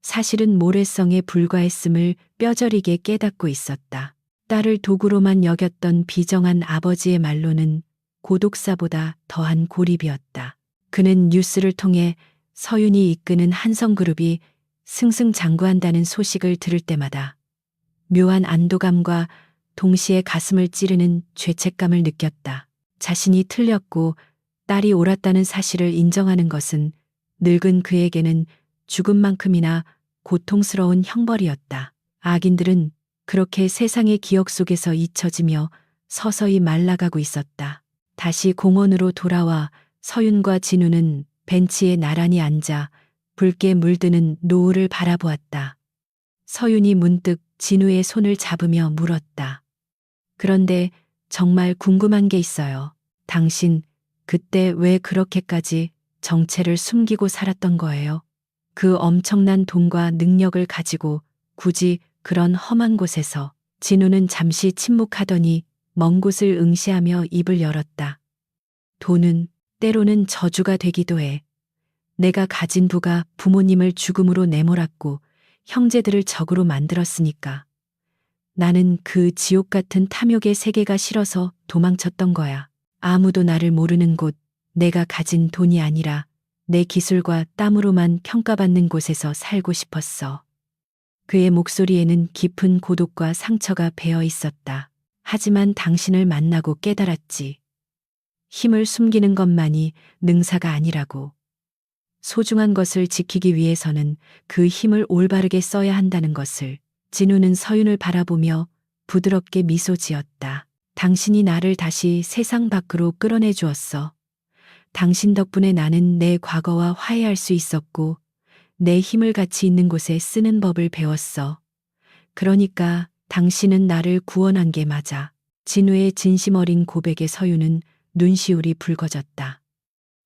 사실은 모래성에 불과했음을 뼈저리게 깨닫고 있었다. 딸을 도구로만 여겼던 비정한 아버지의 말로는 고독사보다 더한 고립이었다. 그는 뉴스를 통해 서윤이 이끄는 한성그룹이 승승장구한다는 소식을 들을 때마다 묘한 안도감과 동시에 가슴을 찌르는 죄책감을 느꼈다. 자신이 틀렸고 딸이 옳았다는 사실을 인정하는 것은 늙은 그에게는 죽음만큼이나 고통스러운 형벌이었다. 악인들은 그렇게 세상의 기억 속에서 잊혀지며 서서히 말라가고 있었다. 다시 공원으로 돌아와 서윤과 진우는 벤치에 나란히 앉아 붉게 물드는 노을을 바라보았다. 서윤이 문득 진우의 손을 잡으며 물었다. 그런데 정말 궁금한 게 있어요. 당신 그때 왜 그렇게까지 정체를 숨기고 살았던 거예요? 그 엄청난 돈과 능력을 가지고 굳이 그런 험한 곳에서. 진우는 잠시 침묵하더니 먼 곳을 응시하며 입을 열었다. 돈은 때로는 저주가 되기도 해. 내가 가진 부가 부모님을 죽음으로 내몰았고 형제들을 적으로 만들었으니까. 나는 그 지옥 같은 탐욕의 세계가 싫어서 도망쳤던 거야. 아무도 나를 모르는 곳, 내가 가진 돈이 아니라 내 기술과 땀으로만 평가받는 곳에서 살고 싶었어. 그의 목소리에는 깊은 고독과 상처가 배어 있었다. 하지만 당신을 만나고 깨달았지. 힘을 숨기는 것만이 능사가 아니라고. 소중한 것을 지키기 위해서는 그 힘을 올바르게 써야 한다는 것을. 진우는 서윤을 바라보며 부드럽게 미소 지었다. 당신이 나를 다시 세상 밖으로 끌어내 주었어. 당신 덕분에 나는 내 과거와 화해할 수 있었고 내 힘을 가치 있는 곳에 쓰는 법을 배웠어. 그러니까 당신은 나를 구원한 게 맞아. 진우의 진심 어린 고백에 서윤은 눈시울이 붉어졌다.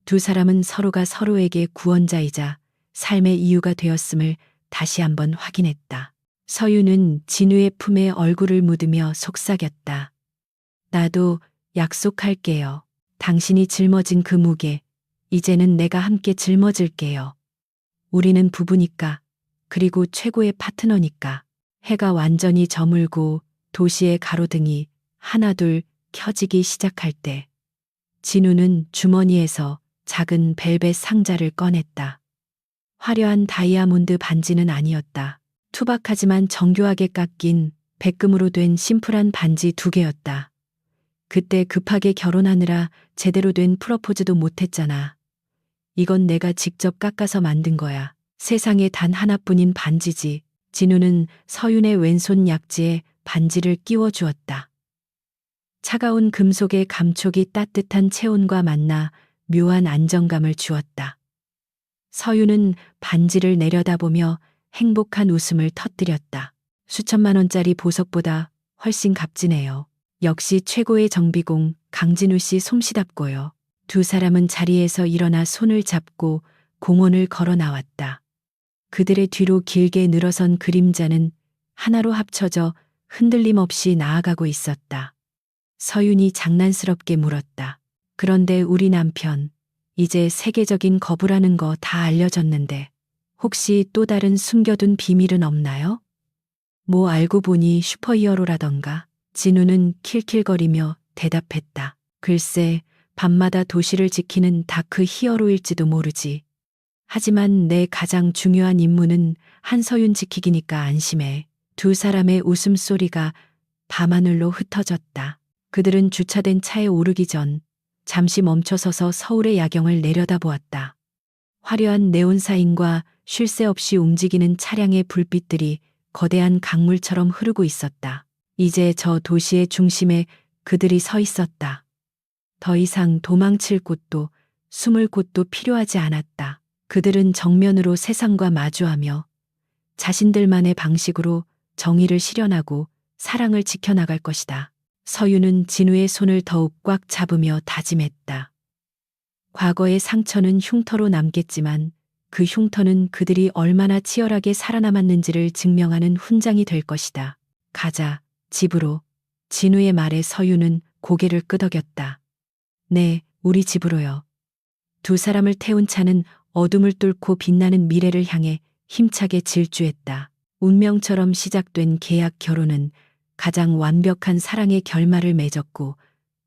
두 사람은 서로가 서로에게 구원자이자 삶의 이유가 되었음을 다시 한번 확인했다. 서유는 진우의 품에 얼굴을 묻으며 속삭였다. 나도 약속할게요. 당신이 짊어진 그 무게, 이제는 내가 함께 짊어질게요. 우리는 부부니까, 그리고 최고의 파트너니까. 해가 완전히 저물고 도시의 가로등이 하나둘 켜지기 시작할 때, 진우는 주머니에서 작은 벨벳 상자를 꺼냈다. 화려한 다이아몬드 반지는 아니었다. 투박하지만 정교하게 깎인 백금으로 된 심플한 반지 2개였다. 그때 급하게 결혼하느라 제대로 된 프러포즈도 못했잖아. 이건 내가 직접 깎아서 만든 거야. 세상에 단 하나뿐인 반지지. 진우는 서윤의 왼손 약지에 반지를 끼워 주었다. 차가운 금속의 감촉이 따뜻한 체온과 만나 묘한 안정감을 주었다. 서윤은 반지를 내려다보며 행복한 웃음을 터뜨렸다. 수천만 원짜리 보석보다 훨씬 값지네요. 역시 최고의 정비공 강진우 씨 솜씨답고요. 두 사람은 자리에서 일어나 손을 잡고 공원을 걸어 나왔다. 그들의 뒤로 길게 늘어선 그림자는 하나로 합쳐져 흔들림 없이 나아가고 있었다. 서윤이 장난스럽게 물었다. 그런데 우리 남편, 이제 세계적인 거부라는 거 다 알려졌는데 혹시 또 다른 숨겨둔 비밀은 없나요? 뭐 알고 보니 슈퍼히어로라던가. 진우는 킬킬거리며 대답했다. 글쎄, 밤마다 도시를 지키는 다크 히어로일지도 모르지. 하지만 내 가장 중요한 임무는 한서윤 지키기니까 안심해. 두 사람의 웃음소리가 밤하늘로 흩어졌다. 그들은 주차된 차에 오르기 전 잠시 멈춰서서 서울의 야경을 내려다보았다. 화려한 네온사인과 쉴 새 없이 움직이는 차량의 불빛들이 거대한 강물처럼 흐르고 있었다. 이제 저 도시의 중심에 그들이 서 있었다. 더 이상 도망칠 곳도 숨을 곳도 필요하지 않았다. 그들은 정면으로 세상과 마주하며 자신들만의 방식으로 정의를 실현하고 사랑을 지켜나갈 것이다. 서유는 진우의 손을 더욱 꽉 잡으며 다짐했다. 과거의 상처는 흉터로 남겠지만 그 흉터는 그들이 얼마나 치열하게 살아남았는지를 증명하는 훈장이 될 것이다. 가자, 집으로. 진우의 말에 서유는 고개를 끄덕였다. 네, 우리 집으로요. 두 사람을 태운 차는 어둠을 뚫고 빛나는 미래를 향해 힘차게 질주했다. 운명처럼 시작된 계약 결혼은 가장 완벽한 사랑의 결말을 맺었고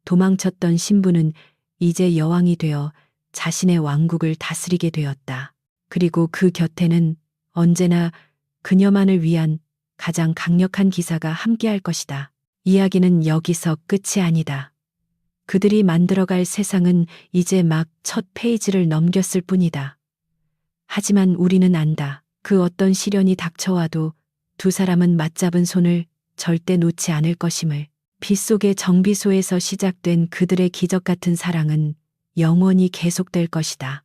도망쳤던 신부는 이제 여왕이 되어 자신의 왕국을 다스리게 되었다. 그리고 그 곁에는 언제나 그녀만을 위한 가장 강력한 기사가 함께할 것이다. 이야기는 여기서 끝이 아니다. 그들이 만들어갈 세상은 이제 막 첫 페이지를 넘겼을 뿐이다. 하지만 우리는 안다. 그 어떤 시련이 닥쳐와도 두 사람은 맞잡은 손을 절대 놓지 않을 것임을. 빗속의 정비소에서 시작된 그들의 기적 같은 사랑은 영원히 계속될 것이다.